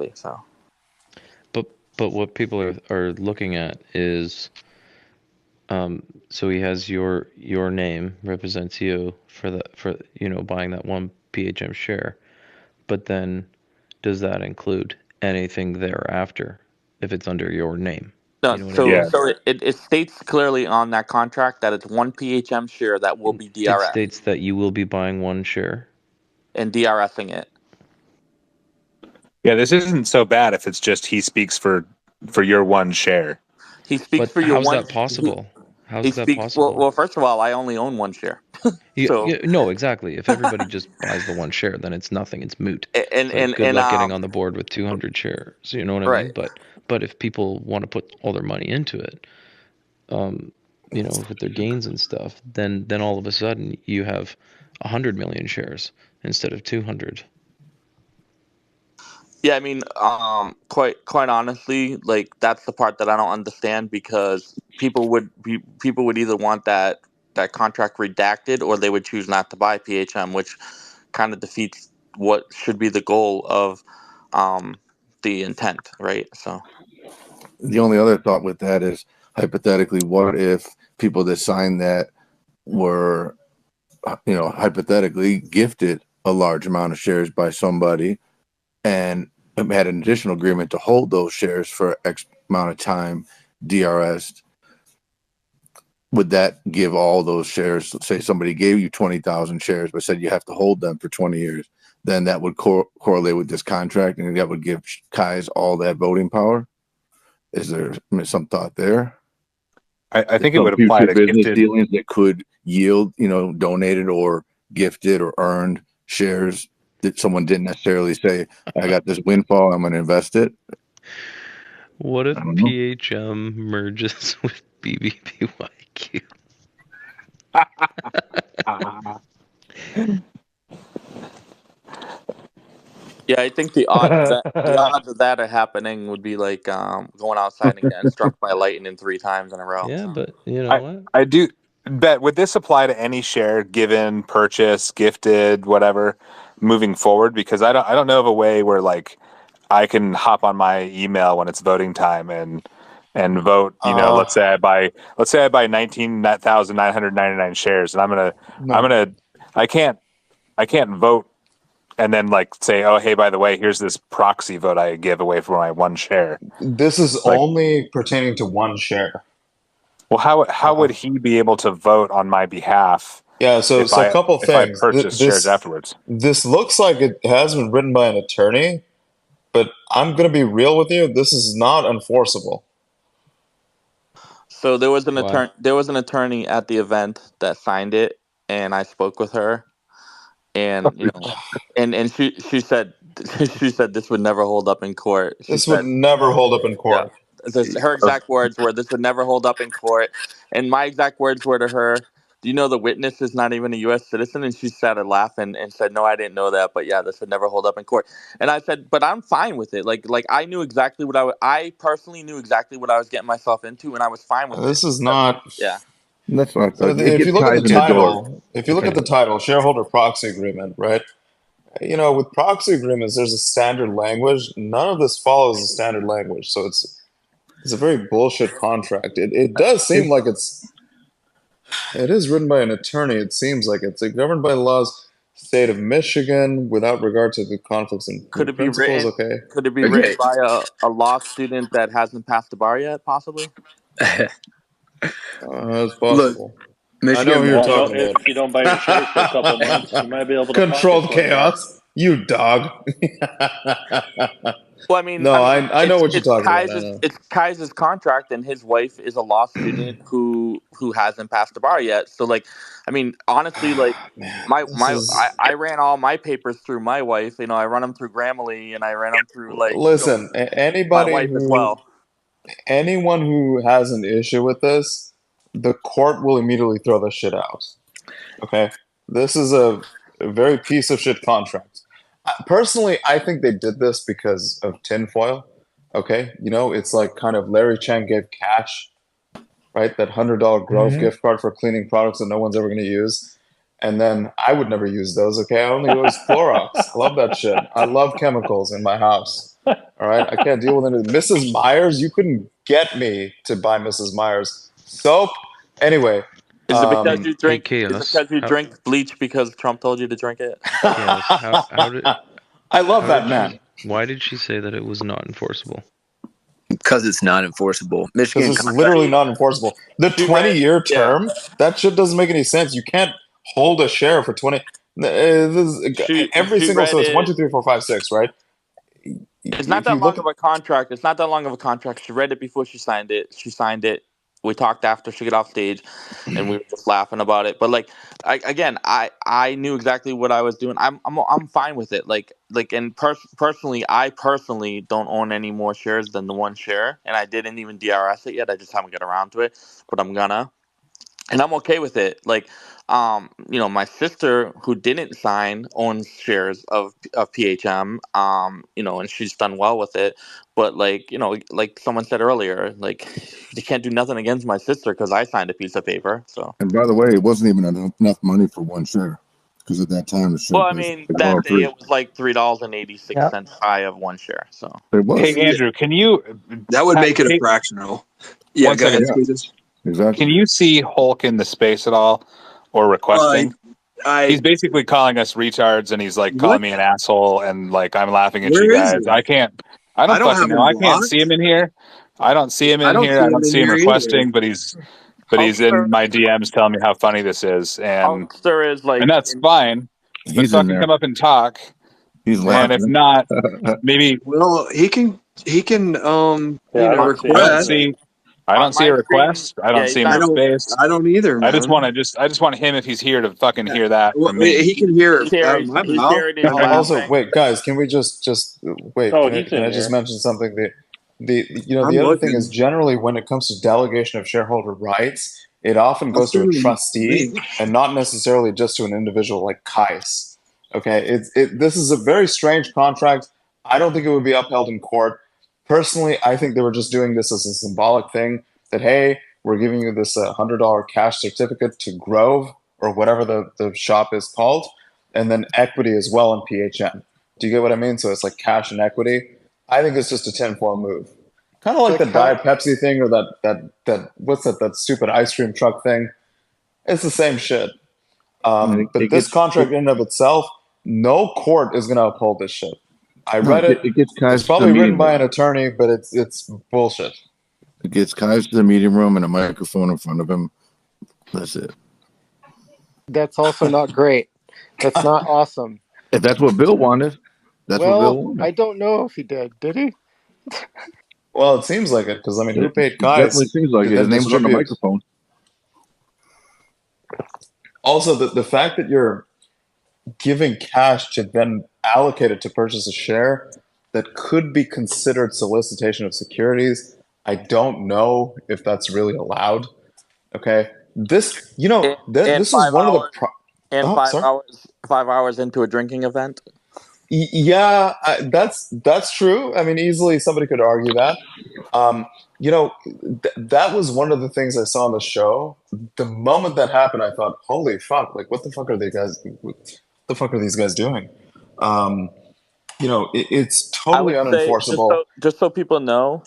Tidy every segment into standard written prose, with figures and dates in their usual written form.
basically. So But what people are looking at is so he has your name represents you for buying that one PHM share, but then does that include anything thereafter if it's under your name? no, You know what I so Yeah. mean? so it states clearly on that contract that it's one PHM share that will be It DRS states that you will be buying one share. and DRSing it. Yeah, this isn't so bad if it's just he speaks for your one share. He speaks But for your how's one. that possible? He How's that speaks. Well, possible? well, first of all, I only own one share, so No, exactly. If everybody just buys the one share, then it's nothing. It's moot. and Like, good and luck getting on the board with 200 shares. You know what I mean? right. But if people want to put all their money into it, um, with their gains and stuff, then all of a sudden you have 100 million shares instead of 200. Yeah, I mean, quite honestly, like that's the part that I don't understand because people would either want that contract redacted or they would choose not to buy PHM, which kind of defeats what should be the goal of um, the intent, right? So The only other thought with that is hypothetically, what if people that signed that were, hypothetically gifted a large amount of shares by somebody and had an additional agreement to hold those shares for X amount of time, DRS? Would that give all those shares? Say somebody gave you 20,000 shares, but said you have to hold them for 20 years. Then that would correlate with this contract, and that would give Kais all that voting power. Is there some thought there? I think it Some would apply future to business gifted. dealings that could yield, donated or gifted or earned shares that someone didn't necessarily say, I got this windfall, I'm going to invest it. What if I don't know. PHM merges with BBBYQ? yeah, I think the odds of that are happening would be like going outside and getting struck by lightning 3 times in a row. Yeah, So. but you know what? I do bet, would this apply to any share given, purchase, gifted, whatever, moving forward? Because I don't know of a way where like I can hop on my email when it's voting time and vote. Uh, Let's say I buy 19,999 shares, and No, I can't vote and then like say, oh hey, by the way, here's this proxy vote I give away for my one share. this is Like, only pertaining to one share. well, how would he be able to vote on my behalf Yeah, so if so a couple I things. purchase shares afterwards? This looks like it has been written by an attorney, but I'm gonna be real with you. This is not enforceable. so there was an Why? attorney. There was an attorney at the event that signed it, and I spoke with her, and she said she said this would never hold up in court. She This would said, never hold up in yeah, court. her exact words were, "This would never hold up in court," and my exact words were to her, "Do you know the witness is not even a U.S. citizen?" And she started laughing and said, "No, I didn't know that, but yeah, this would never hold up in court." And I said, "But I'm fine with it. Like I knew exactly I personally knew exactly what I was getting myself into, and I was fine with it." This is not. Yeah. That's what I So thought. It if you gets look at Kais the in the door. title, if you look at the title, shareholder proxy agreement, right? With proxy agreements, there's a standard language. None of this follows the standard language, so it's a very bullshit contract. It does seem like it is written by an attorney. It seems like it's governed by the laws state of Michigan without regard to the conflicts Could and it be principles. written? Okay, Could it be written Okay. by a law student that hasn't passed the bar yet? Possibly. it's Look, possible. I know who Michigan you're law. talking If you don't buy your shares for a couple months, you might be able to pocket Controlled 20 grand. chaos. You dog. Well, I mean, No, I know what you're talking about. I know. It's Kai's contract, and his wife is a law student who hasn't passed the bar yet. So, like, I mean, honestly, like, Man, this is. I ran all my papers through my wife. I run them through Grammarly, and I ran them through Listen, my wife as well. anyone who has an issue with this, the court will immediately throw this shit out. Okay, this is a very piece of shit contract. Personally, I think they did this because of tinfoil. Okay, it's like kind of Larry Chang gave cash, right? That $100 Grove Mhm. gift card for cleaning products that no one's ever going to use. And then I would never use those. Okay, I only use Clorox. I love that shit. I love chemicals in my house. All right, I can't deal with it. Mrs. Myers, you couldn't get me to buy Mrs. Myers soap. Anyway, Is it because you Hey, drink? Is it Chaos. because you drink bleach because Trump told you to drink it? Chaos. I love how that did man. she? Why did she say that it was not enforceable? Because it's not enforceable. Because Michigan it's literally not enforceable. The She read- 20-year yeah. term, that shit doesn't make any sense. You can't hold a share for 20. Every She single, read so it's it. 1, 2, 3, 4, 5, 6, right? It's not If that you long look of a contract. It's not that long of a contract. She read it before she signed it. She signed it. We talked after she got off stage, and we were just laughing about it. But like, I knew exactly what I was doing. I'm fine with it. And personally, I personally don't own any more shares than the one share, and I didn't even DRS it yet. I just haven't got around to it, but I'm gonna. And I'm okay with it. My sister who didn't sign owns shares of PHM, and she's done well with it. But like someone said earlier, like you can't do nothing against my sister because I signed a piece of paper. So. And by the way, it wasn't even enough money for one share, because at that time the share Well, I price mean, was that day $1.03. it was like $3.86 high of one share. So. It was. Hey, Andrew, can you? That would make it a Hey, fractional. Yeah, one go ahead, second. Yeah, Squeezes. exactly. Can you see Hulk in the space at all, or requesting? He's I basically calling us retards, and he's like calling what? me an asshole, and like I'm laughing at you Where is guys. he? I I don't don't fucking have know. him I can't see blocked. him in here. I don't see him I in don't here. see I him don't in see him here either. requesting, but he's in my DMs telling me how funny this is, and Hulkster is like. that's fine. But He's in fucking there. come up and talk, He's and if laughing. not, maybe Well, he can Yeah, I don't see I him don't either. request. see. I On don't see my a screen, request. I yeah, don't he's see him in I not. don't space. I don't either, I just man. want him if he's here to fucking hear that Well, from me. he can hear He's it here. out of my He's mouth. here. And he's Also, laughing. wait, guys, can we just wait? Oh, Can I, he's can in I just here. mention something? The I'm other thing is looking. generally when it comes to delegation of shareholder rights, it often I'll goes to a send him trustee me. and not necessarily just to an individual like Kais. Okay, this is a very strange contract. I don't think it would be upheld in court. Personally, I think they were just doing this as a symbolic thing that, hey, we're giving you this $100 cash certificate to Grove or whatever the shop is called, and then equity as well in PHN. Do you get what I mean? So it's like cash and equity. I think it's just a tinfoil move. Kind of like the Diet Pepsi thing or that what's that stupid ice cream truck thing. It's the same shit. But this contract in and of itself, no court is going to uphold this shit. I read it. It gets It's Kais to the probably written meeting by room. an attorney, but it's bullshit. It gets Kais to the meeting room and a microphone in front of him. That's it. That's also not great. That's not awesome. If that's what Bill wanted, that's what Bill Well, wanted. I don't know if he did. Did he? Well, it seems like it because I mean, who paid It definitely Kais seems like to it. His then name was on the distribute? microphone. Also, the fact that you're giving cash to then allocate it to purchase a share that could be considered solicitation of securities, I don't know if that's really allowed. Okay, this And this is one of the and oh, sorry. 5 hours into a drinking event. Yeah, that's true. I mean, easily somebody could argue that. That was one of the things I saw on the show. The moment that happened, I thought, "Holy fuck! Like, what the fuck are they guys? What the fuck are these guys doing?" It's I totally would say unenforceable. just so people know,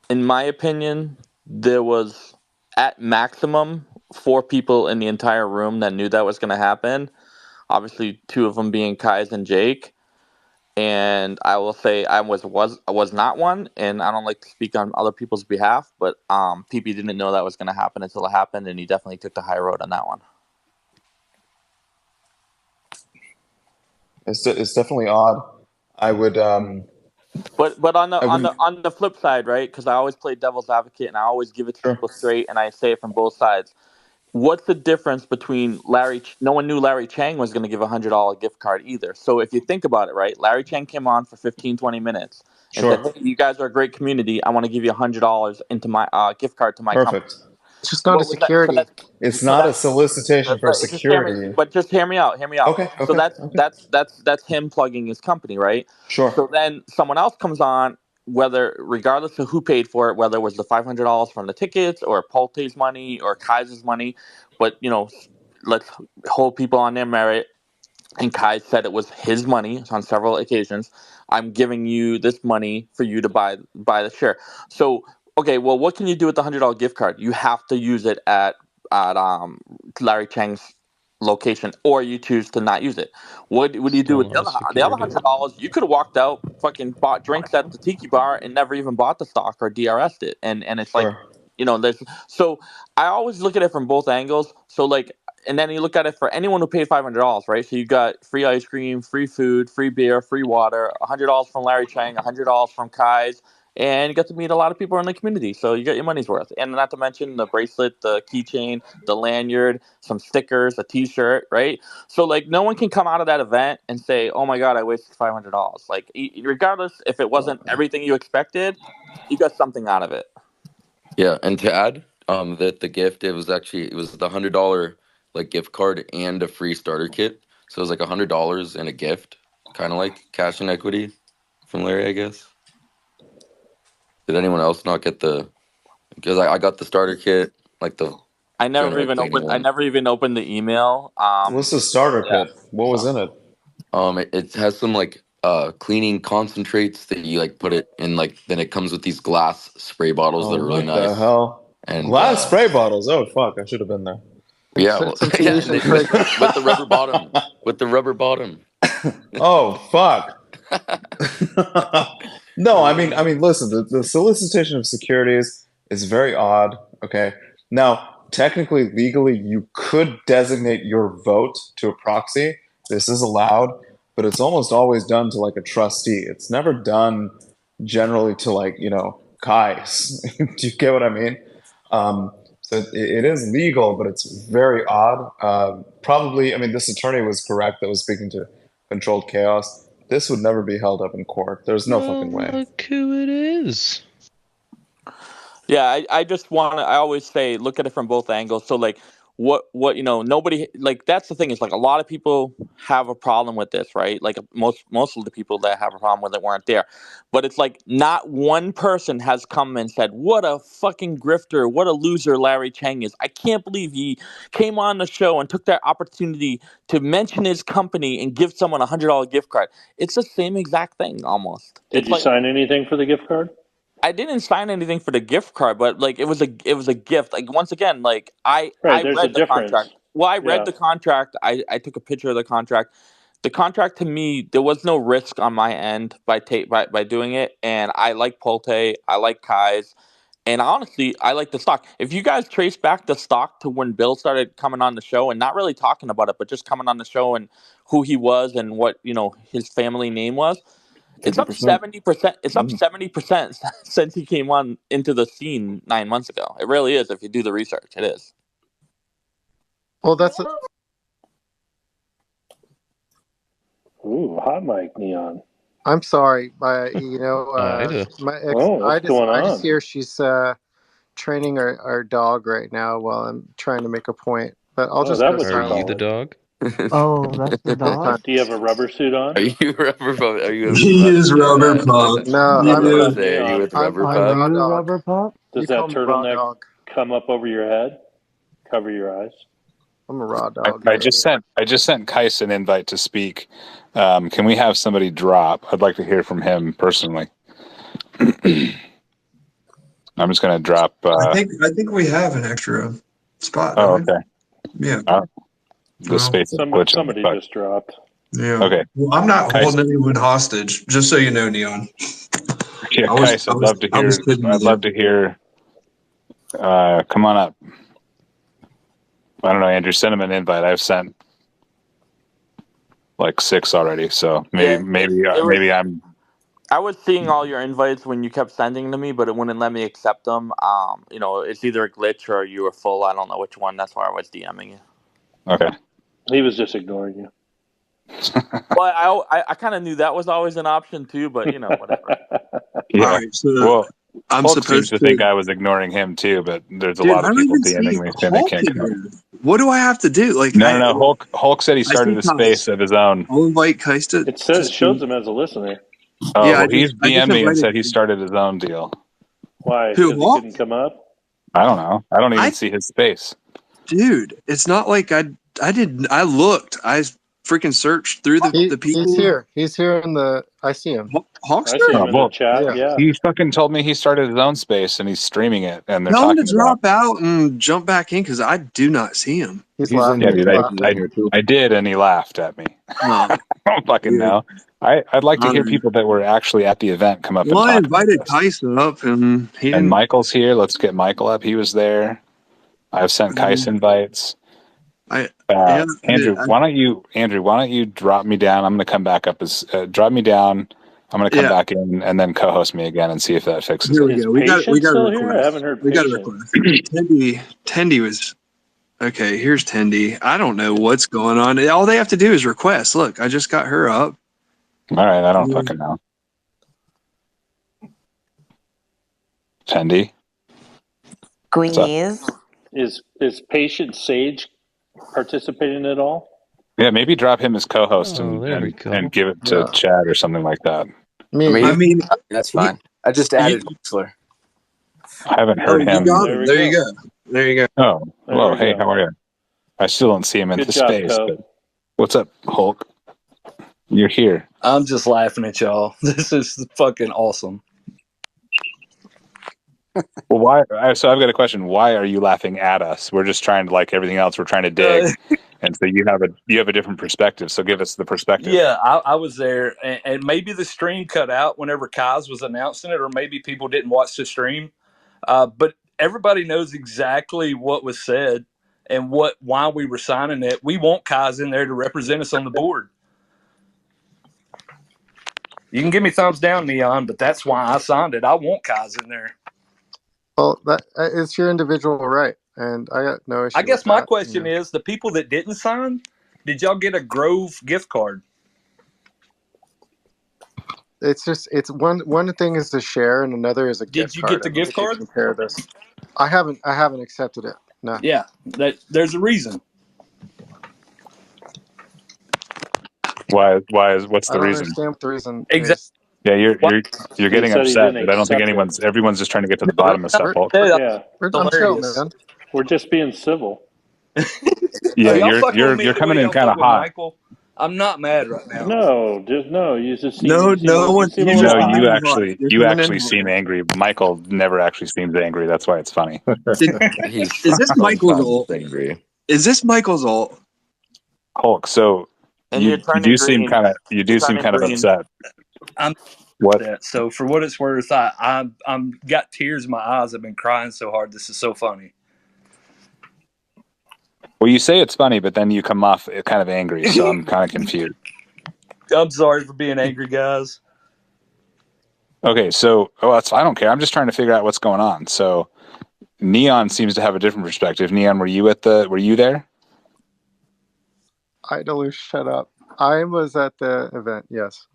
in my opinion, there was at maximum 4 people in the entire room that knew that was going to happen. Obviously, 2 of them being Kais and Jake. And I will say I was not one, and I don't like to speak on other people's behalf, but PP didn't know that was going to happen until it happened, and he definitely took the high road on that one. It's definitely odd. I would But on I wouldn't the flip side, right? Because I always play devil's advocate, and I always give it to sure. people straight, and I say it from both sides. What's the difference between Larry? No one knew Larry Chang was going to give $100 gift card either. So if you think about it, right? Larry Chang came on for 15, 20 minutes and said, Sure. "Hey, you guys are a great community. I want to give you $100 into my gift card to my company." Perfect. It's just not a What was that? So security. that's It's so not a that. solicitation for Just hear me, security. but just hear me out. Hear me out. Okay, So okay, okay. that's him plugging his company, right? Sure. So then someone else comes on, whether regardless of who paid for it, whether it was the $500 from the tickets or Pulte's money or Kaiser's money, but let's hold people on their merit. and Kai said it was his money on several occasions. I'm giving you this money for you to buy the share. So, okay, well, what can you do with the $100 gift card? You have to use it at Larry Chang's location, or you choose to not use it. What do you do Still with not a the other security. $100? You could have walked out, fucking bought drinks at the tiki bar, and never even bought the stock or DRS'd it. And it's like, Sure. there's so I always look at it from both angles. So like, and then you look at it for anyone who paid $500, right? So you got free ice cream, free food, free beer, free water, $100 from Larry Chang, $100 from Kai's, and you get to meet a lot of people in the community. So you get your money's worth. And not to mention the bracelet, the keychain, the lanyard, some stickers, a T-shirt, right? So like, no one can come out of that event and say, "Oh my God, I wasted $500." Like, regardless if it wasn't everything you expected, you got something out of it. Yeah, and to add, that the gift it was the $100 like gift card and a free starter kit. So it was like $100 and a gift, kind of like cash and equity from Larry, I guess. Did anyone else not get the? Because I got the starter kit, like the I never general even cleaning opened the email. What's the starter kit? What was in it? It has some like cleaning concentrates that you like put it in, like then it comes with these glass spray bottles that are really what nice. the hell? And Glass spray bottles. Oh fuck! I should have been there. Yeah, well, yeah, with the rubber bottom. With the rubber bottom. Oh fuck! No, I mean, listen. The solicitation of securities is very odd. Okay, now technically, legally, you could designate your vote to a proxy. This is allowed, but it's almost always done to like a trustee. It's never done generally to like Kai's. Do you get what I mean? So it is legal, but it's very odd. Probably, I mean, this attorney was correct that was speaking to Controlled Chaos. This would never be held up in court. There's no fucking way. Look who it is. Yeah, I just want to. I always say, look at it from both angles. So like, what nobody, like, that's the thing, is like a lot of people have a problem with this, right? Like most of the people that have a problem with it weren't there, but it's like not one person has come and said, "What a fucking grifter, what a loser Larry Chang is. I can't believe he came on the show and took that opportunity to mention his company and give someone $100 gift card." It's the same exact thing almost. Did It's you like, sign anything for the gift card? I didn't sign anything for the gift card, but like it was a gift. Like, once again, like I Right, there's a read the difference. contract. Well, I read Yeah. the contract. I took a picture of the contract. The contract, to me, there was no risk on my end by doing it, and I like Pulte, I like Kai's, and honestly, I like the stock. If you guys trace back the stock to when Bill started coming on the show and not really talking about it, but just coming on the show and who he was and what his family name was, it's up 50%. 70%. It's up 70% since he came on into the scene 9 months ago. It really is. If you do the research, it is. Well, that's Ooh, hot mic, Neon. I'm sorry, my Ida. ex, Oh, what's going I on? just hear she's training our dog right now while I'm trying to make a point. But I'll Oh, just that go was Are you silent. the dog? Oh, that's the dog? Do you have a rubber suit on? Are you rubber pup? Are you? He is rubber pup. No, I was I'm about raw. to say, are you with rubber I'm Are pup? raw you dog. Rubber Pup? Does You that call me raw turtleneck dog. come up over your head? Cover your eyes? I'm a raw dog. I just sent Kais an invite to speak. Can we have somebody drop? I'd like to hear from him personally. I'm just gonna drop. I think we have an extra spot. Oh, Don't we? okay. Yeah. The Well, space is glitching. Somebody but- just dropped. Yeah. Okay. Well, I'm not Kais- holding anyone hostage, just so you know, Neon. Yeah, Kais, I'd love to I hear. was kidding with I'd you. love to hear. Come on up. I don't know, Andrew. Send him an invite. I've sent like 6 already, so maybe I'm. I was seeing all your invites when you kept sending to me, but it wouldn't let me accept them. It's either a glitch or you were full. I don't know which one. That's why I was DMing you. Okay. He was just ignoring you. Well, I kind of knew that was always an option too, but whatever. Yeah. All right, so Well, I'm Hulk seems supposed to think I was ignoring him too, but there's a Dude, lot I of don't people even DMing see me saying they Hulk can't in come up. here. What do I have to do? Like, No. Hulk said he started a see space Kais. of his own. I'll invite Kais to. It shows him as a listener. Oh, Yeah, well, he's I just DM'd me and invited said he him. started his own deal. Why? Who, Because he Hulk? couldn't come up? I don't know. I don't even I- see his space. Dude, it's not like I looked. I freaking search through the people? He's here. He's here in the. I see him. I see Hawkster? him in the chat. Yeah. He fucking told me he started his own space and he's streaming it, and they're Tell him to talking about. drop out and jump back in because I do not see him. He's He's laughing. in Yeah, here. dude, He's in here too. I did, and he laughed at me. Oh, I don't fucking dude. know. I'd like to hear Um, people that were actually at the event come up and Well, I talk about invited this. Tyson up and he And didn't. Michael's here. Let's get Michael up. He was there. I've sent Kais invites. Yeah, Andrew, why don't you drop me down? I'm going to come back up as drop me down. I'm going to come Yeah. back in and then co-host me again and see if that fixes Here it. we Is go. We got Patient a still request. here? I haven't heard We got a Patient. request. Tendy was okay. Here's Tendy. I don't know what's going on. All they have to do is request. Look, I just got her up. All right, I don't fucking know. Fendi. Squeeze. Is Patient Sage participating at all? Yeah, maybe drop him as co-host there we go. and give it to Chad or something like that. I mean, that's fine. I just added Whistler. I haven't heard him. There you go. There you go. Oh, hello. we Hey, go. how are you? I still don't see him in Good the job, space. Co. But what's up, Hulk? You're here. I'm just laughing at y'all. This is fucking awesome. Well, why? So I've got a question. Why are you laughing at us? We're just trying to, like everything else, we're trying to dig, and so you have a different perspective. So give us the perspective. Yeah, I was there, and maybe the stream cut out whenever Kaz was announcing it, or maybe people didn't watch the stream. But everybody knows exactly what was said and why we were signing it. We want Kaz in there to represent us on the board. You can give me thumbs down, Neon, but that's why I signed it. I want Kaz in there. Well, that it's your individual right, and I got no issue. I guess with my that, question you know. is, the people that didn't sign, did y'all get a Grove gift card? It's just one thing is to share, and another is a gift Did you card. get the I mean, gift if you card? compare this, I haven't accepted it. No. Yeah, there's a reason. What's the I don't reason? understand what the reason Exactly. is. Yeah, you're getting said he upset, didn't but I don't think accept everyone's just trying to get to the bottom of stuff, Hulk. Yeah, I'm chill, man. we're just being civil. Yeah, y'all fucking with me you're the coming way in y'all kind of fuck with hot. Michael. I'm not mad right now. No, you just seem, No, you seem no a- one- you seem a you little just- hot. You actually seem angry. Michael never actually seems angry. That's why it's funny. He's Is this Michael's sometimes ult? angry. Is this Michael's ult? Hulk, so And you you're turning do seem green. kind of You're turning green. upset. I'm What? upset. So for what it's worth, I'm got tears in my eyes. I've been crying so hard. This is so funny. Well, you say it's funny, but then you come off kind of angry, so I'm kind of confused. I'm sorry for being angry, guys. Okay, so I don't care. I'm just trying to figure out what's going on. So Neon seems to have a different perspective. Neon, were you there? Idolu, shut up. I was at the event. Yes.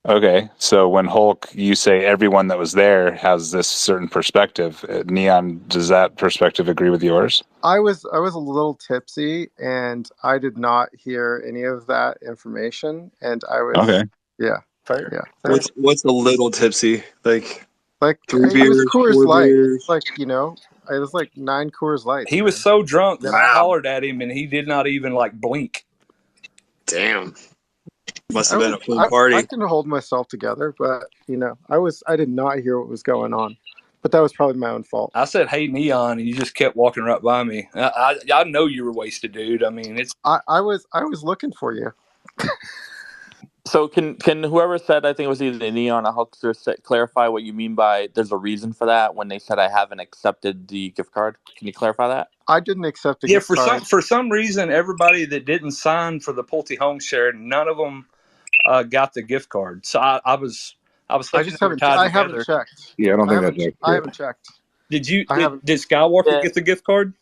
Okay, so when Hulk, you say everyone that was there has this certain perspective. Neon, does that perspective agree with yours? I was a little tipsy, and I did not hear any of that information. And I was Okay. Yeah. Fair. Yeah. What's a little tipsy? Like 3 it beers, was Coors 4 Light. beers? It's like, it was like 9 Coors Lights. He was so drunk that I hollered at him, and he did not even blink. Damn. Must have been a fun party. I can hold myself together, but I did not hear what was going on. But that was probably my own fault. I said, "Hey, Neon," and you just kept walking right by me. I know you were wasted, dude. I mean, it's. I was looking for you. So can whoever said, I think it was either Neon or Huckster, clarify what you mean by there's a reason for that when they said I haven't accepted the gift card? Can you clarify that? I didn't accept the gift card. For some reason, everybody that didn't sign for the Pulte Homes share, none of them got the gift card. So I was thinking I haven't checked. Yeah, I don't think that's I haven't checked. Did Skywalker get the gift card?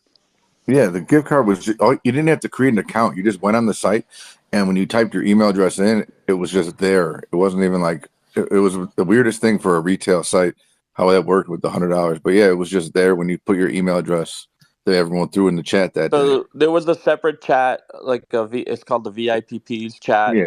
Yeah, the gift card was you didn't have to create an account. You just went on the site, and when you typed your email address in, it was just there. It wasn't even like it was the weirdest thing for a retail site how that worked with the $100. But yeah, it was just there when you put your email address that everyone threw in the chat that day. There was a separate chat, it's called the VIPPs chat. Yeah.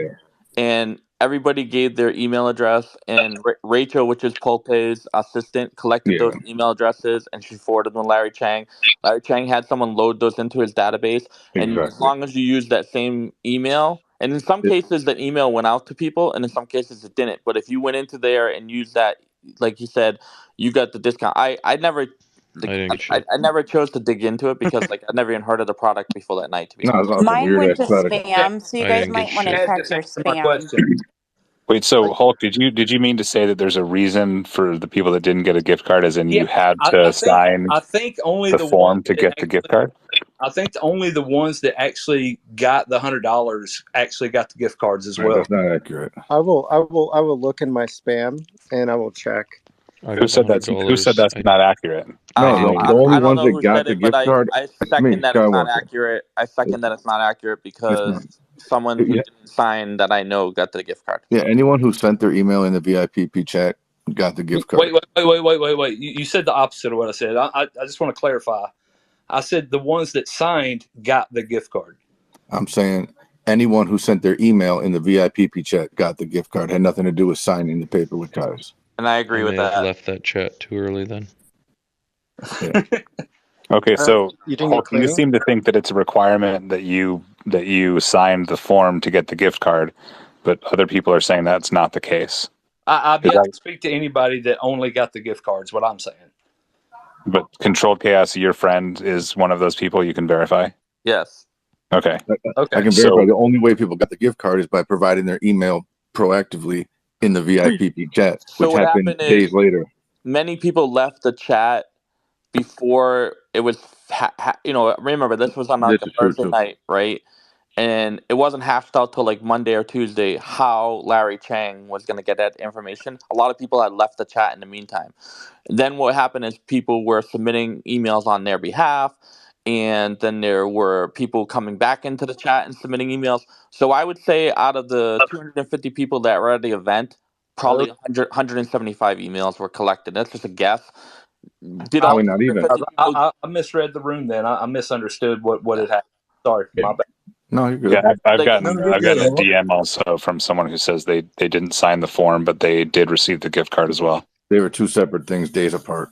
And everybody gave their email address, and Rachel, which is Pulte's assistant, collected those email addresses, and she forwarded them to Larry Chang. Larry Chang had someone load those into his database, and as long as you use that same email, And in some cases, the email went out to people, and in some cases, it didn't. But if you went into there and used that, like you said, you got the discount. I never, I like, didn't get shit. I never chose to dig into it because like I never even heard of the product before that night. To be No, honest, it's not some Mine weird went ass to product. spam, so you I guys didn't get might want to shit. Chad, check just your answer my spam. question. Wait, so Like, Hulk, did you mean to say that there's a reason for the people that didn't get a gift card, as in yeah, you had I to sign think only the the ones form to that get the gift card? I think only the ones that actually got the $100 actually got the gift cards as Right, well. that's not accurate. I will look in my spam and I will check. I Who got said that's $100. not accurate? No, the I only don't ones know that who got said the it, but gift card, I it's second me, that it's not Skywalker. accurate. I second that it's not accurate It's not. because someone who Yeah, didn't sign that I know got the gift card. yeah, anyone who sent their email in the VIP chat got the gift card. Wait. You said the opposite of what I said. I just want to clarify. I said the ones that signed got the gift card. I'm saying anyone who sent their email in the VIP chat got the gift card. Had nothing to do with signing the paper with Kai's. And I I agree may with have that. left that chat too early then. Yeah. Okay, so You didn't get Hulk, you cleaning? seem to think that it's a requirement that you signed the form to get the gift card, but other people are saying that's not the case. I've Is yet that, to speak to anybody that only got the gift cards. What I'm saying. but Controlled Chaos, your friend, is one of those people you can verify? Yes. Okay. Okay. I can verify the only way people got the gift card is by providing their email proactively in the VIP chat, So which what happened happened days is later. many people left the chat before it was, remember this was on This like a is true Thursday too. night, right? And it wasn't hashed out till like Monday or Tuesday how Larry Chang was going to get that information. A lot of people had left the chat in the meantime. Then what happened is people were submitting emails on their behalf, and then there were people coming back into the chat and submitting emails. So I would say out of the 250 people that were at the event, probably 175 emails were collected. That's just a guess. Did all Probably not even. 250 people? I misread the room. Then I misunderstood what had happened. Sorry, my bad. No, you're good. Yeah, I've Like, gotten No, you're I've gotten a good. DM also from someone who says they didn't sign the form, but they did receive the gift card as well. They were two separate things, days apart.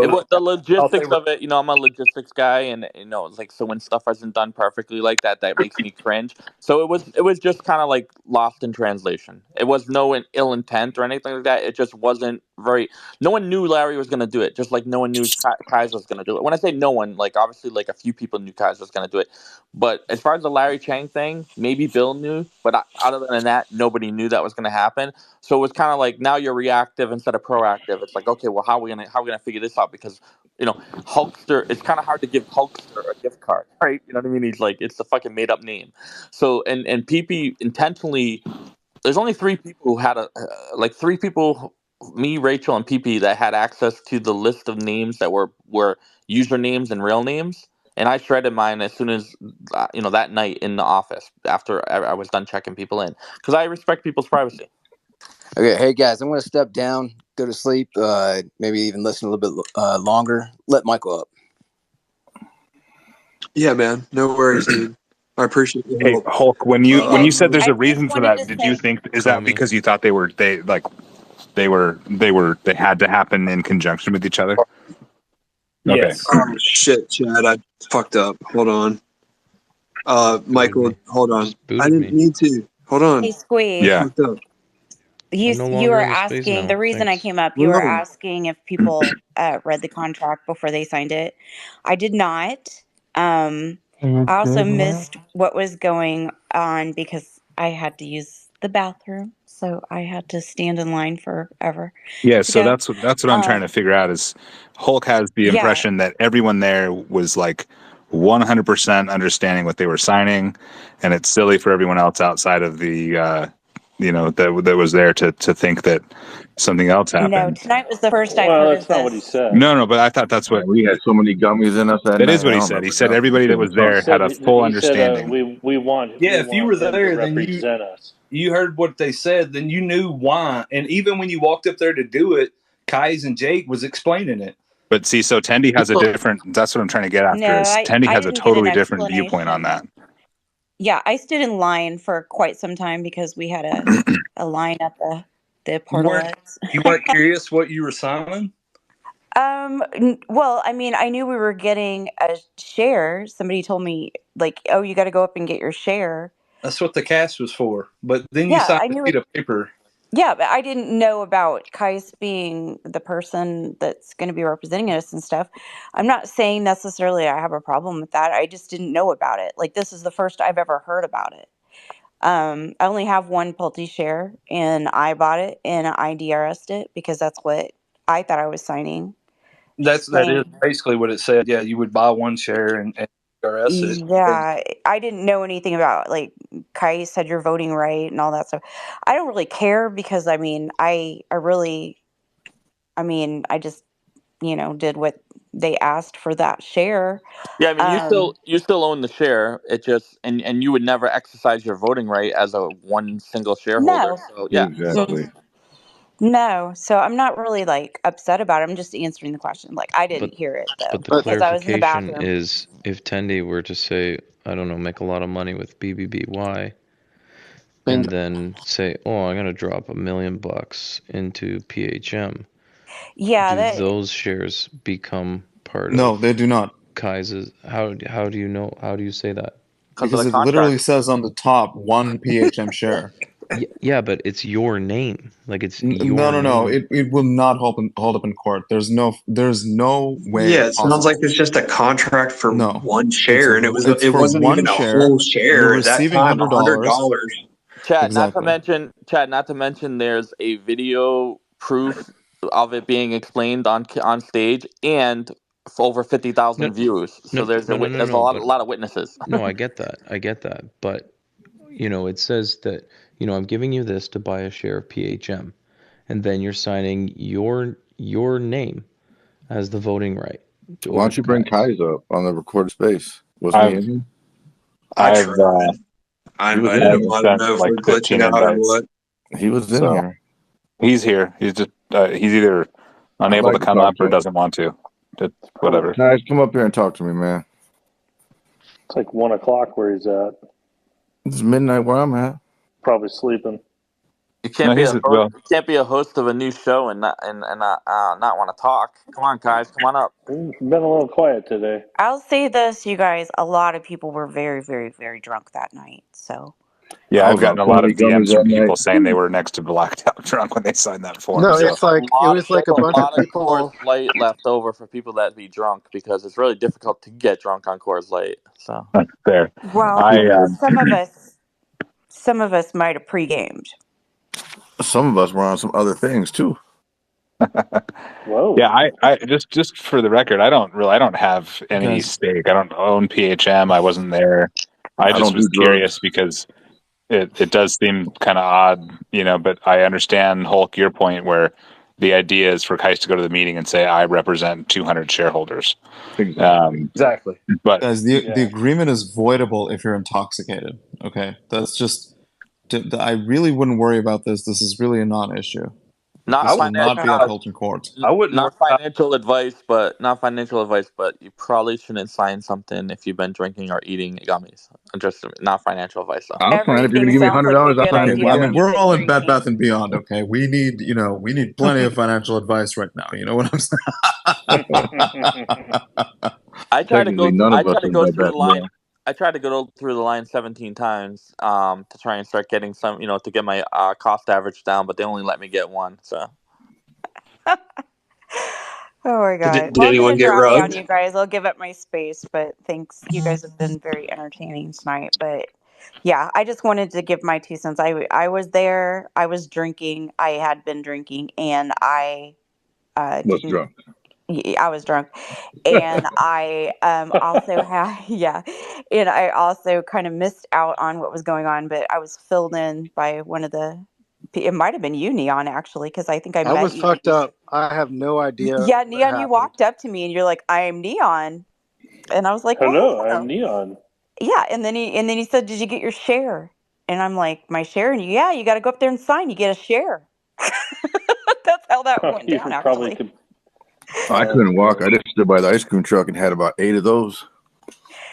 It Oh, was the I thought they logistics were. of it. I'm a logistics guy, and it's like so when stuff isn't done perfectly like that, that makes me cringe. So it was just kind of like lost in translation. It was no ill intent or anything like that. It just wasn't very. No one knew Larry was gonna do it, just like no one knew Kai's was gonna do it. When I say no one, like obviously like a few people knew Kai's was gonna do it, but as far as the Larry Chang thing, maybe Bill knew, but other than that, nobody knew that was gonna happen. So it was kind of like now you're reactive instead of proactive. It's like, okay, well, how are we gonna figure this out? Because Hulkster, it's kind of hard to give Hulkster a gift card, right? You know what I mean? He's like, it's a fucking made up name. So and PP intentionally, there's only three people who had three people, me, Rachel, and PP that had access to the list of names that were usernames and real names. And I shredded mine as soon as that night in the office after I was done checking people in because I respect people's privacy. Okay, hey guys, I'm going to step down, go to sleep, maybe even listen a little bit longer. Let Michael up. Yeah, man. No worries, dude. I appreciate your Hey help. Hulk, when you said there's I a just reason for wanted that, to did say, you think is Call that me. because you thought they had to happen in conjunction with each other? Okay. Yes. Oh, shit, Chad. I fucked up. Hold on. Michael, me. hold on. Just I booted didn't me. mean to. Hold on. hey, Squeeze, Yeah. Fucked up. you I'm no you longer were in this phase asking, the now. reason I Thanks. came up, you were No. asking if people read the contract before they signed it. I did not. I also missed what was going on because I had to use the bathroom, so I had to stand in line forever Yeah, to so go. that's what I'm trying to figure out is Hulk has the Yeah, impression that everyone there was like 100% understanding what they were signing, and it's silly for everyone else outside of the that was there to think that something else no, happened. tonight was the first I've Well, heard that's of not what he this. said. No, but I thought that's what We had so many gummies in us that that night. is what I he don't said. He remember said nothing. everybody that was there had a full He said understanding. we want Yeah, if you were him to there, then represent us. you heard what they said, then you knew why. And even when you walked up there to do it, Kais and Jake was explaining it. But see, so Tendy has a different. That's what I'm trying to get after. No, Is Tendy I has a didn't get an totally different viewpoint on explanation. that. Yeah, I stood in line for quite some time because we had a line at the portalettes. You weren't curious what you were signing? Well, I mean, I knew we were getting a share. Somebody told me, like, oh, you got to go up and get your share. That's what the cash was for. But then you Yeah, signed I a knew sheet it. of paper. Yeah, but I didn't know about Kais being the person that's going to be representing us and stuff. I'm not saying necessarily I have a problem with that. I just didn't know about it. Like, this is the first I've ever heard about it. I only have one Pulte share, and I bought it and I DRS'd it because that's what I thought I was signing. That is basically what it said. Yeah, you would buy one share and DRS it. Yeah, I didn't know anything about, like, Kai said you're voting right and all that stuff. I don't really care because I just, did what they asked for that share. Yeah, I mean, you still own the share. It just and you would never exercise your voting right as a one single shareholder. No. So yeah, Exactly. No, so I'm not really, like, upset about it. I'm just answering the question. Like, I didn't hear it though But the because I was in the clarification bathroom. is, if Tendi were to say, I don't know, make a lot of money with BBBY, and then say, oh, I'm gonna drop $1 million into PHM. Yeah, Do those shares become part of? No, they do not. Kai's? How do you know? How do you say that? Because it literally says on the top, one PHM share. Yeah, but it's your name. Like, it's your No. name. It will not hold up in court. There's no way. Yeah, it sounds like it's just a contract for one share, and it wasn't even a whole share You're at that receiving time. $100. Chad, Exactly. not to mention, there's a video proof of it being explained on stage and for over 50,000 views. So there's a lot of witnesses. No, I get that. But, it says that, I'm giving you this to buy a share of PHM, and then you're signing your name as the voting right. Why don't you bring Kai's up on the recorded space? I've I invited him. I don't know if we're glitching out or what. He was in here. He's here. He's just he's either unable to come up or doesn't want to. Just whatever. Guys, come up here and talk to me, man. It's like 1 o'clock where he's at. It's midnight where I'm at. Probably sleeping. You can't be a host of a new show and not want to talk. Come on, guys, come on up. Been a little quiet today. I'll say this, you guys. A lot of people were very, very, very drunk that night. So. Yeah, I've gotten a lot of DMs from people saying they were next to blacked out drunk when they signed that form. No, so. it's like it was like a bunch of people. Coors Light left over for people that be drunk because it's really difficult to get drunk on Coors Light. So fair. Well, some of us might have pre-gamed. Some of us were on some other things too. Whoa. Yeah, I just for the record, I don't have any stake. I don't own PHM. I wasn't there. I just was curious because it does seem kind of odd, but I understand, Hulk, your point where the idea is for Kais to go to the meeting and say, I represent 200 shareholders. Exactly. But guys, the agreement is voidable if you're intoxicated. Okay, that's just. I really wouldn't worry about this. This is really a non-issue. This will not be upheld in court. I wouldn't. Not financial advice, but you probably shouldn't sign something if you've been drinking or eating gummies. Just not financial advice, though. I'll sign it if you're gonna give me $100. I'll sign it. I mean, we're all in Bed Bath and Beyond. Okay, we need plenty of financial advice right now. You know what I'm saying? I tried to go through the line. I tried to go through the line 17 times to try and start getting some, to get my cost average down, but they only let me get one. So. Oh my god! Did anyone get rugged? You guys, I'll give up my space, but thanks. You guys have been very entertaining tonight. But yeah, I just wanted to give my 2 cents. I was there. I was drinking. I had been drinking, and I was drunk. I was drunk, and I also and I also kind of missed out on what was going on, but I was filled in by one of the. It might have been you, Neon, actually, because I think I met you. I was fucked up. I have no idea. Yeah, Neon, you walked up to me and you're like, "I'm Neon," and I was like, "Hello, I'm Neon." Yeah, and then he said, "Did you get your share?" And I'm like, "My share?" And you got to go up there and sign. You get a share. That's how that went down. Actually. I couldn't walk. I just stood by the ice cream truck and had about 8 of those.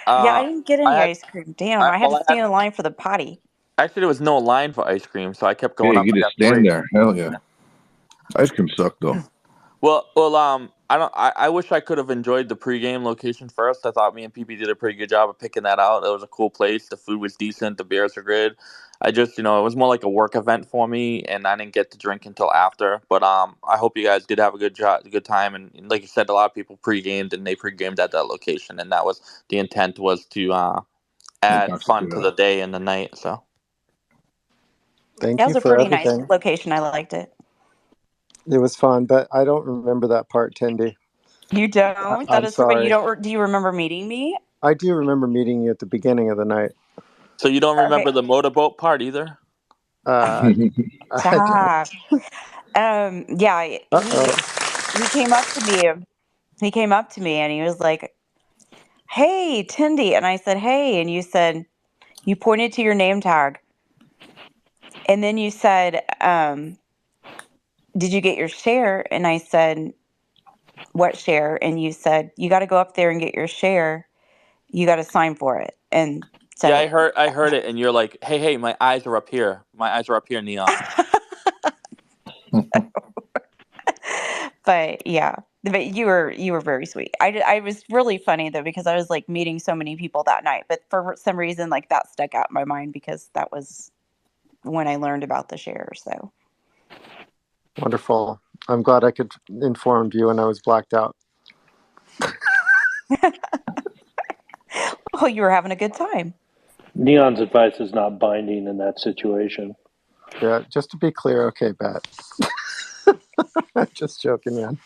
Yeah, I didn't get any ice cream. Damn, I had to stand in line for the potty. Actually, there was no line for ice cream, so I kept going up. You just stand there. Hell yeah. Ice cream sucked, though. I wish I could have enjoyed the pregame location first. I thought me and PP did a pretty good job of picking that out. It was a cool place. The food was decent. The beers were good. I just, it was more like a work event for me, and I didn't get to drink until after. But I hope you guys did have a good time. And like you said, a lot of people pre-gamed, and they pre-gamed at that location, and that was the intent, was to add fun to the day and the night. So Thank That you was a for pretty nice everything. location. I liked it. It was fun, but I don't remember that part, Tindy. You don't? That I'm is so funny. You sorry. don't? Do you remember meeting me? I do remember meeting you at the beginning of the night. So you don't Okay. remember the motorboat part either? I don't. Stop. Yeah, he came up to me. He came up to me and he was like, "Hey, Tindy," and I said, "Hey," and you said, you pointed to your name tag, and then you said, "Did you get your share?" And I said, "What share?" And you said, "You got to go up there and get your share. You got to sign for it." And so, Yeah, I heard it, and you're like, hey, my eyes are up here. My eyes are up here, Neon. but yeah, but you were very sweet. I was really funny though, because I was like meeting so many people that night, but for some reason like that stuck out in my mind because that was when I learned about the share. So Wonderful. I'm glad I could inform you when I was blacked out. oh, you were having a good time. Neon's advice is not binding in that situation. Yeah, just to be clear, okay, Bet. Just joking, man.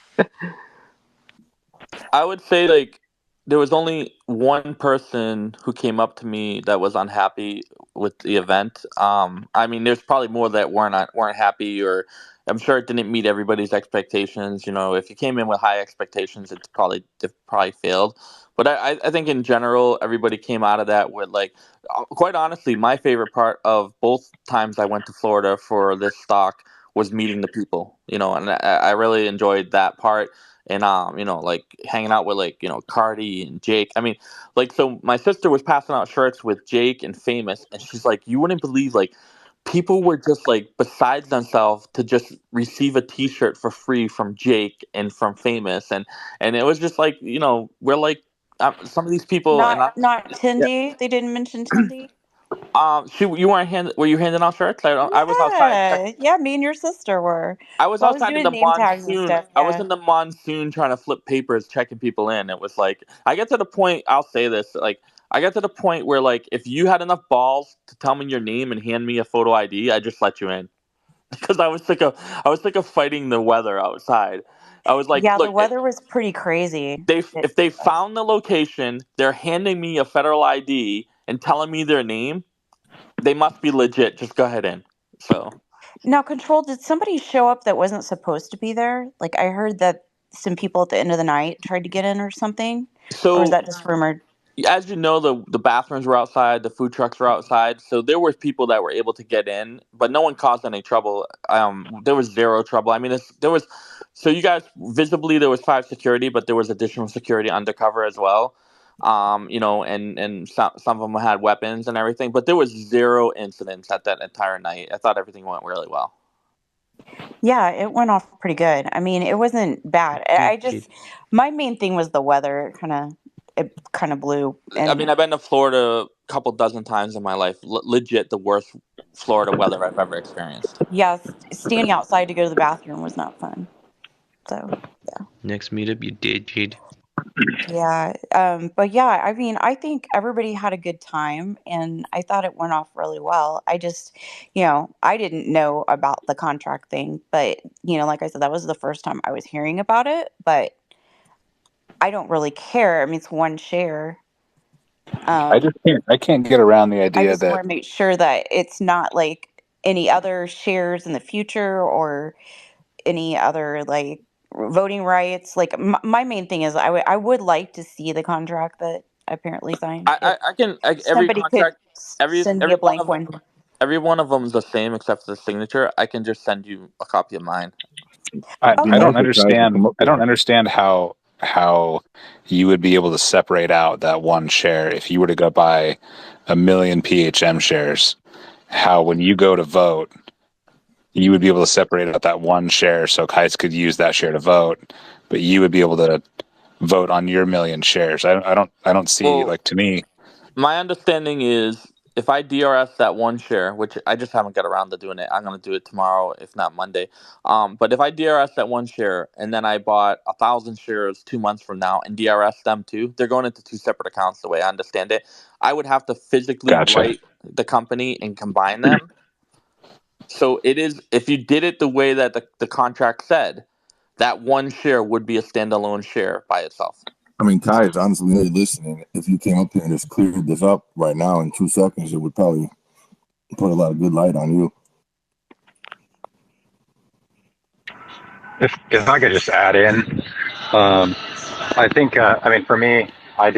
I would say, like, there was only one person who came up to me that was unhappy with the event. I mean, there's probably more that weren't happy, or I'm sure it didn't meet everybody's expectations. If you came in with high expectations, it probably failed. But I think in general, everybody came out of that with, like, quite honestly, my favorite part of both times I went to Florida for this stock was meeting the people. And I really enjoyed that part. And like hanging out with, like, Cardi and Jake. I mean, like, so my sister was passing out shirts with Jake and Famous, and she's like, you wouldn't believe, like, people were just like besides themselves to just receive a T-shirt for free from Jake and from Famous, and it was just like, we're like, some of these people, and Not yeah. Tindy. They didn't mention Tindy. You were you handing out shirts? I was outside. Yeah, me and your sister were. I was Well, I was outside in doing the name tags and monsoon. stuff. I was Yeah. in the monsoon trying to flip papers, checking people in. It was like, I get to the point. I'll say this, like, I get to the point where, like, if you had enough balls to tell me your name and hand me a photo ID, I just let you in, because I was sick of fighting the weather outside. I was like, Yeah, the look, weather was pretty crazy. if they found the location, they're handing me a federal ID and telling me their name, they must be legit. Just go ahead in. So. Now, Control, did somebody show up that wasn't supposed to be there? Like, I heard that some people at the end of the night tried to get in or something. Or was So, that just rumored? as you know, the bathrooms were outside, the food trucks were outside, so there were people that were able to get in, but no one caused any trouble. There was zero trouble. I mean, there was, so you guys, visibly there was 5 security, but there was additional security undercover as well. And some of them had weapons and everything, but there was zero incidents at that entire night. I thought everything went really well. Yeah, it went off pretty good. I mean, it wasn't bad. My main thing was the weather. It kind of blew. I mean, I've been to Florida a couple dozen times in my life. Legit, the worst Florida weather I've ever experienced. Yeah, standing outside to go to the bathroom was not fun. So, yeah. Next meetup, you did, Jade. Yeah. But yeah, I mean, I think everybody had a good time and I thought it went off really well. I just, I didn't know about the contract thing, but, like I said, that was the first time I was hearing about it, but I don't really care. I mean, it's one share. I can't get around the I idea just that want to make sure that it's not like any other shares in the future or any other like voting rights. Like my main thing is I would like to see the contract that I apparently signed. I can every Somebody could contract, send me a blank one. every one of them is the same except for the signature. I can just send you a copy of mine. I Okay. don't understand. I don't understand how you would be able to separate out that one share if you were to go buy 1 million PHM shares. How when you go to vote, you would be able to separate out that one share so Kais could use that share to vote, but you would be able to vote on your million shares. I don't see, Well, like, to me. my understanding is if I DRS that one share, which I just haven't got around to doing it, I'm gonna do it tomorrow, if not Monday. But if I DRS that one share and then I bought 1,000 shares 2 months from now and DRS them too, they're going into two separate accounts. The way I understand it, I would have to physically Gotcha. write the company and combine them. So it is, if you did it the way that the contract said, that one share would be a standalone share by itself. I mean, Kai is honestly really listening. If you came up here and just cleared this up right now in 2 seconds, it would probably put a lot of good light on you. If I could just add in, I think, I mean, for me, I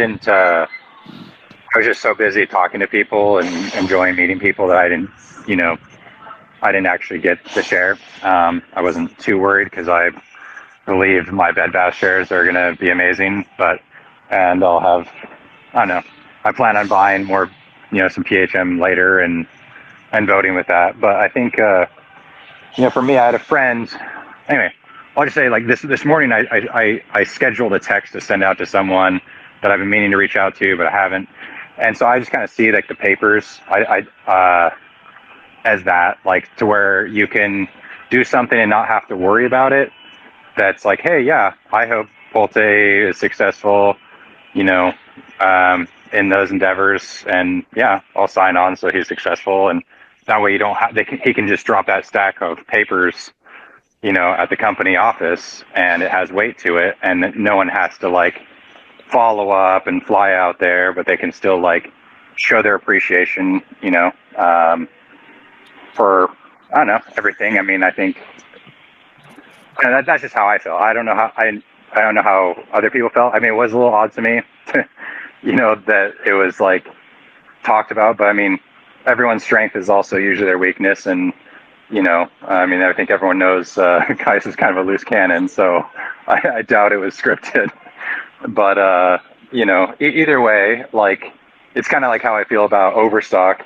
was just so busy talking to people and enjoying meeting people that I didn't actually get the share. I wasn't too worried because I believe my Bed Bath shares are going to be amazing, and I'll have, I don't know, I plan on buying more, some PHM later and voting with that. But I think, for me, I had a friend, anyway, I'll just say, like, this morning I scheduled a text to send out to someone that I've been meaning to reach out to, but I haven't. And so I just kind of see, like, the papers as that, like, to where you can do something and not have to worry about it. That's like, hey, yeah, I hope Pulte is successful, in those endeavors, and yeah, I'll sign on so he's successful, and that way you don't have, he can just drop that stack of papers, at the company office, and it has weight to it, and no one has to, like, follow up and fly out there, but they can still, like, show their appreciation, for, I don't know, everything. I mean, I think that's just how I felt. I don't know how other people felt. I mean, it was a little odd to me, that it was, like, talked about, but I mean, everyone's strength is also usually their weakness, and I mean, I think everyone knows Kais is kind of a loose cannon, so I doubt it was scripted. But either way, like, it's kind of like how I feel about Overstock.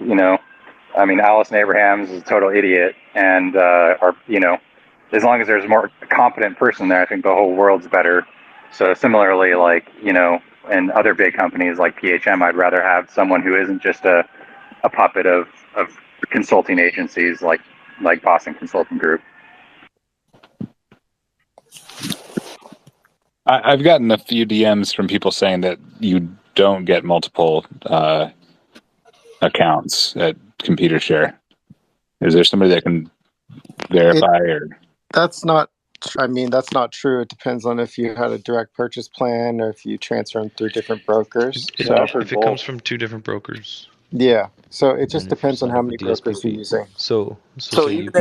I mean, Allison Abrahams is a total idiot, and as long as there's a more competent person there, I think the whole world's better. So similarly, like, and other big companies like PHM, I'd rather have someone who isn't just a puppet of consulting agencies like Boston Consulting Group. I've gotten a few DMs from people saying that you don't get multiple accounts at Computer Share. Is there somebody that can verify That's not. I mean, that's not true. It depends on if you had a direct purchase plan or if you transfer them through different brokers. If it comes from two different brokers. Yeah, so it just And depends on set how up a many brokers you're DSPP. using. So say you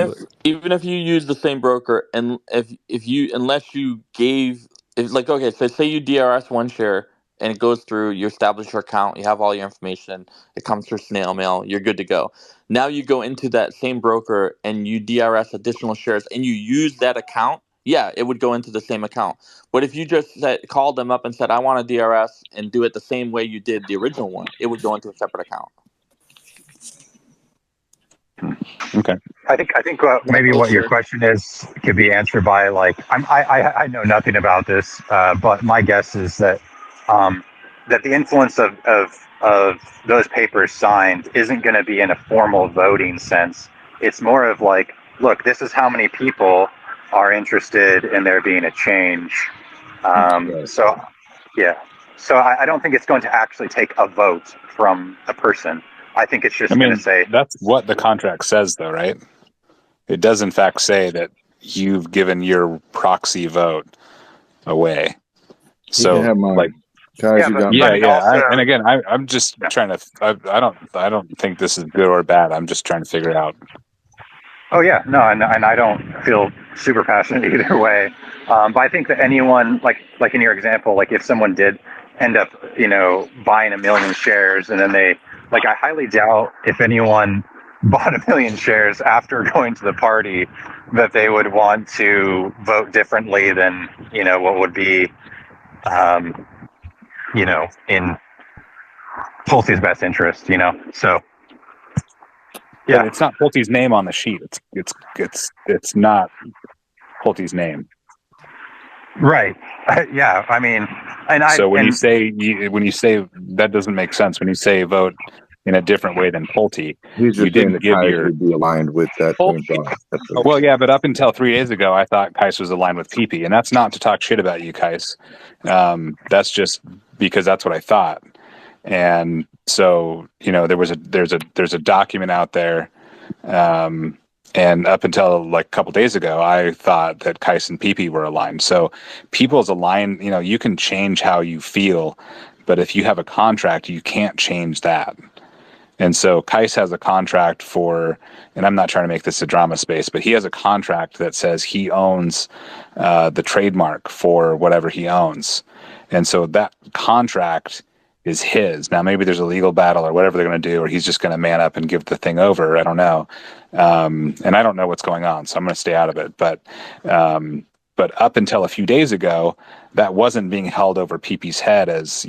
even if you use the same broker, and if you, unless you gave, if, like, okay, so say you DRS one share and it goes through, you establish your account, you have all your information, it comes through snail mail, you're good to go. Now you go into that same broker and you DRS additional shares and you use that account, yeah, it would go into the same account. But if you just called them up and said, I want to DRS and do it the same way you did the original one, it would go into a separate account. Okay. I think maybe what your question is could be answered by, like, I know nothing about this, but my guess is that that the influence of those papers signed isn't going to be in a formal voting sense. It's more of like, look, this is how many people are interested in there being a change. So I don't think it's going to actually take a vote from a person. I think it's just going to say, that's what the contract says, though, right? It does in fact say that you've given your proxy vote away. So, like, and again, I'm just trying to. I don't think this is good or bad. I'm just trying to figure it out. Oh yeah, no, and I don't feel super passionate either way. But I think that anyone, like in your example, like if someone did end up, buying 1 million shares, and then they, like, I highly doubt if anyone bought 1 million shares after going to the party that they would want to vote differently than, what would be, in Pulte's best interest, so. But it's not Pulte's name on the sheet. It's not Pulte's name. Right. Yeah. I mean, so when you say that doesn't make sense. When you say vote in a different way than Pulte, He's you just saying didn't that give Kais your. would be aligned with that same thought. That's what Well, yeah, but up until 3 days ago, I thought Kais was aligned with PP, and that's not to talk shit about you, Kais. That's just because that's what I thought. And so, there's a document out there, and up until like a couple days ago, I thought that Kais and PP were aligned. So people's aligned. You can change how you feel, but if you have a contract, you can't change that. And so Kais has a contract for, and I'm not trying to make this a drama space, but he has a contract that says he owns the trademark for whatever he owns. And so that contract is his. Now, maybe there's a legal battle or whatever they're going to do, or he's just going to man up and give the thing over. I don't know. And I don't know what's going on, so I'm going to stay out of it. But up until a few days ago, that wasn't being held over PP's head as,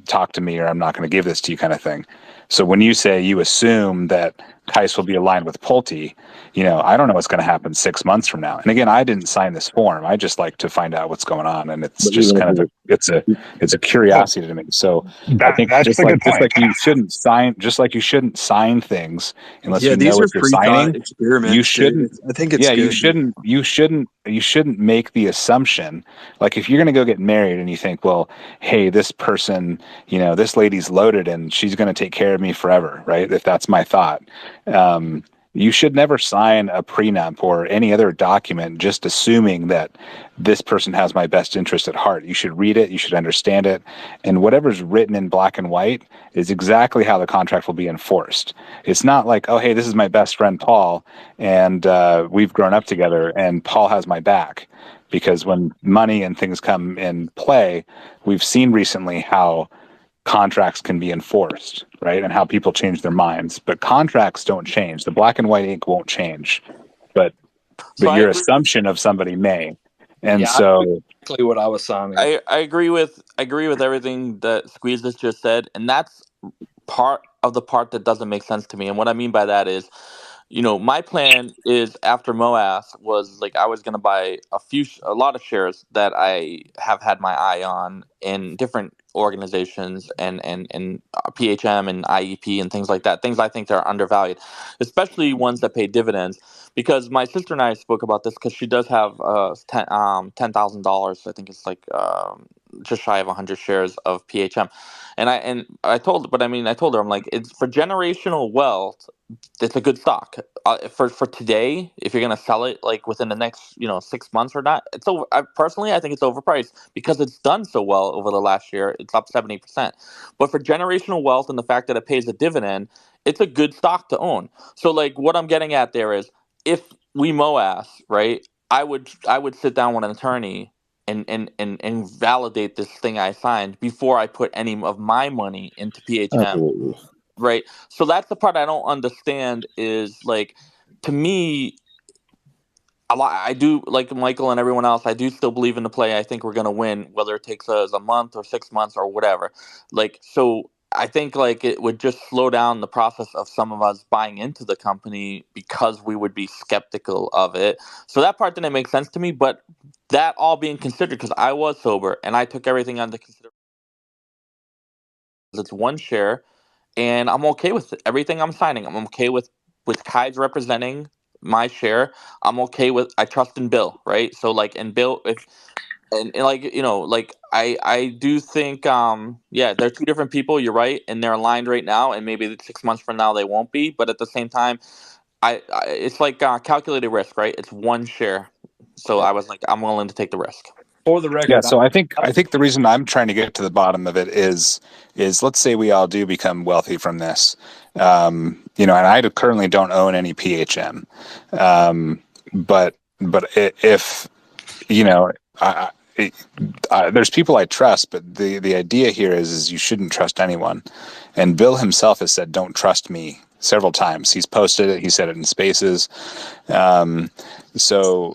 talk to me or I'm not going to give this to you kind of thing. So when you say you assume that Kais will be aligned with Pulte, I don't know what's going to happen 6 months from now. And again, I didn't sign this form. I just like to find out what's going on, and it's just kind of it's a curiosity to me. So I think just like you shouldn't sign things unless you know what you're signing. You shouldn't. I think it's good. You shouldn't make the assumption, like if you're going to go get married and you think, well, hey, this person, this lady's loaded and she's going to take care of me forever, right? If that's my thought. You should never sign a prenup or any other document just assuming that this person has my best interest at heart. You should read it, you should understand it, and whatever's written in black and white is exactly how the contract will be enforced. It's not like, oh, hey, this is my best friend Paul, and we've grown up together, and Paul has my back. Because when money and things come in play, we've seen recently how contracts can be enforced, right? And how people change their minds. But contracts don't change. The black and white ink won't change. But your assumption of somebody may. And so exactly what I was signing. I agree with everything that Squeeze just said, and that's part that doesn't make sense to me. And what I mean by that is, my plan is after MOAS was like I was going to buy a lot of shares that I have had my eye on in different organizations and PHM and IEP and things like that. Things I think that are undervalued, especially ones that pay dividends. Because my sister and I spoke about this because she does have $10,000. I think it's like just shy of 100 shares of PHM, and I told her I'm like, it's for generational wealth. It's a good stock. For today, if you're gonna sell it like within the next 6 months or not, it's over. Personally, I think it's overpriced because it's done so well over the last year. It's up 70%. But for generational wealth and the fact that it pays a dividend, it's a good stock to own. So like what I'm getting at there is, if we MOAS, right, I would sit down with an attorney and validate this thing I signed before I put any of my money into PHM. Absolutely. Right. So that's the part I don't understand is like, to me, I do, like Michael and everyone else, I do still believe in the play. I think we're going to win, whether it takes us a month or 6 months or whatever. Like, so I think like it would just slow down the process of some of us buying into the company because we would be skeptical of it. So that part didn't make sense to me, but that all being considered, because I was sober and I took everything under consideration. It's one share. And I'm okay with it. Everything I'm signing. I'm okay with Kai's representing my share. I'm okay with. I trust in Bill, right? So like, and Bill, if and like like I do think they're two different people. You're right, and they're aligned right now, and maybe 6 months from now they won't be. But at the same time, I it's like calculated risk, right? It's one share, so I was like, I'm willing to take the risk. For the record, yeah, so I think the reason I'm trying to get to the bottom of it is let's say we all do become wealthy from this, and I currently don't own any PHM, but if there's people I trust, but the idea here is you shouldn't trust anyone, and Bill himself has said don't trust me several times. He's posted it. He said it in spaces. So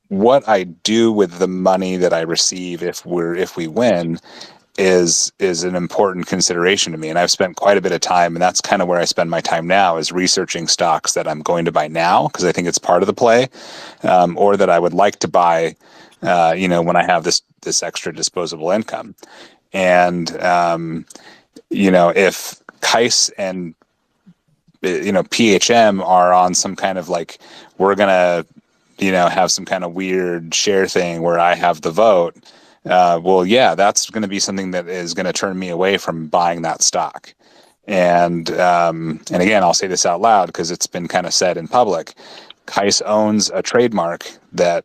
what I do with the money that I receive if we win is an important consideration to me. And I've spent quite a bit of time, and that's kind of where I spend my time now, is researching stocks that I'm going to buy now because I think it's part of the play, or that I would like to buy, when I have this extra disposable income. And if Kais and PHM are on some kind of like, we're gonna have some kind of weird share thing where I have the vote, well, yeah, that's going to be something that is going to turn me away from buying that stock. And again, I'll say this out loud because it's been kind of said in public. Kais owns a trademark that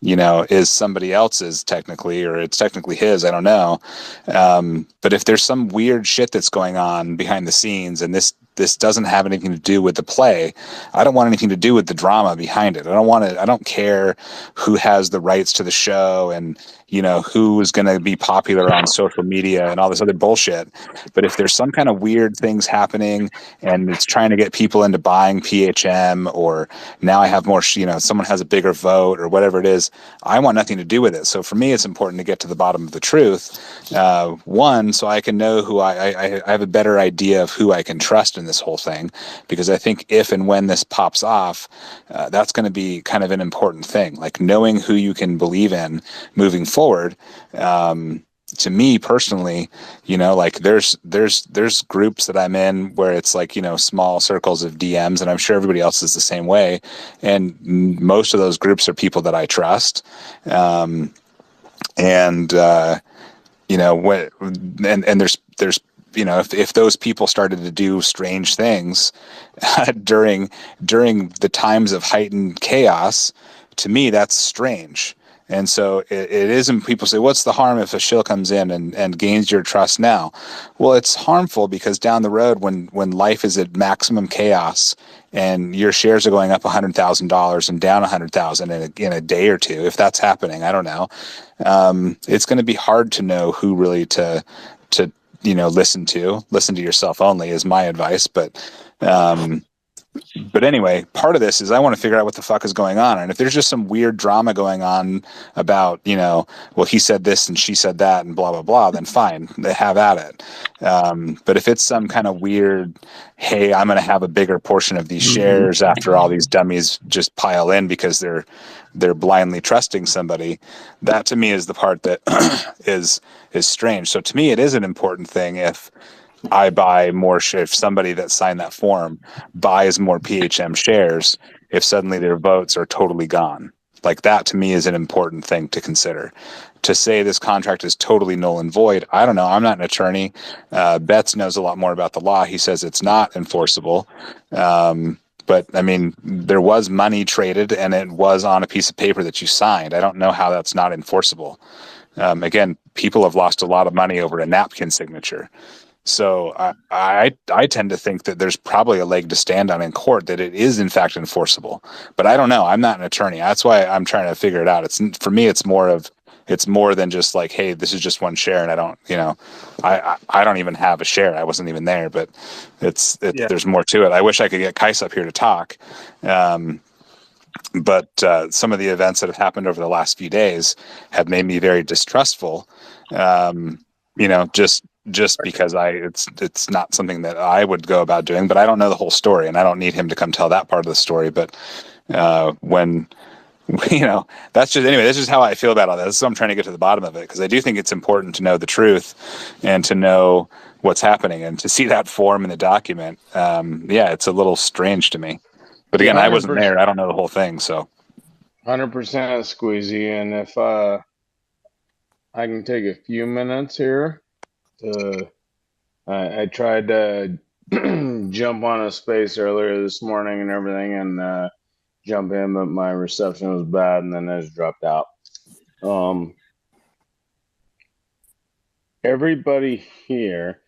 is somebody else's technically, or it's technically his, I don't know. But if there's some weird shit that's going on behind the scenes, and this doesn't have anything to do with the play, I don't want anything to do with the drama behind it. I don't care who has the rights to the show and who is going to be popular on social media and all this other bullshit. But if there's some kind of weird things happening and it's trying to get people into buying PHM, or now I have more, someone has a bigger vote or whatever it is, I want nothing to do with it. So for me, it's important to get to the bottom of the truth. One, so I can know who I have a better idea of who I can trust in this whole thing, because I think if and when this pops off, that's going to be kind of an important thing, like knowing who you can believe in moving forward. To me personally, like there's groups that I'm in where it's like, small circles of DMs, and I'm sure everybody else is the same way. And most of those groups are people that I trust. And there's if those people started to do strange things during the times of heightened chaos, to me, that's strange. And so it isn't, people say, what's the harm if a shill comes in and gains your trust now? Well, it's harmful because down the road, when life is at maximum chaos and your shares are going up $100,000 and down $100,000 in a day or two, if that's happening, I don't know. It's going to be hard to know who really to listen to yourself only is my advice. But anyway, part of this is I want to figure out what the fuck is going on. And if there's just some weird drama going on about, well, he said this and she said that and blah, blah, blah, then fine, they have at it. But if it's some kind of weird, hey, I'm going to have a bigger portion of these shares after all these dummies just pile in because they're blindly trusting somebody, that to me is the part that is strange. So to me, it is an important thing if I buy more shares, if somebody that signed that form buys more PHM shares, if suddenly their votes are totally gone. Like that to me is an important thing to consider. To say this contract is totally null and void, I don't know. I'm not an attorney. Betts knows a lot more about the law. He says it's not enforceable. But I mean, there was money traded and it was on a piece of paper that you signed. I don't know how that's not enforceable. Again, people have lost a lot of money over a napkin signature. So I tend to think that there's probably a leg to stand on in court, that it is in fact enforceable. But I don't know. I'm not an attorney. That's why I'm trying to figure it out. For me, it's more than just like, hey, this is just one share, and I don't, I don't even have a share. I wasn't even there, but there's more to it. I wish I could get Kais up here to talk. But some of the events that have happened over the last few days have made me very distrustful. Just because it's not something that I would go about doing, but I don't know the whole story, and I don't need him to come tell that part of the story. But that's just how I feel about all this. So I'm trying to get to the bottom of it, because I do think it's important to know the truth and to know what's happening, and to see that form in the document. It's a little strange to me. But again, I wasn't there. I don't know the whole thing. So 100% Squeezy. And if I can take a few minutes here to, I tried to jump on a space earlier this morning and everything, and jump in, but my reception was bad, and then I just dropped out. Everybody here,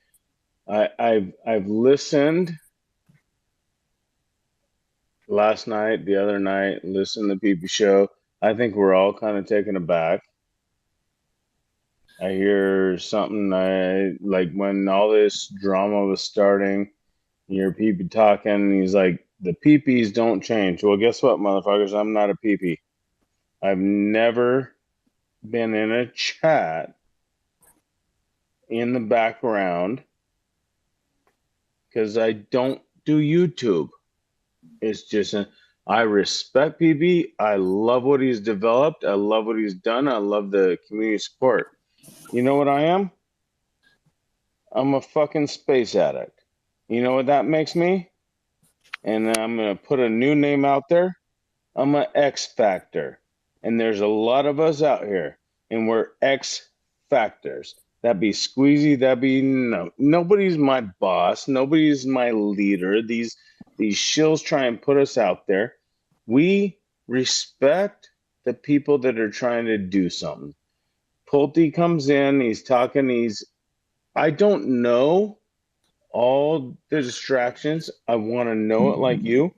I've listened last night, the other night, listened to the PP show. I think we're all kind of taken aback. I hear something like when all this drama was starting, you hear PP talking, he's like, the PPs don't change. Well, guess what, motherfuckers? I'm not a PP. I've never been in a chat in the background because I don't do YouTube. It's just I respect PB. I love what he's developed. I love what he's done. I love the community support. You know what I am? I'm a fucking space addict. You know what that makes me? And I'm going to put a new name out there. I'm an X Factor. And there's a lot of us out here. And we're X Factors. That'd be Squeezy. That'd be nobody's my boss. Nobody's my leader. These shills try and put us out there. We respect the people that are trying to do something. Pulte comes in. He's talking. I don't know all the distractions. I want to know it like you.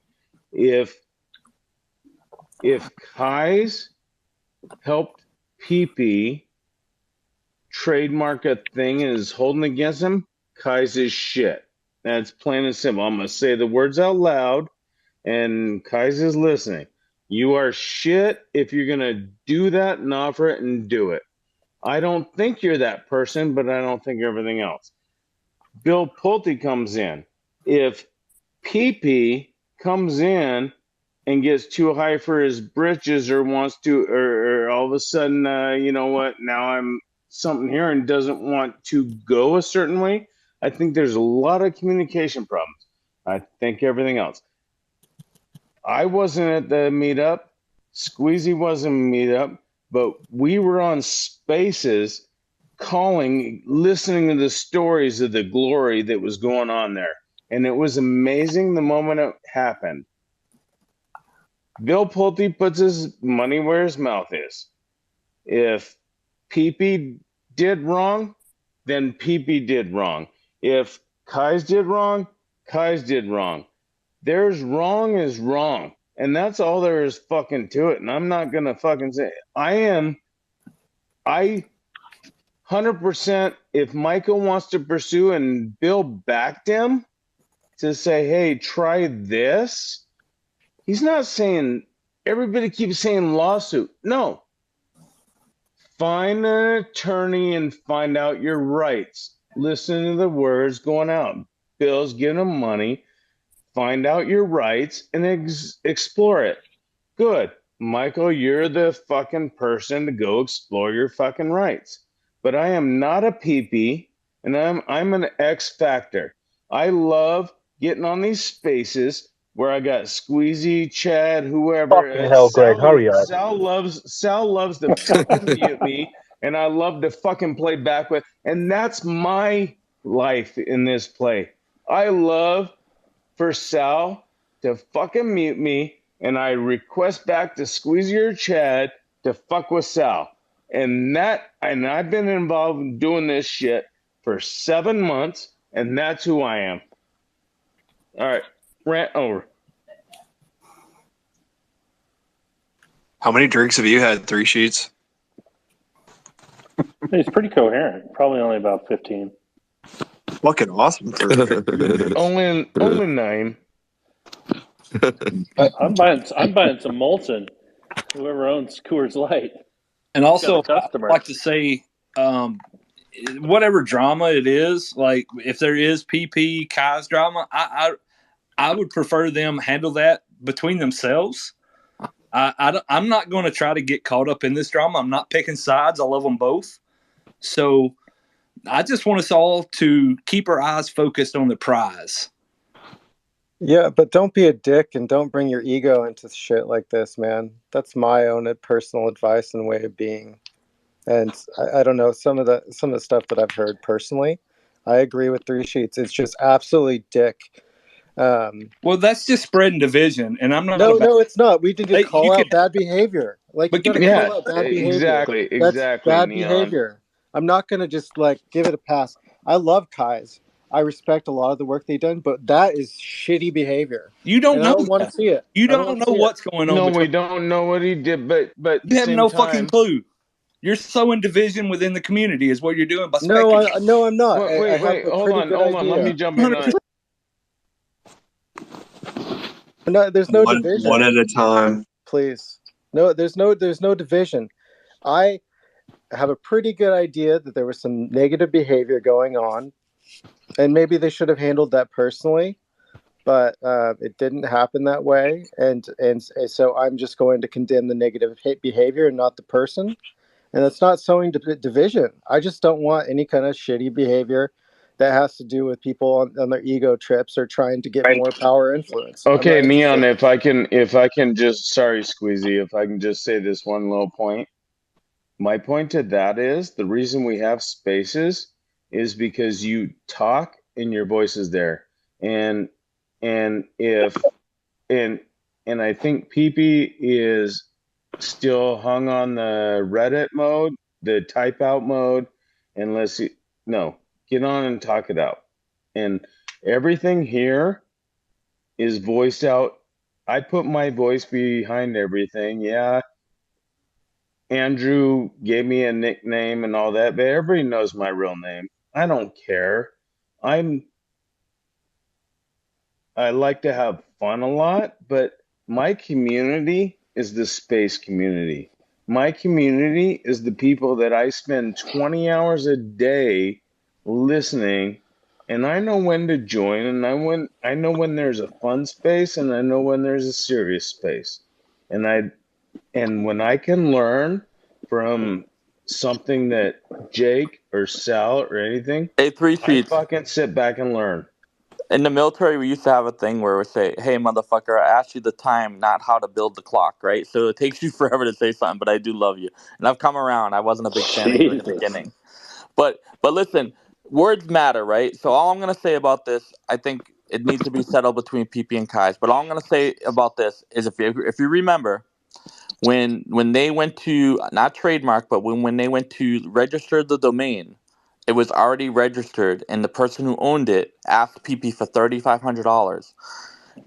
If Kai's helped PP trademark a thing and is holding against him, Kai's is shit. That's plain and simple. I'm going to say the words out loud, and Kai's is listening. You are shit if you're going to do that and offer it and do it. I don't think you're that person, but I don't think everything else. Bill Pulte comes in. If PP comes in and gets too high for his britches or wants to, or all of a sudden, you know what, now I'm something here and doesn't want to go a certain way, I think there's a lot of communication problems. I think everything else. I wasn't at the meetup. Squeezy wasn't meetup, but we were on Spaces calling, listening to the stories of the glory that was going on there. And it was amazing the moment it happened. Bill Pulte puts his money where his mouth is. If PP did wrong, then PP did wrong. If Kai's did wrong, Kai's did wrong. There's wrong is wrong. And that's all there is fucking to it. And I'm not going to fucking say it. I 100%, if Michael wants to pursue and Bill backed him to say, hey, try this, he's not saying, everybody keeps saying lawsuit. No. Find an attorney and find out your rights. Listen to the words going out. Bill's giving him money. Find out your rights and explore it. Good. Michael, you're the fucking person to go explore your fucking rights. But I am not a PP, and I'm an X Factor. I love getting on these spaces where I got Squeezy, Chad, whoever. Fucking hell, Greg, hurry up. Sal loves to fucking mute me, and I love to fucking play back with. And that's my life in this play. I love for Sal to fucking mute me, and I request back to Squeezy or Chad to fuck with Sal. And I've been involved in doing this shit for 7 months, and that's who I am. All right, rant over. How many drinks have you had, 3 sheets? He's pretty coherent. Probably only about 15. Fucking awesome. only 9. I'm buying some Molson. Whoever owns Coors Light. And also, Got a I'd customer. like to say, whatever drama it is, like if there is PP Kai's drama, I would prefer them handle that between themselves. I'm not going to try to get caught up in this drama. I'm not picking sides. I love them both. So I just want us all to keep our eyes focused on the prize. Yeah, but don't be a dick and don't bring your ego into shit like this, man. That's my own personal advice and way of being. And I don't know, some of the stuff that I've heard personally, I agree with 3 sheets. It's just absolutely dick. Well, that's just spreading division, and I'm not. No, it's not. We need to call out bad behavior. Like, you got to call out bad behavior. Exactly, That's bad Neon. behavior. I'm not going to just like give it a pass. I love Kai's. I respect a lot of the work they've done, but that is shitty behavior. You don't know. I don't want to see it. You don't know what's going on. No, we don't know what he did, but you have no fucking clue. You're sowing division within the community, is what you're doing by speculating. No, I'm not. Wait, hold on. Let me jump in on it. No, there's no division. One at a time. Please. No, there's no division. I have a pretty good idea that there was some negative behavior going on, and maybe they should have handled that personally, but it didn't happen that way, and so I'm just going to condemn the negative behavior and not the person, and it's not sowing division. I just don't want any kind of shitty behavior that has to do with people on their ego trips or trying to get more power or influence. Okay, Neon, if I can just, sorry, Squeezy, if I can just say this one little point. My point to that is the reason we have spaces is because you talk and your voice is there. And if I think PP is still hung on the Reddit mode, the type out mode, and get on and talk it out. And everything here is voiced out. I put my voice behind everything. Yeah, Andrew gave me a nickname and all that, but everybody knows my real name. I don't care. I like to have fun a lot, but my community is the space community. My community is the people that I spend 20 hours a day listening, and I know when to join, and I know when there's a fun space, and I know when there's a serious space. And when I can learn from something that Jake or Sal or anything, Hey, Three I Sheets. fucking sit back and learn. In the military, we used to have a thing where we say, "Hey, motherfucker, I asked you the time, not how to build the clock," right? So it takes you forever to say something, but I do love you, and I've come around. I wasn't a big fan of you in the Jesus. beginning, but listen, words matter, right? So all I'm gonna say about this, I think it needs to be settled between PP and Kais. But all I'm gonna say about this is, if you remember, when they went to not trademark, but when they went to register the domain, it was already registered, and the person who owned it asked PP for $3,500.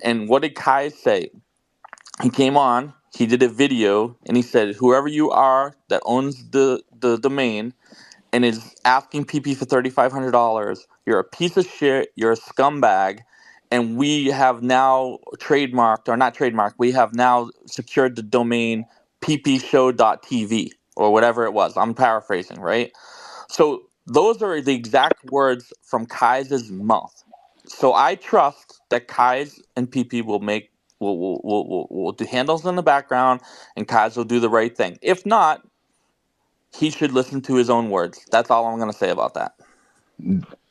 And what did Kai say? He came on, he did a video, and he said, "Whoever you are that owns the domain and is asking PP for $3,500, you're a piece of shit, you're a scumbag, and we have now trademarked, or not trademarked, we have now secured the domain ppshow.tv," or whatever it was. I'm paraphrasing, right? So those are the exact words from Kai's mouth. So I trust that Kai's and PP will do handles in the background, and Kai's will do the right thing. If not, he should listen to his own words. That's all I'm going to say about that.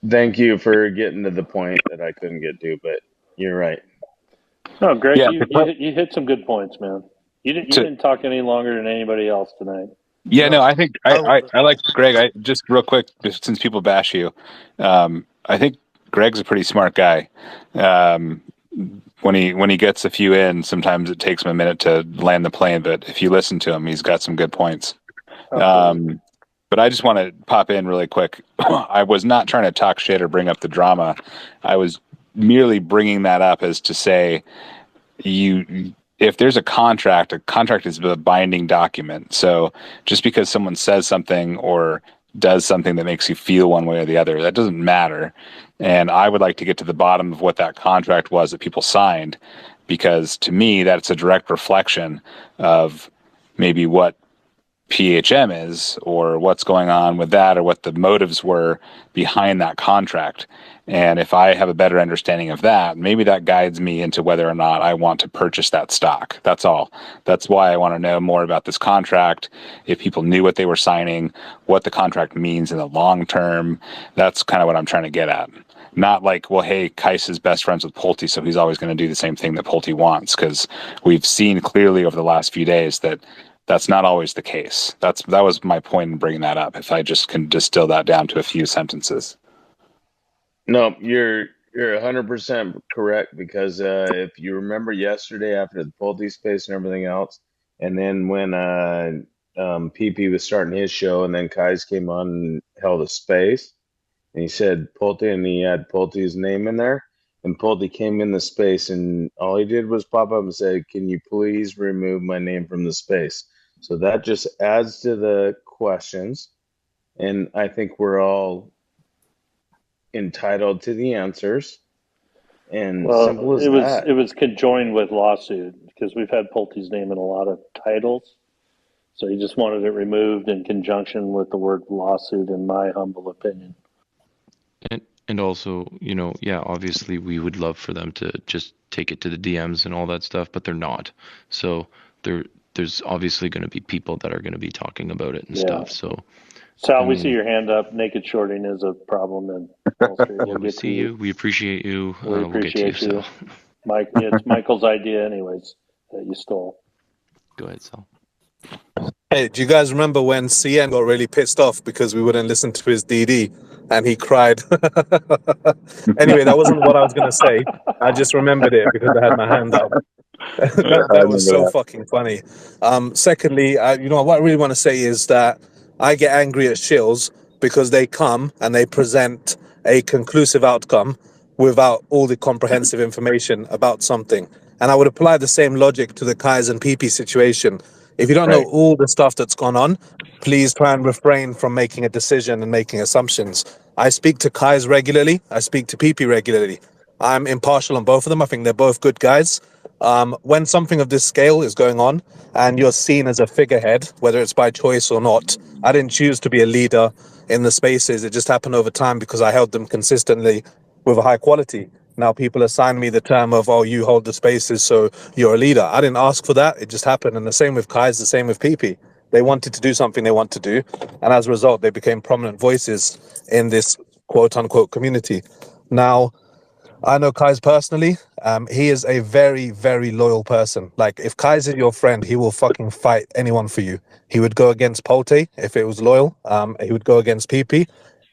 Thank you for getting to the point that I couldn't get to, but you're right. No, Greg, Yeah, you hit some good points, man. You didn't talk any longer than anybody else tonight. Yeah, no, I think I like Greg. I just real quick, just since people bash you, I think Greg's a pretty smart guy. When he gets a few in, sometimes it takes him a minute to land the plane, but if you listen to him, he's got some good points. But I just want to pop in really quick. I was not trying to talk shit or bring up the drama. I was merely bringing that up as to say, if there's a contract is a binding document. So just because someone says something or does something that makes you feel one way or the other, that doesn't matter. And I would like to get to the bottom of what that contract was that people signed, because to me, that's a direct reflection of maybe what PHM is, or what's going on with that, or what the motives were behind that contract. And if I have a better understanding of that, maybe that guides me into whether or not I want to purchase that stock. That's all. That's why I want to know more about this contract. If people knew what they were signing, what the contract means in the long term, that's kind of what I'm trying to get at. Not like, well, hey, Kais is best friends with Pulte, so he's always going to do the same thing that Pulte wants, because we've seen clearly over the last few days that that's not always the case. That was my point in bringing that up. If I just can distill that down to a few sentences. No, you're 100% correct, because if you remember yesterday after the Pulte space and everything else, and then when PP was starting his show, and then Kais came on and held a space, and he said Pulte, and he had Pulte's name in there, and Pulte came in the space, and all he did was pop up and say, "Can you please remove my name from the space?" So that just adds to the questions, and I think we're all entitled to the answers, and simple as that. It was conjoined with lawsuit, because we've had Pulte's name in a lot of titles. So he just wanted it removed in conjunction with the word lawsuit, in my humble opinion. And also, yeah, obviously we would love for them to just take it to the DMs and all that stuff, but they're not. So there's obviously going to be people that are going to be talking about it and stuff. So Sal, we see your hand up. Naked shorting is a problem in Wall Street. We'll we see you. We appreciate you. We We'll get to appreciate you. Sal. Mike, it's Michael's idea anyways that you stole. Go ahead, Sal. Hey, do you guys remember when CN got really pissed off because we wouldn't listen to his DD and he cried? Anyway, that wasn't what I was going to say. I just remembered it because I had my hand up. that was so fucking funny. Secondly, what I really want to say is that I get angry at shills because they come and they present a conclusive outcome without all the comprehensive information about something. And I would apply the same logic to the Kais and PP situation. If you don't know all the stuff that's gone on, please try and refrain from making a decision and making assumptions. I speak to Kais regularly. I speak to PP regularly. I'm impartial on both of them. I think they're both good guys. When something of this scale is going on and you're seen as a figurehead, whether it's by choice or not, I didn't choose to be a leader in the spaces. It just happened over time because I held them consistently with a high quality. Now people assign me the term of, oh, you hold the spaces, so you're a leader. I didn't ask for that. It just happened. And the same with Kai's, the same with PP. They wanted to do something they want to do. And as a result, they became prominent voices in this quote unquote community. Now, I know Kai's personally. He is a very, very loyal person. Like, if Kai's is your friend, he will fucking fight anyone for you. He would go against Pulte if it was loyal. He would go against PP.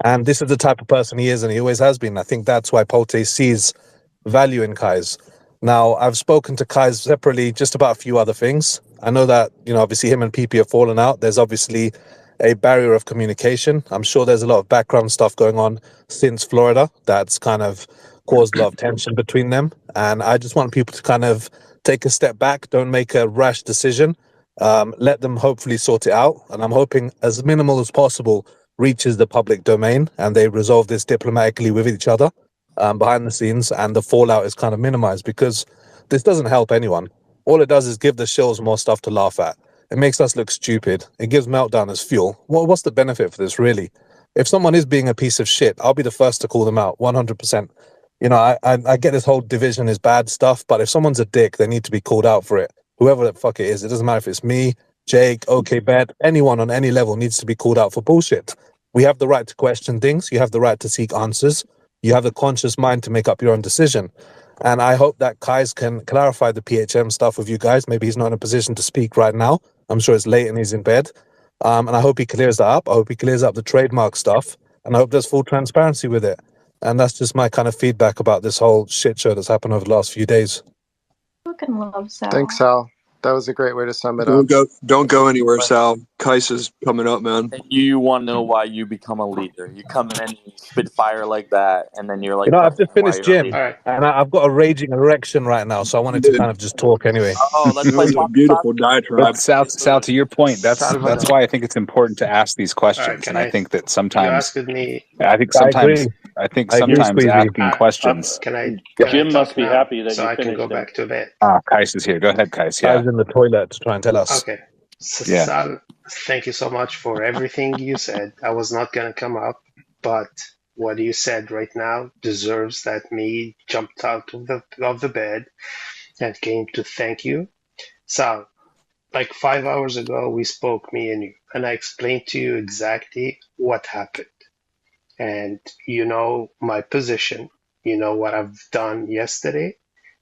And this is the type of person he is, and he always has been. I think that's why Pulte sees value in Kai's. Now, I've spoken to Kai's separately just about a few other things. I know that, obviously him and PP have fallen out. There's obviously a barrier of communication. I'm sure there's a lot of background stuff going on since Florida that's kind of caused a lot of tension between them. And I just want people to kind of take a step back, don't make a rash decision. Let them hopefully sort it out. And I'm hoping as minimal as possible reaches the public domain and they resolve this diplomatically with each other behind the scenes, and the fallout is kind of minimized, because this doesn't help anyone. All it does is give the shills more stuff to laugh at. It makes us look stupid. It gives Meltdown as fuel. What's the benefit for this, really? If someone is being a piece of shit, I'll be the first to call them out, 100%. I get this whole division is bad stuff, but if someone's a dick, they need to be called out for it. Whoever the fuck it is, it doesn't matter if it's me, Jake, OK Bet, anyone on any level needs to be called out for bullshit. We have the right to question things. You have the right to seek answers. You have the conscious mind to make up your own decision. And I hope that Kais can clarify the PHM stuff with you guys. Maybe he's not in a position to speak right now. I'm sure it's late and he's in bed. And I hope he clears that up. I hope he clears up the trademark stuff. And I hope there's full transparency with it. And that's just my kind of feedback about this whole shit show that's happened over the last few days. Fucking love Sal. Thanks, Sal. That was a great way to sum it up. Don't go anywhere, Sal. Kais is coming up, man. And you want to know why you become a leader. You come in and you spit fire like that, and then you're like, I've just finished gym, right. and I've got a raging erection right now, so I wanted to kind of just talk anyway. Oh, let's play a beautiful diatribe. Sal, to your point, that's why I think it's important to ask these questions, and I think that sometimes me. I think sometimes asking questions. Can I? Jim must be happy that so you I can go finished back to bed. Kais is here. Go ahead, Kais. Yeah. Kais in the toilet to try and tell us. Okay. Sal, thank you so much for everything you said. I was not going to come up, but what you said right now deserves that me jumped out of the bed and came to thank you. Sal, like 5 hours ago, we spoke, me and you, and I explained to you exactly what happened. And you know my position. You know what I've done yesterday,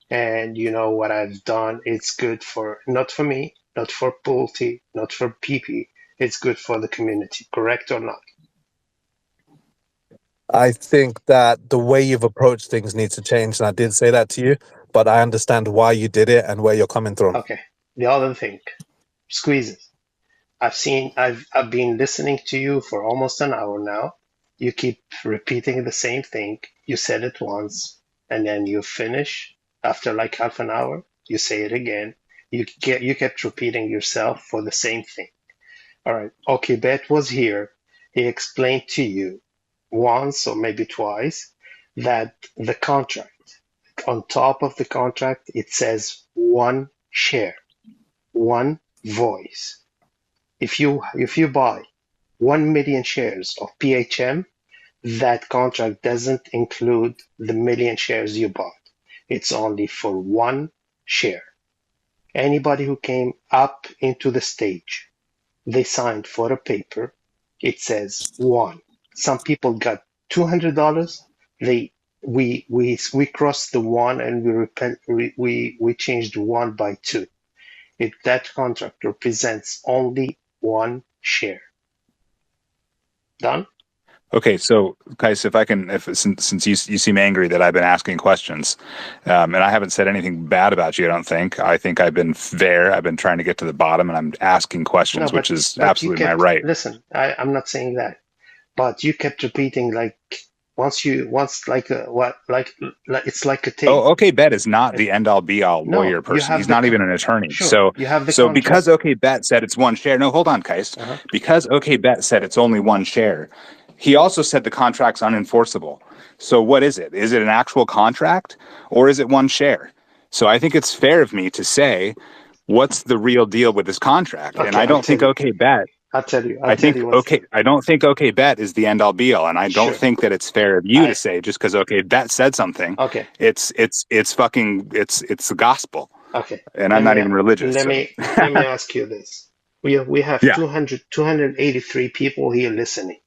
and you know what I've done. It's good for, not for me, not for Pulte, not for PP. It's good for the community, correct or not? I think that the way you've approached things needs to change, and I did say that to you, but I understand why you did it and where you're coming from. Okay. The other thing, squeezes. I've been listening to you for almost an hour now. You keep repeating the same thing. You said it once, and then you finish after like half an hour. You say it again. You kept repeating yourself for the same thing. All right. Okay, Bet was here. He explained to you once or maybe twice that the contract, on top of the contract, it says one share, one voice. if you buy 1 million shares of PHM, that contract doesn't include the million shares you bought. It's only for one share. Anybody who came up into the stage, they signed for a paper. It says one. Some people got $200. We crossed the one and we changed one by two. That contract represents only one share. Done? Okay, so guys, since you seem angry that I've been asking questions, and I haven't said anything bad about you, I don't think. I think I've been fair. I've been trying to get to the bottom, and I'm asking questions, No, which is but you absolutely my kept, right. listen, I'm not saying that, but you kept repeating like it's like a tape. Oh, okay, Bet is not the end all be all No, lawyer you person. have He's the not even an attorney. Sure, you have the So contract. because Okay Bet said it's one share. No, hold on, Keist. Because Okay Bet said it's only one share, he also said the contract's unenforceable. So what is it? Is it an actual contract or is it one share? So I think it's fair of me to say, what's the real deal with this contract? And I don't think Okay Bet. I'll tell you. I don't think Okay Bet is the end all be all, and I don't Sure. think that it's fair of you to say just because Okay Bet said something. Okay. It's the gospel. Okay. And I'm not even religious. Let so. me ask you this. We have Yeah. 283 people here listening.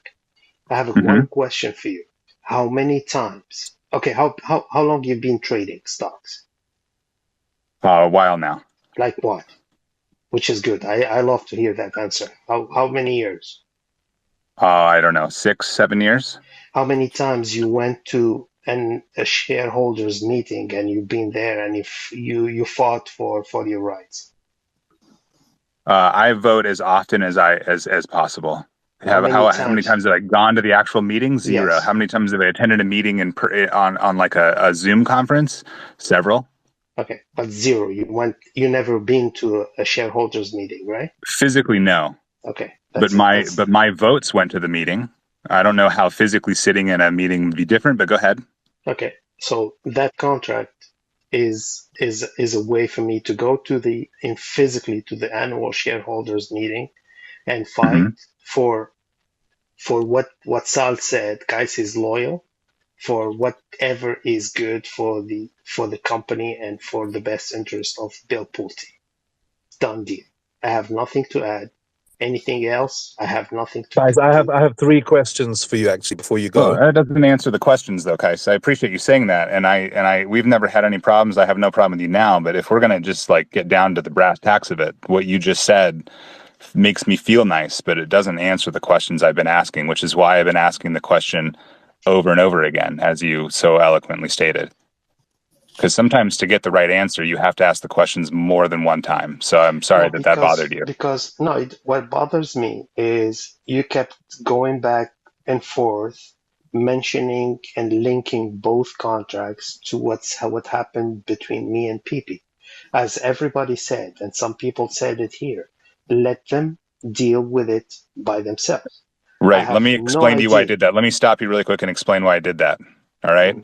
I have Mm-hmm. one question for you. How many times? Okay, how long you been trading stocks? A while now. Like what? Which is good. I love to hear that answer. How many years? I don't know, 6, 7 years. How many times you went to a shareholders meeting and you've been there and if you fought for your rights? I vote as often as possible. How many times have I gone to the actual meeting? Zero. Yes. How many times have I attended a meeting on like a Zoom conference? Several. Okay, but zero. You never been to a shareholders meeting, right? Physically, no. Okay. But my votes went to the meeting. I don't know how physically sitting in a meeting would be different, but go ahead. Okay. So that contract is a way for me to go physically to the annual shareholders meeting and fight for what Sal said. Guys is loyal for whatever is good for the company and for the best interest of Bill Pulte. Done deal. I have nothing to add. Anything else? I have nothing to. Guys, I have 3 questions for you actually before you go. Well, that doesn't answer the questions though, Kais. I appreciate you saying that, and we've never had any problems. I have no problem with you now. But if we're gonna just like get down to the brass tacks of it, what you just said makes me feel nice, but it doesn't answer the questions I've been asking, which is why I've been asking the question over and over again, as you so eloquently stated. Because sometimes to get the right answer, you have to ask the questions more than one time. So I'm sorry that bothered you. Because what bothers me is you kept going back and forth, mentioning and linking both contracts to what happened between me and PP. As everybody said, and some people said it here, let them deal with it by themselves. Right. Let me explain to you why I did that. Let me stop you really quick and explain why I did that. All right.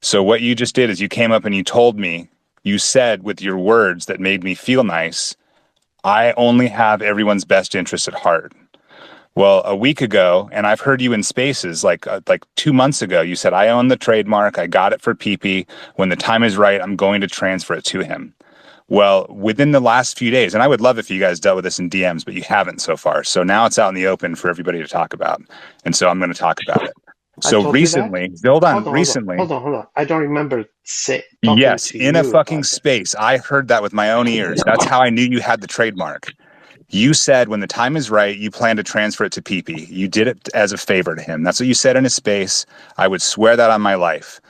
So what you just did is you came up and you told me, you said with your words that made me feel nice, I only have everyone's best interest at heart. Well, a week ago, and I've heard you in spaces like 2 months ago, you said, I own the trademark. I got it for PP. When the time is right, I'm going to transfer it to him. Well, within the last few days, and I would love if you guys dealt with this in DMs, but you haven't so far. So now it's out in the open for everybody to talk about. And so I'm going to talk about it. So recently, hold on. I don't remember talking yes, to in you a fucking space. I heard that with my own ears. That's how I knew you had the trademark. You said when the time is right, you plan to transfer it to PP. You did it as a favor to him. That's what you said in a space. I would swear that on my life.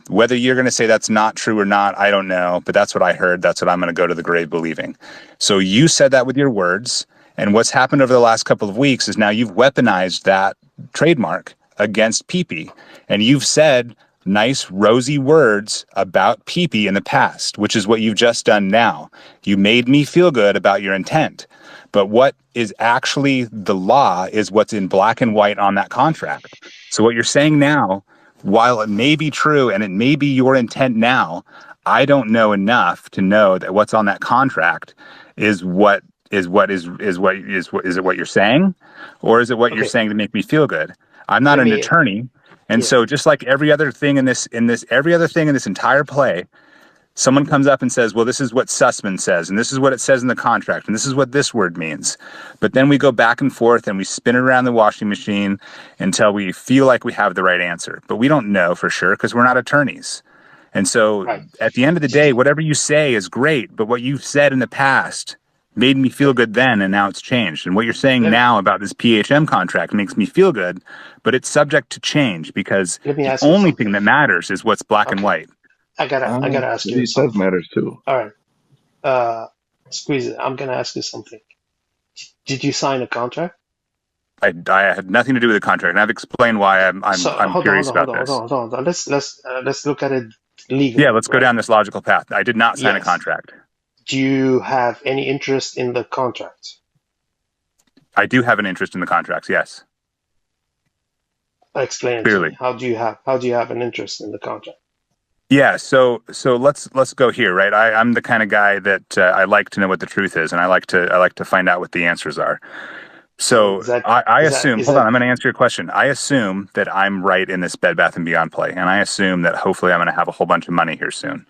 Whether you're going to say that's not true or not, I don't know, but that's what I heard. That's what I'm going to go to the grave believing. So you said that with your words. And what's happened over the last couple of weeks is now you've weaponized that trademark against PP. And you've said nice, rosy words about PP in the past, which is what you've just done now. You made me feel good about your intent. But what is actually the law is what's in black and white on that contract. So what you're saying now, while it may be true and it may be your intent now, I don't know enough to know that what's on that contract is what is it what you're saying, or is it what you're Okay, saying to make me feel good? I'm not let an me. attorney, and Yeah, so just like every other thing in this entire play, someone comes up and says, well, this is what Sussman says, and this is what it says in the contract, and this is what this word means. But then we go back and forth and we spin it around the washing machine until we feel like we have the right answer. But we don't know for sure because we're not attorneys. And so right. at the end of the day, whatever you say is great, but what you've said in the past made me feel good then, and now it's changed. And what you're saying Let, now about this PHM contract makes me feel good, but it's subject to change because let me the ask you only thing something. that matters is what's black and Okay, white. I gotta ask What you he says something. matters too. All right, Squeeze it. I'm gonna ask you something. Did you sign a contract? I had nothing to do with the contract, and I've explained why So I'm curious about this. hold on. Let's look at it Yeah, legally, let's go right? down this logical path. I did not sign a Yes. contract. Do you have any interest in the contract? I do have an interest in the contracts. Yes, Explain it to me. clearly. How do you have an interest in the contract? Yeah, so let's go here, right? I'm the kind of guy that I like to know what the truth is, and I like to find out what the answers are. So So I assume. is Hold on, that I'm going to answer your question. I assume that I'm right in this Bed Bath and Beyond play, and I assume that hopefully I'm going to have a whole bunch of money here soon.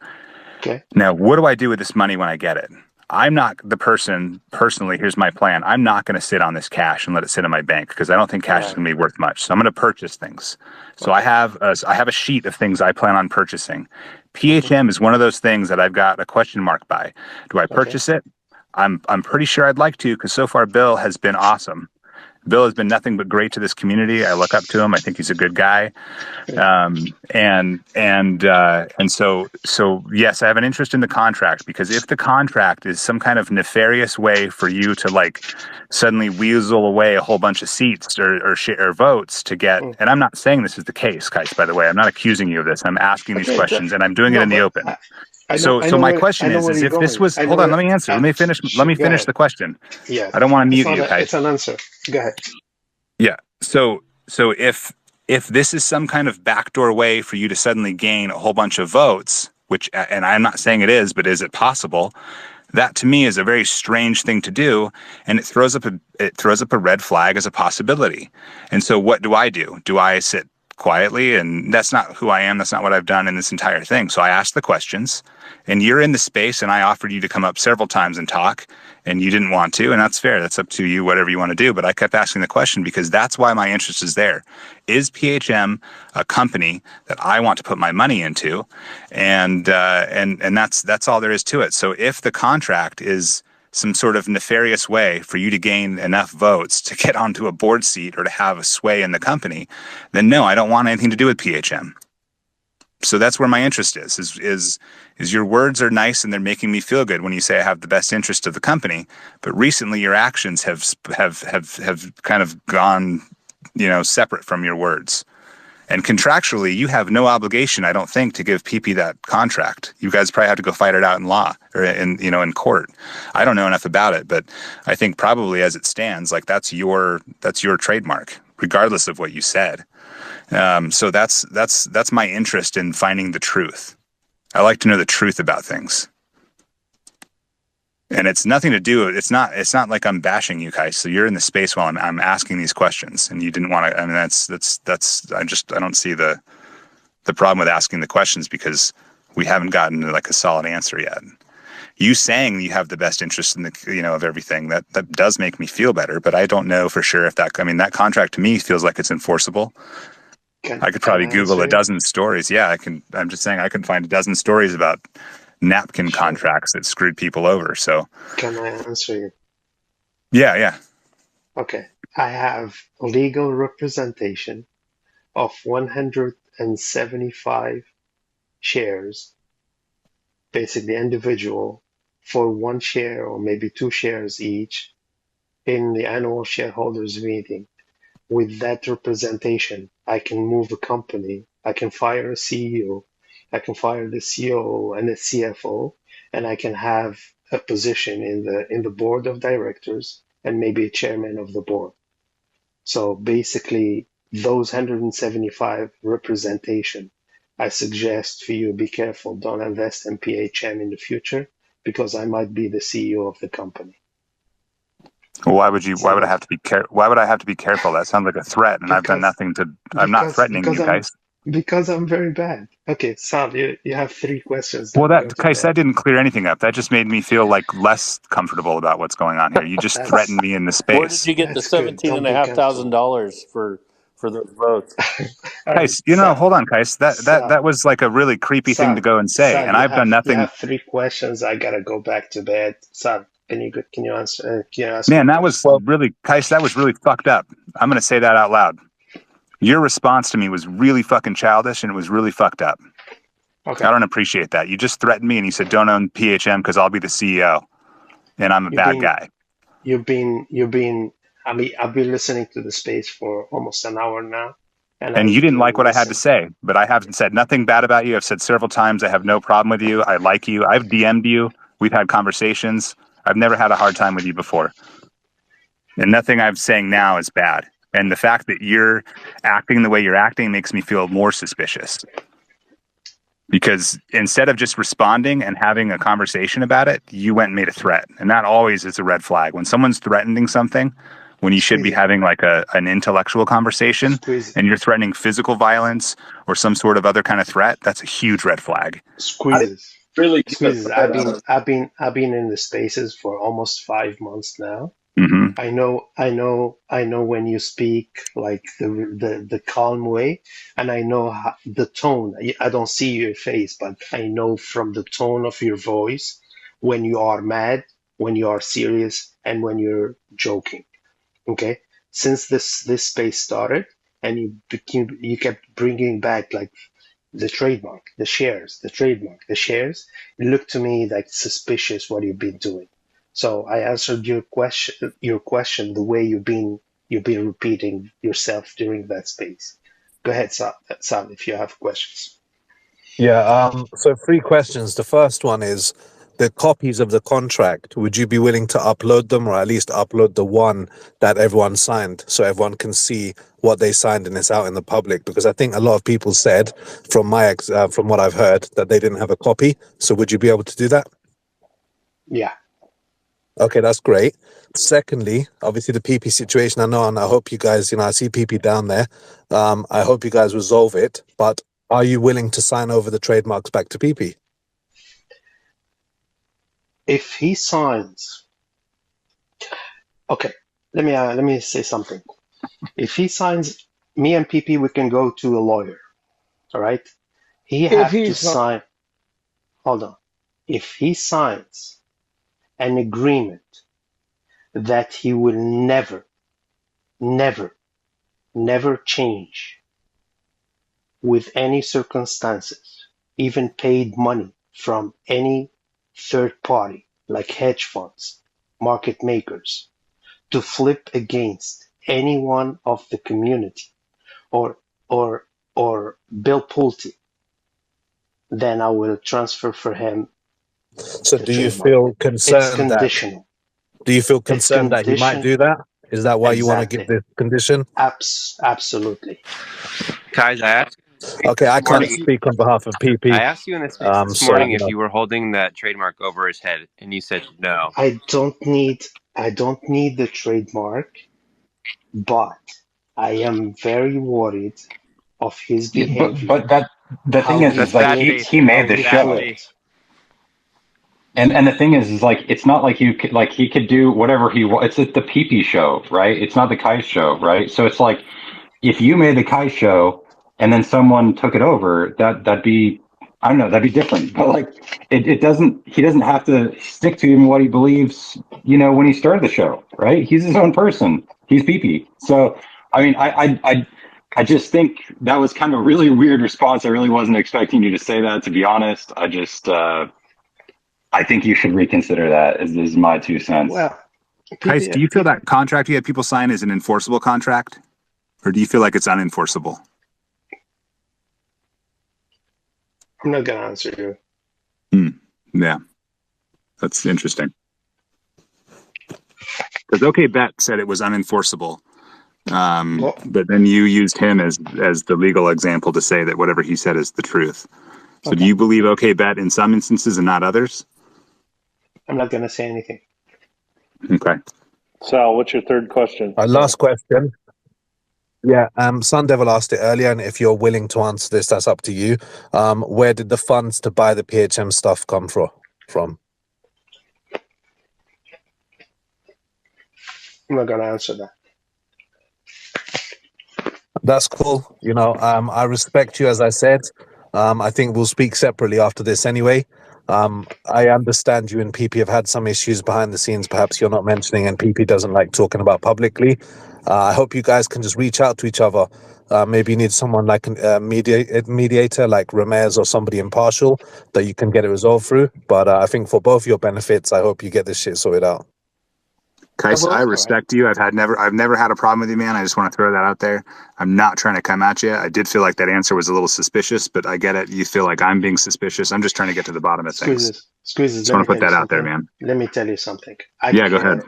okay? Now, what do I do with this money when I get it? I'm not the person personally. Here's my plan. I'm not going to sit on this cash and let it sit in my bank because I don't think cash is Right. going to be worth much. So I'm going to purchase things. So I Okay. have a sheet of things I plan on purchasing. Mm-hmm. PHM is one of those things that I've got a question mark by. Do I Okay. purchase it? I'm pretty sure I'd like to because so far Bill has been awesome. Bill has been nothing but great to this community. I look up to him. I think he's a good guy. And so yes, I have an interest in the contract because if the contract is some kind of nefarious way for you to like suddenly weasel away a whole bunch of seats or votes to get, Mm. and I'm not saying this is the case, Kais, by the way, I'm not accusing you of this. I'm asking these Okay. questions and I'm doing it No, in the but open. I So know my where question you're is if this going. was, I know hold on, where. let me answer. Let me finish Go ahead. the question. Yeah. I don't want to It's mute not you, a. Kais. It's an answer. Go ahead. Yeah. So if this is some kind of backdoor way for you to suddenly gain a whole bunch of votes, which, and I'm not saying it is, but is it possible? That to me is a very strange thing to do, and it throws up a red flag as a possibility. And so what do? Do I sit quietly? And that's not who I am. That's not what I've done in this entire thing. So I asked the questions, and you're in the space, and I offered you to come up several times and talk, and you didn't want to, and that's fair. That's up to you, whatever you want to do. But I kept asking the question because that's why my interest is there. Is PHM a company that I want to put my money into? And that's all there is to it. So if the contract is some sort of nefarious way for you to gain enough votes to get onto a board seat or to have a sway in the company, then no, I don't want anything to do with PHM. So that's where my interest is your words are nice and they're making me feel good when you say I have the best interest of the company, but recently your actions have kind of gone, separate from your words. And contractually, you have no obligation, I don't think, to give PP that contract. You guys probably have to go fight it out in law or in court. I don't know enough about it, but I think probably as it stands, like that's your trademark, regardless of what you said. So that's my interest in finding the truth. I like to know the truth about things. And it's nothing to do. It's not like I'm bashing you guys. So you're in the space while I'm asking these questions, and you didn't want to. I mean, that's. I don't see the problem with asking the questions because we haven't gotten like a solid answer yet. You saying you have the best interest in the of everything that does make me feel better, but I don't know for sure if that. I mean, that contract to me feels like it's enforceable. I could probably Google a dozen stories. Yeah, I can. I'm just saying I can find a dozen stories about napkin contracts that screwed people over. So Can I answer you? Yeah. Okay. I have legal representation of 175 shares, basically individual, for 1 share or maybe 2 shares each in the annual shareholders meeting. With that representation, I can move a company. I can fire a CEO. I can fire the COO and the CFO, and I can have a position in the board of directors and maybe a chairman of the board. So basically, those 175 representation, I suggest for you be careful. Don't invest in PHM in the future because I might be the CEO of the company. Well, why would you? Why would I have to be Why would I have to be careful? That sounds like a threat, and I've done nothing to. I'm not threatening you, guys. Because I'm very bad. Okay, Sal, you have 3 questions. Well, Then go to Kais, bed. that didn't clear anything up. That just made me feel like less comfortable about what's going on here. You just threatened me in the space. Where did you get the $17,500 for those votes? Kais, hold on, Kais. That was like a really creepy thing to go and say, and I've done nothing. You have 3 questions. I gotta go back to bed. Sal, can you answer? Can you ask? Man, that was really, Kais. That was really fucked up. I'm gonna say that out loud. Your response to me was really fucking childish, and it was really fucked up. Okay. I don't appreciate that. You just threatened me, and you said, "Don't own PHM because I'll be the CEO, and I'm a bad guy." You've been. I mean, I've been listening to the space for almost an hour now, and you didn't like what I had to say, but I haven't said nothing bad about you. I've said several times I have no problem with you. I like you. I've DM'd you. We've had conversations. I've never had a hard time with you before, and nothing I'm saying now is bad. And the fact that you're acting the way you're acting makes me feel more suspicious. Because instead of just responding and having a conversation about it, you went and made a threat. And that always is a red flag. When someone's threatening something, when you should be having like an intellectual conversation, and you're threatening physical violence or some sort of other kind of threat, that's a huge red flag. Squeezes. I've been in the spaces for almost 5 months now. Mm-hmm. I know when you speak like the calm way, and I know the tone. I don't see your face, but I know from the tone of your voice when you are mad, when you are serious, and when you're joking. Okay, since this space started, and you kept bringing back like the trademark, the shares, the trademark, the shares. It looked to me like suspicious what you've been doing. So I answered your question the way you've been repeating yourself during that space. Go ahead, Sal, if you have questions. Yeah, so 3 questions. The first one is the copies of the contract. Would you be willing to upload them, or at least upload the one that everyone signed so everyone can see what they signed and it's out in the public? Because I think a lot of people said from what I've heard that they didn't have a copy. So would you be able to do that? Yeah. Okay, that's great. Secondly, obviously the PP situation, I know, and I hope you guys, I see PP down there. I hope you guys resolve it, but are you willing to sign over the trademarks back to PP? If he signs, okay, let me say something. If he signs, me and PP, we can go to a lawyer. All right. He has to sign. Hold on. If he signs an agreement that he will never change with any circumstances, even paid money from any third party like hedge funds, market makers, to flip against anyone of the community or Bill Pulte, then I will transfer for him. So do you feel concerned that he might do that? Is that why you want to give this condition? Absolutely. Guys, I asked. Okay, I can't speak on behalf of PP. I asked you in this this morning if you were holding that trademark over his head, and you said no. I don't need the trademark, but I am very worried of his behavior. But the thing is like he made the show. And the thing is like it's not like he could do whatever he wants. It's the PP show, right? It's not the Kai show, right? So it's like if you made the Kai show and then someone took it over, that'd be, I don't know, that'd be different. But like he doesn't have to stick to even what he believes, when he started the show, right? He's his own person. He's PP. So I mean I just think that was kind of a really weird response. I really wasn't expecting you to say that, to be honest. I think you should reconsider that. Is my 2 cents. Well, Guys, do you feel that contract you had people sign is an enforceable contract, or do you feel like it's unenforceable? I'm not gonna answer you. Yeah, that's interesting. Because OKBet said it was unenforceable, but then you used him as the legal example to say that whatever he said is the truth. So do you believe OKBet in some instances and not others? I'm not gonna say anything. Okay. Sal, what's your third question? Last question. Yeah, Sun Devil asked it earlier, and if you're willing to answer this, that's up to you. Where did the funds to buy the PHM stuff come from? I'm not gonna answer that. That's cool. You know, I respect you, as I said. I think we'll speak separately after this anyway. I understand you and PP have had some issues behind the scenes, perhaps you're not mentioning, and PP doesn't like talking about publicly. I hope you guys can just reach out to each other. Maybe you need someone like a mediator, like Ramez or somebody impartial, that you can get it resolved through. But I think for both your benefits, I hope you get this shit sorted out. Kais, I respect you. I've never had a problem with you, man. I just want to throw that out there. I'm not trying to come at you. I did feel like that answer was a little suspicious, but I get it. You feel like I'm being suspicious. I'm just trying to get to the bottom of things. Squeezes. Just want to put that out there, man. Let me tell you something. Go ahead.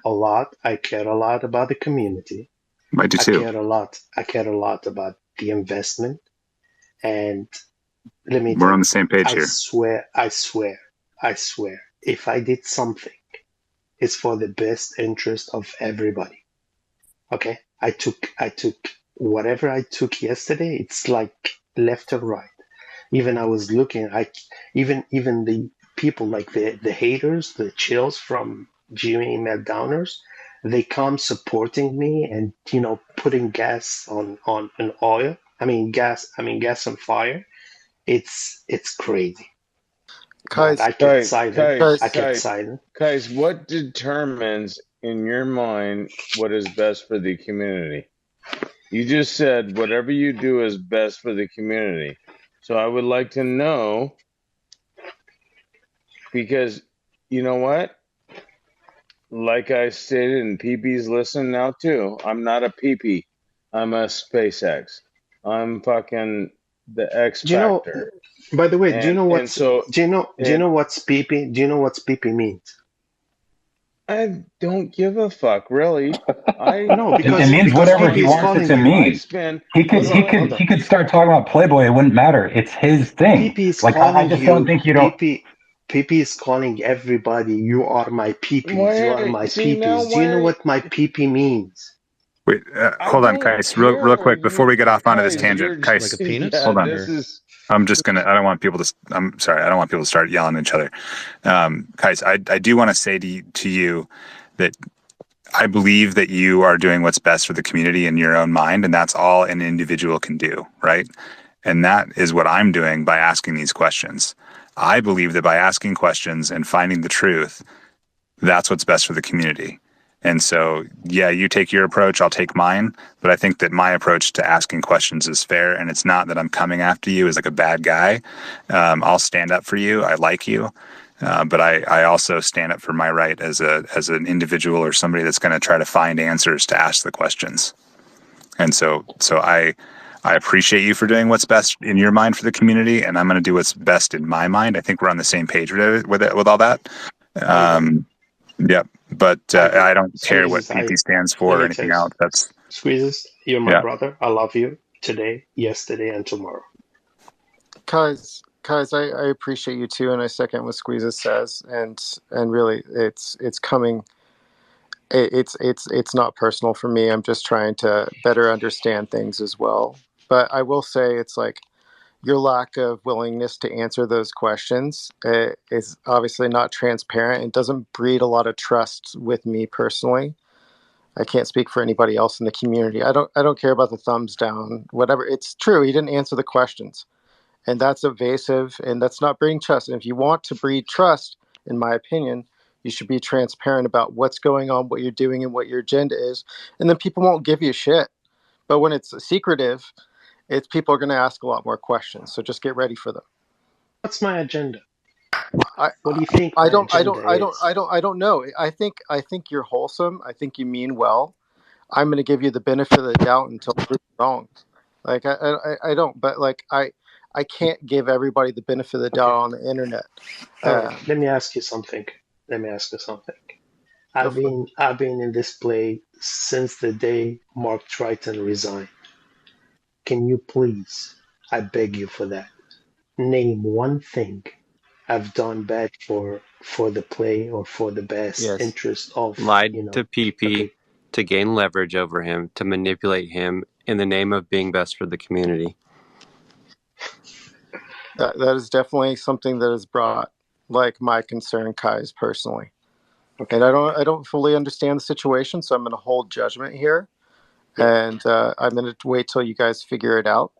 I care a lot about the community. I do too. I care a lot about the investment. And let me We're on the same page here. I swear. If I did something, it's for the best interest of everybody. Okay? I took whatever I took yesterday, it's like left or right. Even I was looking, even the people like the haters, the chills from Jimmy Meltdowners, they come supporting me and putting gas on oil. Gas on fire. It's crazy. Guys, I kept silent. Guys, what determines in your mind what is best for the community? You just said whatever you do is best for the community. So I would like to know, because you know what? Like I stated, and PP's listening now too, I'm not a PP. I'm a SpaceX. I'm fucking the X Factor. By the way, do you know what's PP? Do you know what's PP means? I don't give a fuck, really. No, because it means whatever he PP wants it to mean. He could start talking about Playboy. It wouldn't matter. It's his thing. I just don't think you don't. PP is calling everybody. You are my PPs. You are my PPs. Do you know what my PP means? Wait, hold on, Kais, real quick before we get off onto this tangent. Kais, like a penis? Hold on. I'm just gonna. I don't want people to start yelling at each other. Kais, I do want to say to you that I believe that you are doing what's best for the community in your own mind, and that's all an individual can do, right? And that is what I'm doing by asking these questions. I believe that by asking questions and finding the truth, that's what's best for the community. And so, yeah, you take your approach, I'll take mine. But I think that my approach to asking questions is fair. And it's not that I'm coming after you as like a bad guy. I'll stand up for you. I like you. But I also stand up for my right as an individual or somebody that's going to try to find answers to ask the questions. And so I appreciate you for doing what's best in your mind for the community. And I'm going to do what's best in my mind. I think we're on the same page with all that. Yep. But I don't care what PP stands for or anything else. That's Squeezes, you're my brother. I love you today, yesterday, and tomorrow. Guys, I appreciate you too, and I second what Squeezes says. And really, it's coming. It's not personal for me. I'm just trying to better understand things as well. But I will say, it's like your lack of willingness to answer those questions is obviously not transparent. It doesn't breed a lot of trust with me personally. I can't speak for anybody else in the community. I don't care about the thumbs down, whatever. It's true. He didn't answer the questions, and that's evasive, and that's not breeding trust. And if you want to breed trust, in my opinion, you should be transparent about what's going on, what you're doing, and what your agenda is, and then people won't give you shit. But when it's secretive, people are going to ask a lot more questions. So just get ready for them. What's my agenda? What do you think? I don't know. I think you're wholesome. I think you mean well. I'm going to give you the benefit of the doubt until proven wrong. Like I don't, but like I can't give everybody the benefit of the doubt on the internet. Let me ask you something. I've been in this play since the day Mark Triton resigned. Can you please, I beg you for that, name one thing I've done bad for the play or for the best interest of lied to PP. Okay. to gain leverage over him, to manipulate him in the name of being best for the community. That is definitely something that has brought like my concern, Kai's, personally. Okay. And I don't fully understand the situation, so I'm going to hold judgment here, and I'm going to wait till you guys figure it out.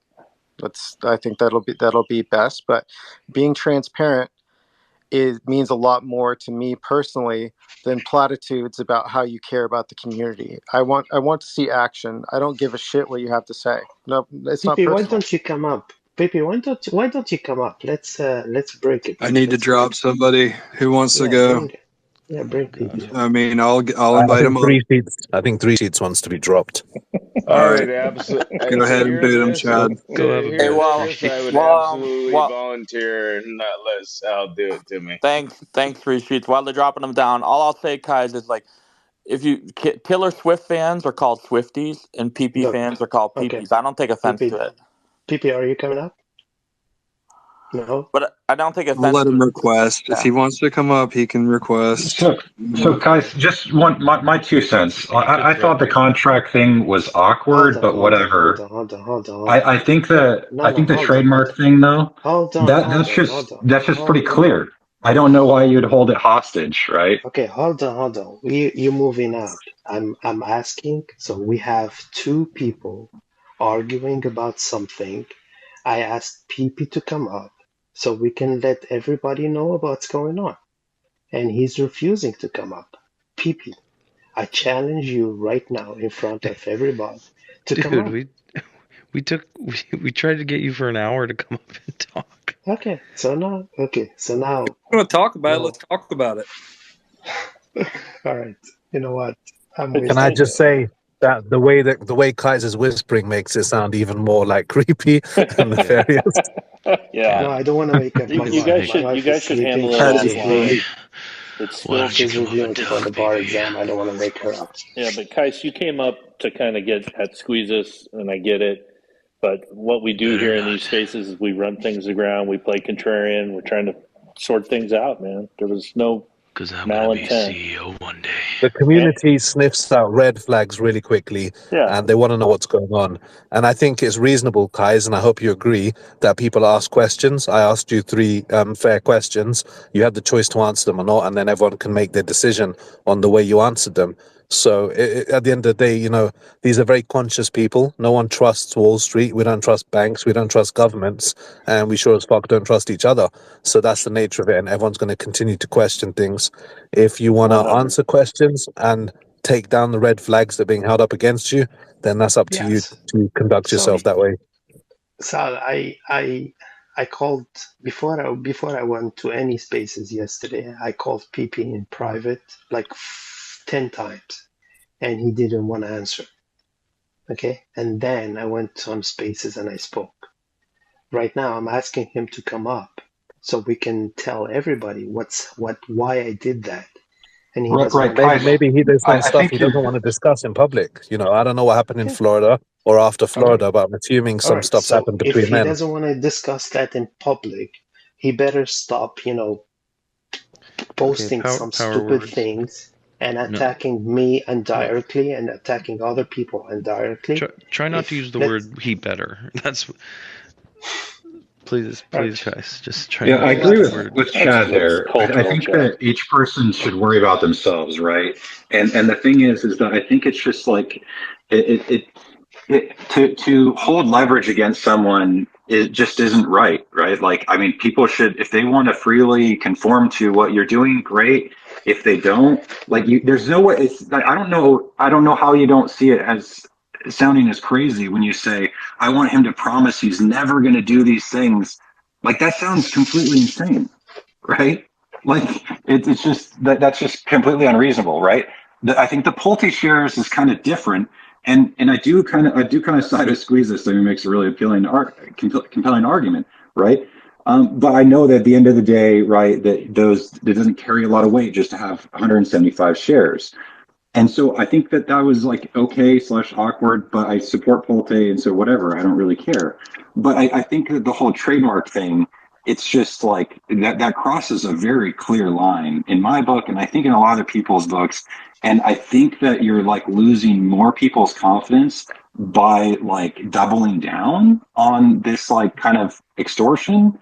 I think that'll be best. But being transparent means a lot more to me personally than platitudes about how you care about the community. I want to see action. I don't give a shit what you have to say. No, it's not PP, why personal. don't you come up? PP, why don't you come up? Let's break it. I need to drop somebody who wants to go. Bring PP. I mean, I'll I invite think him up. I think 3 Sheets wants to be dropped. All right. Absolutely. Go ahead and boot him, Chad. Chris, I would absolutely volunteer and not let Sal do it to me. Thanks, 3 Sheets. While they're dropping them down, all I'll say, Kais, is like, if you Taylor Swift fans are called Swifties and PP Look, fans are called okay. PPs. I don't take offense PP, to it. PP, are you coming up? No. But I don't take offense. We'll let him to it. request. If he wants to come up, he can request. So guys, just my 2 cents. I thought the contract thing was awkward, but whatever. Hold on. I think the trademark thing though. That's just pretty clear. I don't know why you'd hold it hostage, right? Okay, hold on. You're moving out. I'm asking. So we have 2 people arguing about something. I asked PP to come up so we can let everybody know about what's going on, and he's refusing to come up. PP, I challenge you right now in front of everybody to come up. We tried to get you for an hour to come up and talk. Okay, so now. We're going to talk about it. Let's talk about it. All right. You know what? Can I just say that the way Kaiser's whispering makes it sound even more like creepy and nefarious? Yeah. No, I don't want to wake up. You guys should handle it offline. It's still she's reviewing for the bar exam. I don't want to wake her up. Yeah, but Kais, you came up to kind of get at squeeze us, and I get it. But what we do here in these spaces is we run things aground. We play contrarian. We're trying to sort things out, man. There was no malintent. CEO one day. The community sniffs out red flags really quickly, and they want to know what's going on. And I think it's reasonable, Kais, and I hope you agree, that people ask questions. I asked you 3 fair questions. You had the choice to answer them or not, and then everyone can make their decision on the way you answered them. So at the end of the day, these are very conscious people. No one trusts Wall Street. We don't trust banks. We don't trust governments. And we sure as fuck don't trust each other. So that's the nature of it. And everyone's going to continue to question things. If you want to answer questions and take down the red flags that are being held up against you, then that's up to you to conduct yourself that way. Sal, I called before I went to any spaces yesterday. I called PP in private like 10 times, and he didn't want to answer. Okay, and then I went to some spaces and I spoke. Right now, I'm asking him to come up so we can tell everybody why I did that. And he maybe there's some stuff he doesn't want to discuss in public. I don't know what happened in Florida or after Florida, but I'm assuming some stuff's happened between them. If he doesn't want to discuss that in public, he better stop, posting some stupid things and attacking me indirectly and attacking other people indirectly. Try not to use the word "he better." That's please, guys, just try. Yeah, I agree with Chad there. I think that each person should worry about themselves, right? And the thing is that I think it's just like to hold leverage against someone, it just isn't right? Like, I mean, people should, if they want to freely conform to what you're doing, great. If they don't, there's no way. I don't know how you don't see it as sounding as crazy when you say, I want him to promise he's never going to do these things. Like, that sounds completely insane, right? Like, it's just that's just completely unreasonable, right? I think the Pulte shares is kind of different, and I do kind of side with Squeeze this. I mean, it makes a really compelling argument, right? But I know that at the end of the day, right, that it doesn't carry a lot of weight just to have 175 shares. And so I think that was like okay / awkward, but I support Pulte, and so whatever, I don't really care. But I think that the whole trademark thing, it's just like that crosses a very clear line in my book, and I think in a lot of people's books. And I think that you're like losing more people's confidence by like doubling down on this like kind of extortion.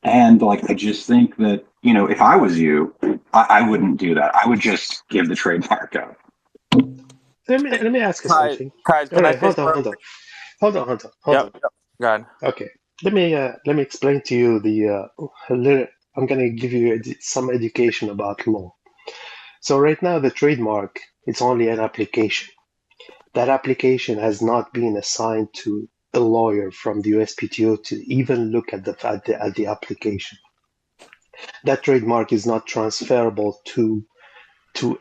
And like, I just think that, you know, if I was you, I wouldn't do that. I would just give the trademark up. Let me ask you Kai, something. Kai, All can I right, say hold on, something? hold on, hold on, hold Yep, on. yep. Go ahead. Okay, let me explain to you I'm gonna give you some education about law. So right now the trademark it's only an application. That application has not been assigned to a lawyer from the USPTO to even look at the application. That trademark is not transferable to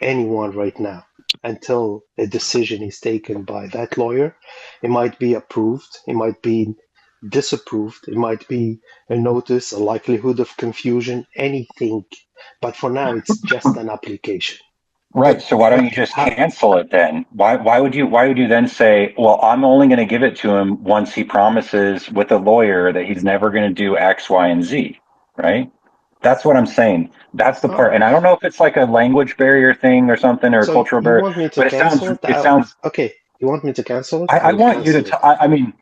anyone right now until a decision is taken by that lawyer. It might be approved, it might be disapproved, it might be a notice, a likelihood of confusion, anything. But for now, it's just an application. Right. So why don't you just cancel it then? Why would you then say, well, I'm only going to give it to him once he promises with a lawyer that he's never going to do X, Y, and Z, right? That's what I'm saying. That's the part. And I don't know if it's like a language barrier thing or something or a So cultural you barrier, want me to but cancel it? it sounds, Okay. You want me to cancel it? I I'll want you to, cancel it. I mean,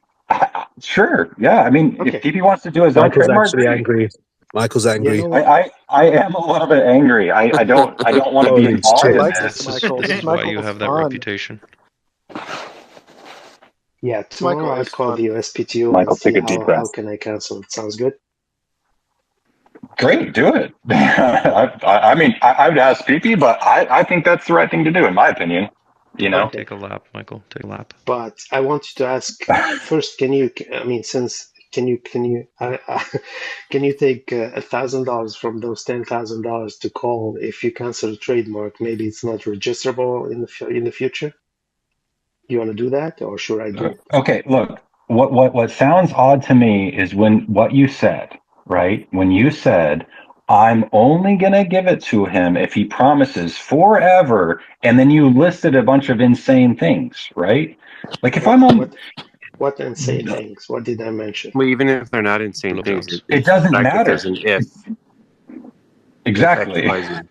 sure. Yeah. I mean, if Okay. PP wants to do his own Michael's trademark, actually great. angry. Michael's You angry. know what? I am a little bit angry. I don't want to be Holy involved I shit. in like this. this, Michael. This This is why you Michael's have that fun. reputation. Yeah, This Michael tomorrow I'll is call fun. the USPTO and Michael, see take a deep how breath. can I cancel it. Sounds good? Great, do it. I mean, I would ask PP, but I think that's the right thing to do, in my opinion. You know, Okay. Take a lap, Michael. Take a lap. But I want you to ask first. Can you? I mean, since can you can you take $1,000 from those $10,000 to call if you cancel a trademark? Maybe it's not registerable in the future. You want to do that, or should I do it? okay, look, what sounds odd to me is when what you said, right? When you said, I'm only gonna give it to him if he promises forever, and then you listed a bunch of insane things, right? Like if I'm on, What insane things? What did I mention? Well, even if they're not insane things, Blowjobs. it it's the doesn't fact that matter. there's an if X, Exactly. Y, Z.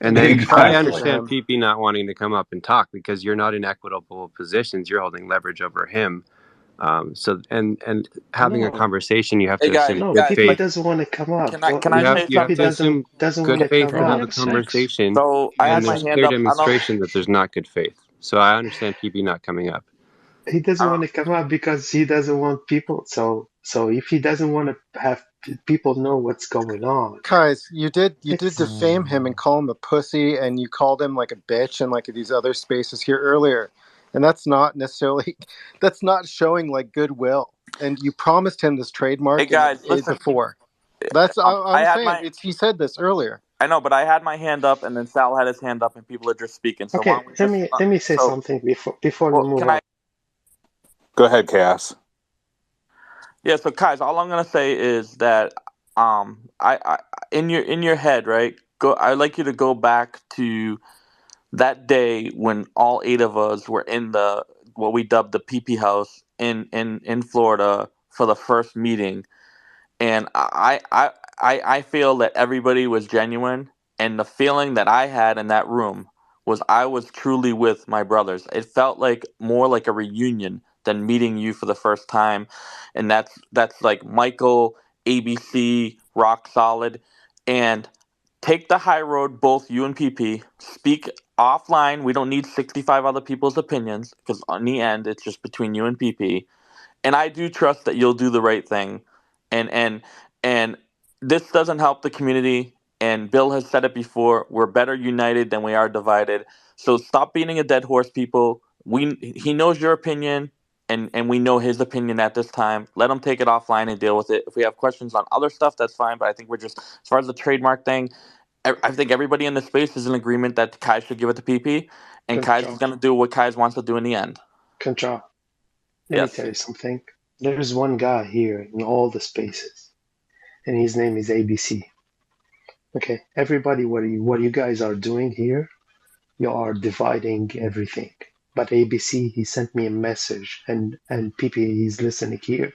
And You then can I charge it Exactly. to understand him. PP not wanting to come up and talk because you're not in equitable positions. You're holding leverage over him. So and having a No, conversation, you have Hey to guys, assume no. good guys, PP faith. doesn't want to come up. can You I know, say You have PP something? to assume doesn't want good to faith come and up. have a Okay. Thanks. conversation. So I had And my there's hand clear up. I don't. demonstration that there's not good faith. So I understand PP not coming up. He doesn't want to come up because he doesn't want people. So if he doesn't want to have people know what's going on, Guys, you did it's defame him and call him a pussy, and you called him like a bitch in like these other spaces here earlier, and that's not necessarily that's not showing like goodwill. And you promised him this Hey trademark and guys, it listen. before. That's I I'm had saying my. it's he said this earlier. I know, but I had my hand up, and then Sal had his hand up, and people are just speaking. So why okay. don't we Let just? me say So, something before we well, move can on. I? Go ahead, Chaos. Yeah. So, guys, all I'm gonna say is that, I in your head, right? Go. I'd like you to go back to that day when all 8 of us were in the what we dubbed the PP house in Florida for the first meeting, and I feel that everybody was genuine, and the feeling that I had in that room was I was truly with my brothers. It felt like more like a reunion than meeting you for the first time, and that's like Michael, ABC, rock solid, and take the high road. Both you and PP speak offline. We don't need 65 other people's opinions because in the end, it's just between you and PP, and I do trust that you'll do the right thing. And this doesn't help the community. And Bill has said it before: we're better united than we are divided. So stop beating a dead horse, people. He knows your opinion, and we know his opinion at this time. Let him take it offline and deal with it. If we have questions on other stuff, that's fine. But I think we're just as far as the trademark thing. I think everybody in the space is in agreement that Kai should give it to PP, and Kai's is Control, going to do what Kai's wants to do in the end. control. Let me Yes. tell you something. There's one guy here in all the spaces, and his name is ABC. Okay, everybody, what you guys are doing here, you are dividing everything But ABC, he sent me a message, and PP, he's listening here.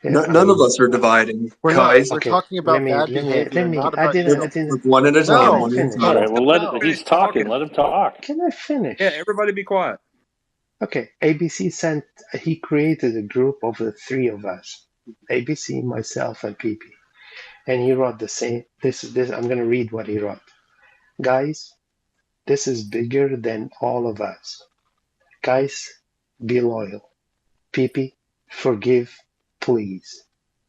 None of us are dividing, We're not. guys. We're Okay, talking about bad behavior, not I about didn't, you. One at a can time. I No, One at a finish? All time. right. Well, let it. no. He's talking. Let him talk. Can I finish? Yeah, everybody be quiet. Okay, ABC sent, he created a group of the three of us, ABC, myself, and PP. And he wrote the same, I'm going to read what he wrote. Guys, this is bigger than all of us. Guys, be loyal. PP, forgive, please.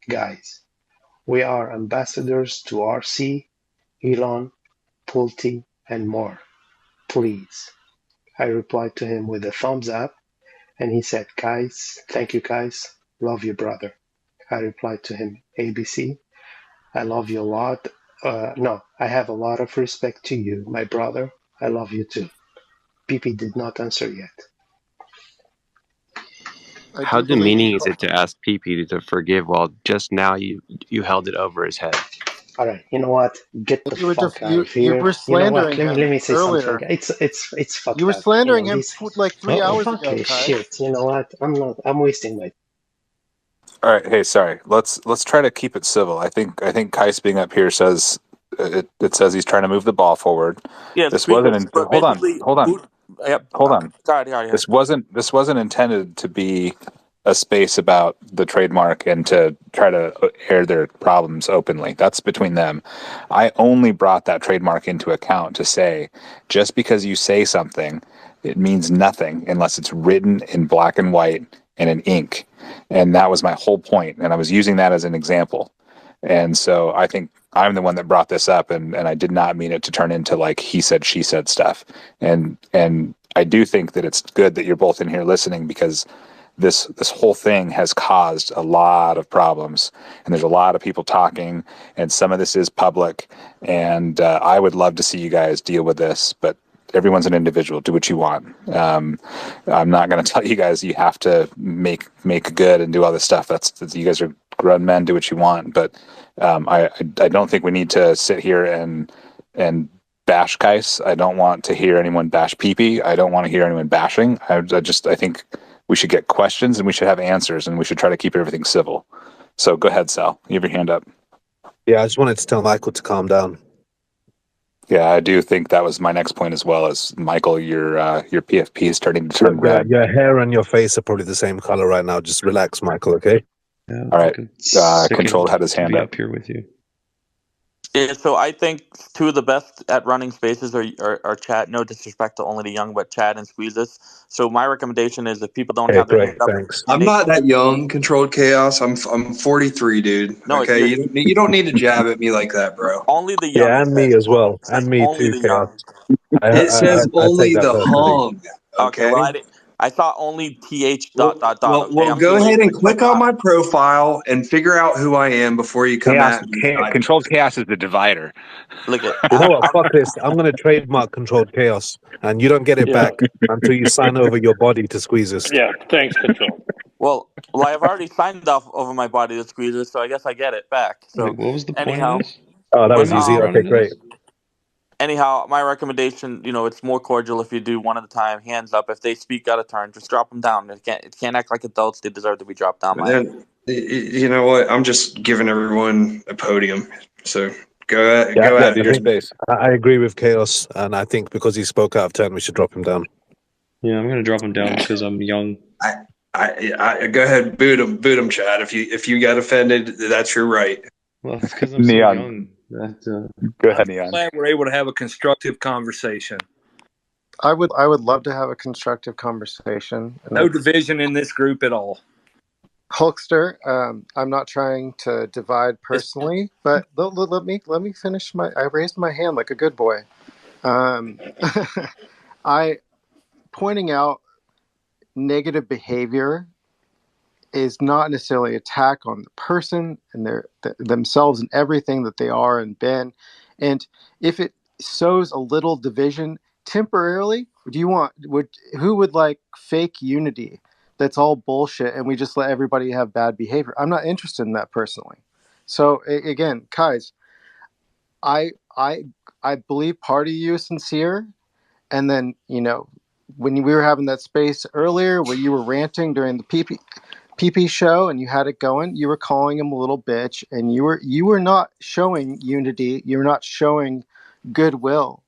Guys, we are ambassadors to RC, Elon, Pulte, and more. Please. I replied to him with a thumbs up, and he said, guys, thank you guys, love you brother. I replied to him, ABC, I love you a lot. No, I have a lot of respect to you, my brother. I love you too. PP did not answer yet. I How do believe. demeaning is it to ask PP to forgive while just now you held it over his head? All right, you know what? Get the You were fuck out of you here. were You know what? slandering Let him me say something. earlier. It's fucked You were up. slandering him These. like 3 hours ago, Okay, Kai. shit. You know what? I'm wasting my. All right, hey, sorry. Let's try to keep it civil. I think Kais being up here says it says he's trying to move the ball forward. Yeah, This wasn't. but Hold on, basically, hold on, Yep. hold on. God, yeah. This wasn't intended to be a space about the trademark and to try to air their problems openly. That's between them. I only brought that trademark into account to say, just because you say something, it means nothing unless it's written in black and white and in ink. And that was my whole point. And I was using that as an example. And so I think I'm the one that brought this up, and I did not mean it to turn into like he said, she said stuff. And I do think that it's good that you're both in here listening, because this whole thing has caused a lot of problems, and there's a lot of people talking, and some of this is public, and I would love to see you guys deal with this, but everyone's an individual. Do what you want. I'm not going to tell you guys you have to make good and do all this stuff. That's you guys are grown men. Do what you want. But I don't think we need to sit here and bash Kais. I don't want to hear anyone bash PP. I don't want to hear anyone bashing. I think we should get questions and we should have answers, and we should try to keep everything civil. So go ahead, Sal. You have your hand up. Yeah, I just wanted to tell Michael to calm down. Yeah, I do think that was my next point as well. As Michael, your PFP is starting to turn red. Your hair and your face are probably the same color right now. Just relax, Michael. Okay. Yeah, All right. sickened Control had his to hand be up. up here with you. Yeah, so I think two of the best at running spaces are Chad. No disrespect to only the young, but Chad and Squeezes. So my recommendation is if people don't Okay, have their great. hand up, Thanks. I'm not that young. Controlled chaos. I'm 43, dude. No, Okay, you're- you don't need to jab at me like that, bro. only the young. Yeah, It and me says. as well, It says and me only too, the Chaos. young. It says I take only that the personally. hung. Okay, well Okay. I saw only th Well, dot. well, Okay, well, I'm go too ahead lazy to and click click on on my it. profile and figure out who I am before you come at me. Controlled chaos is the divider. Look at. You know what? Fuck this. I'm going to trademark Controlled Chaos, and you don't get it Yeah. back until you sign over your body to Squeezes. Yeah. Thanks, Control. Well, I've already signed off over my body to Squeezes, so I guess I get it back. So Wait, what was the point anyhow, of this? Oh, that but was Why are easy. you Okay, running great. this? anyhow, my recommendation, it's more cordial if you do one at a time, hands up. If they speak out of turn, just drop them down. It can't act like adults. They deserve to be dropped down. You know what? I'm just giving everyone a podium. So go at do it. your space. I agree with Chaos, and I think because he spoke out of turn, we should drop him down. Yeah, I'm gonna drop him down because I'm young. I go ahead, boot him, Chad. If you got offended, that's your right. Well, it's because I'm Neon. so young. That, Go ahead, Neon. Glad we're able to have a constructive conversation. I would love to have a constructive conversation. No division in this group at all. Hulkster, I'm not trying to divide personally, but let me finish I raised my hand like a good boy. I pointing out negative behavior is not necessarily an attack on the person and themselves and everything that they are and been. And if it sows a little division temporarily, who would like fake unity that's all bullshit and we just let everybody have bad behavior? I'm not interested in that personally. So again, Kais, I believe part of you is sincere, and then when we were having that space earlier where you were ranting during the PP show and you had it going, you were calling him a little bitch, and you were not showing unity. You were not showing goodwill,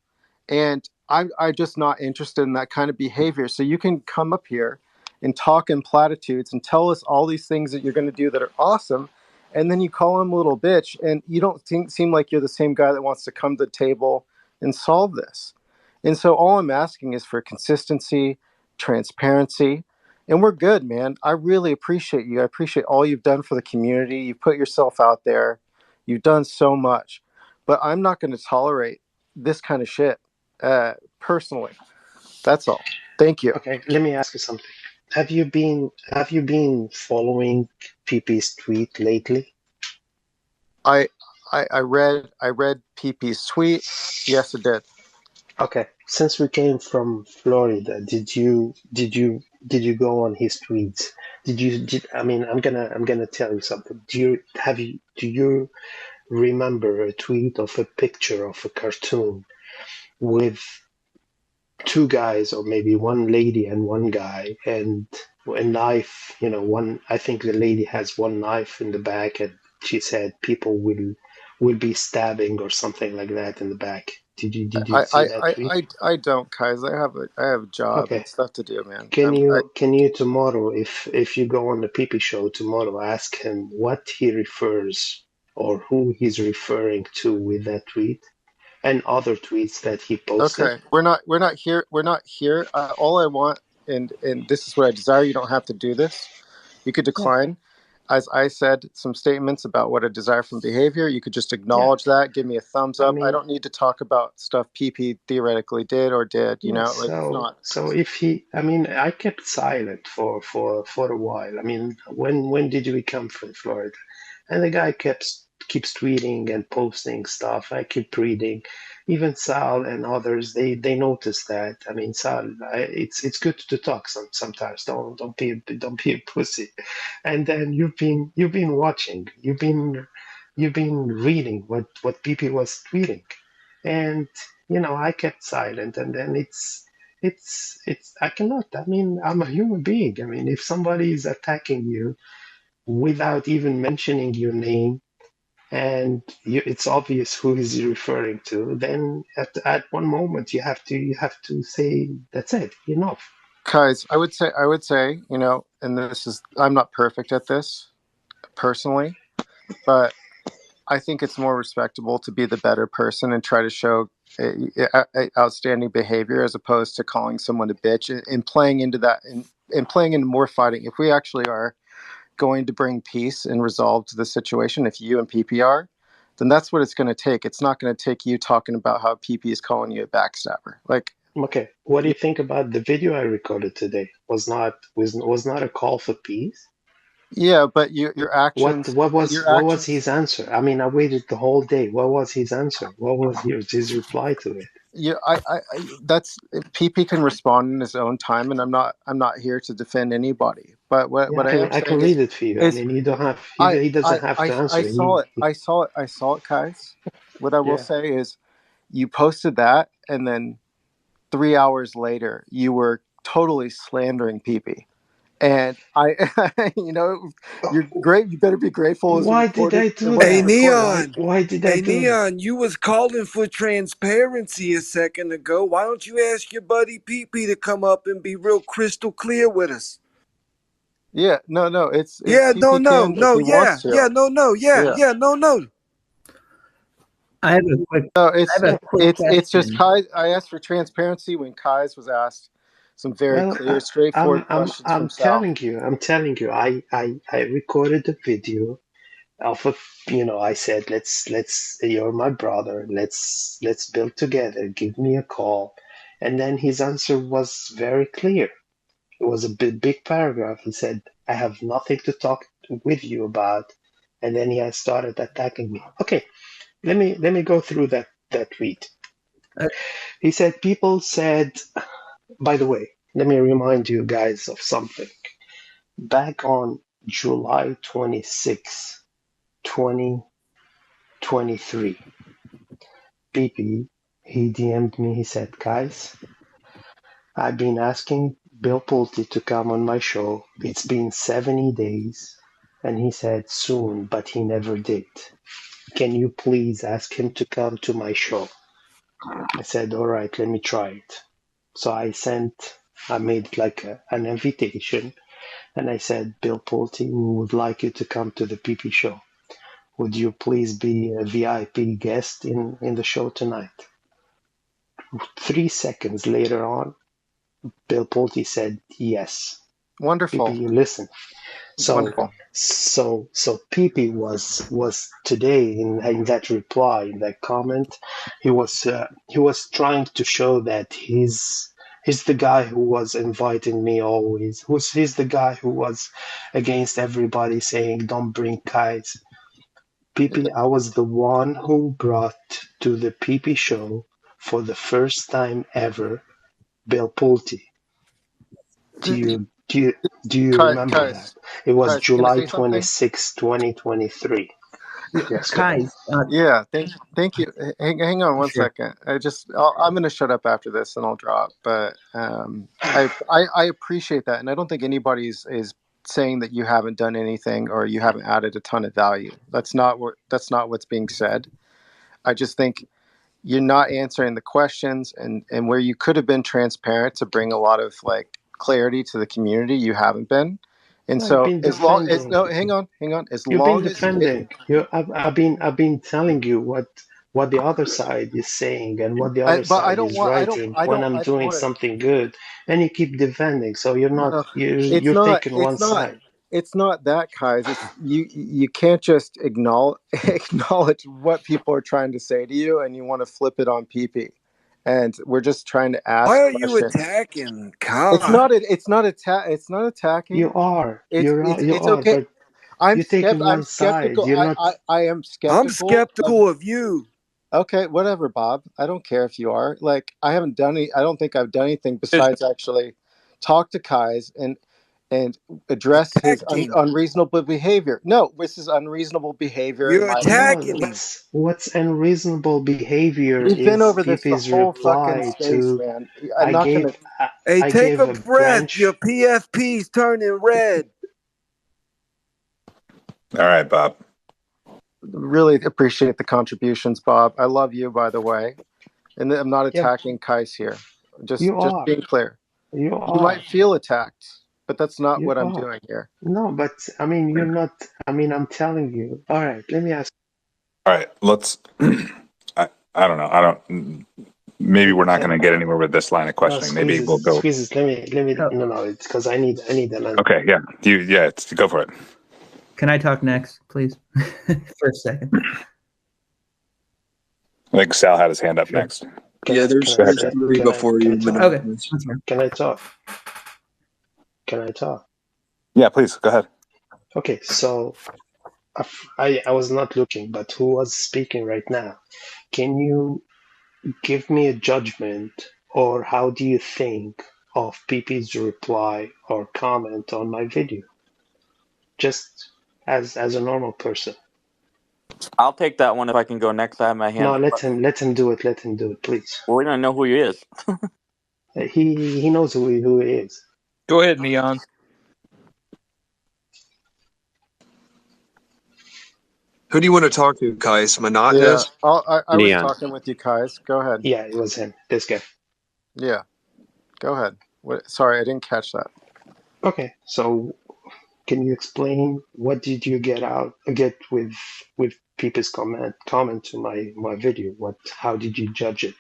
and I'm just not interested in that kind of behavior. So you can come up here and talk in platitudes and tell us all these things that you're going to do that are awesome, and then you call him a little bitch, and you don't seem like you're the same guy that wants to come to the table and solve this. And so all I'm asking is for consistency, transparency, and we're good, man. I really appreciate you. I appreciate all you've done for the community. You've put yourself out there. You've done so much. But I'm not going to tolerate this kind of shit, personally. That's all. Thank you. Okay, let me ask you something. Have you been following PP's tweet lately? I read PP's tweet. Yes, it did. Okay, since we came from Florida, did you go on his tweets? I mean, I'm gonna tell you something. Do you remember a tweet of a picture of a cartoon with two guys, or maybe one lady and one guy, and a knife? You know, one. I think the lady has one knife in the back, and she said people will be stabbing or something like that in the back. Did you see that tweet? I don't, Kais. I have a job Okay. and stuff to do, man. Can you tomorrow, if you go on the PP show tomorrow, ask him what he refers or who he's referring to with that tweet and other tweets that he posted? Okay, we're not here. We're not here. All I want, and this is what I desire. You don't have to do this. You could decline. As I said, some statements about what I desire from behavior. You could just acknowledge that. Give me a thumbs up. I don't need to talk about stuff PP theoretically did or did. You know, like it's not. So if he, I mean, I kept silent for a while. I mean, when did we come from Florida? And the guy keeps tweeting and posting stuff. I keep reading. Even Sal and others, they notice that. I mean, Sal, it's good to talk sometimes. Don't be a pussy. And then you've been watching. You've been reading what PP was tweeting, and I kept silent. And then it's I cannot. I mean, I'm a human being. I mean, if somebody is attacking you without even mentioning your name, and it's obvious who he's referring to, then at one moment you have to say that's it, enough. Guys, I would say, and this is, I'm not perfect at this personally, but I think it's more respectable to be the better person and try to show outstanding behavior as opposed to calling someone a bitch and playing into that and playing into more fighting. If we actually are going to bring peace and resolve to the situation, if you and PP are, then that's what it's going to take. It's not going to take you talking about how PP is calling you a backstabber. Like, okay, what do you think about the video I recorded today? Was not a call for peace? Yeah, but your actions. What was his answer? I mean, I waited the whole day. What was his answer? What was his reply to it? Yeah, I that's PP can respond in his own time, and I'm not here to defend anybody. But what I am I can saying read it for you. I mean, you don't have. He doesn't have to answer. I saw it, guys. What I will say is, you posted that, and then 3 hours later, you were totally slandering PP. And you're great. You better be grateful. Why did I do that? Hey, Neon. Why did I do that? Neon, you was calling for transparency a second ago. Why don't you ask your buddy PP to come up and be real crystal clear with us? Yeah, no. It's yeah, PP no. I have a quick. No, it's just Kai. I asked for transparency when Kai's was asked some very clear, straightforward questions from Sal. I'm telling you. I recorded a video of I said, let's you're my brother. Let's build together. Give me a call. And then his answer was very clear. It was a big paragraph. He said, I have nothing to talk with you about. And then he had started attacking me. Okay, let me go through that tweet. He said, people said, by the way, let me remind you guys of something. Back on July 26, 2023, PP, he DM'd me. He said, guys, I've been asking Bill Pulte to come on my show. It's been 70 days, and he said soon, but he never did. Can you please ask him to come to my show? I said, all right, let me try it. So I made like an invitation, and I said, Bill Pulte, we would like you to come to the PP show. Would you please be a VIP guest in the show tonight? 3 seconds later on, Bill Pulte said yes. Wonderful. PP, listen. Wonderful. So PP was today in that reply, in that comment, he was trying to show that he's the guy who was inviting me always. He's the guy who was against everybody saying don't bring kites. PP, I was the one who brought to the PP show for the first time ever Bill Pulte. Do you remember that? It was Kais, can I July say something? 26, 2023. Yes, go ahead. Kais, Yeah, thank you. Hang on one sure. second. I'm going to shut up after this and I'll drop. But I appreciate that, and I don't think anybody is saying that you haven't done anything or you haven't added a ton of value. That's not what's being said. I just think you're not answering the questions, and where you could have been transparent to bring a lot of like clarity to the community, you haven't been. And I've so been as long as defending. no, hang on. As You've been long as defending. I've been telling you what the other side is saying and what the other but I side don't is want writing when I'm doing want to. something good, and you keep defending. So you're not No, you're taking one side. it's not that, guys. It's you can't just acknowledge what people are trying to say to you, and you want to flip it on PP. And we're just trying to ask Why are you questions. attacking It's Kai? not it's not attacking. You are. You It's are, okay. but you're taking I'm one side. skeptical. You're not. I am I'm skeptical. skeptical of you. Okay, whatever, Bob. I don't care if you are. Like, I haven't done any. I don't think I've done anything besides actually talk to Kais and address his Attacking. unreasonable behavior. No, this is unreasonable behavior in You're my No, attacking opinion. him. what's unreasonable behavior We've been is over this the PP's whole fucking reply space, to. man. I'm not gonna Hey, I take gave a a breath. Your branch. PFP's turning red. All right, Bob. really appreciate the contributions, Bob. I love you, by the way, and I'm not Yeah, attacking Kais here. Just you are. being clear. You You are. might feel attacked, but that's not You what I'm are. doing here. No, but I mean, you're not. I mean, I'm telling you. All right, let me ask. All right, let's. I don't know. I don't. Maybe we're not going to get anywhere with this line of No, questioning. Maybe we'll go. squeezes. Let me. Oh, No, it's because I need an answer. Okay, yeah, go for it. can I talk next, please? For a second. I think Sal had his hand up next. Yeah, there's Go ahead, Sal. three before you. Can I Okay. Can I talk? Can I talk? Yeah, please go ahead. Okay, so I was not looking, but who was speaking right now? Can you give me a judgment, or how do you think of PP's reply or comment on my video? Just as a normal person. I'll take that one if I can go next. I have my hand. No, let him do it. Let him do it, please. Well, we don't know who he is. He knows who he is. Go ahead, Neon. Who do you want to talk to, Kais? Yeah, Monotonous? I was talking with you, Kais. Go ahead. Yeah, it was him. This guy. Yeah, go ahead. Sorry, I didn't catch that. Okay, so can you explain what did you get with people's comment to my video? How did you judge it?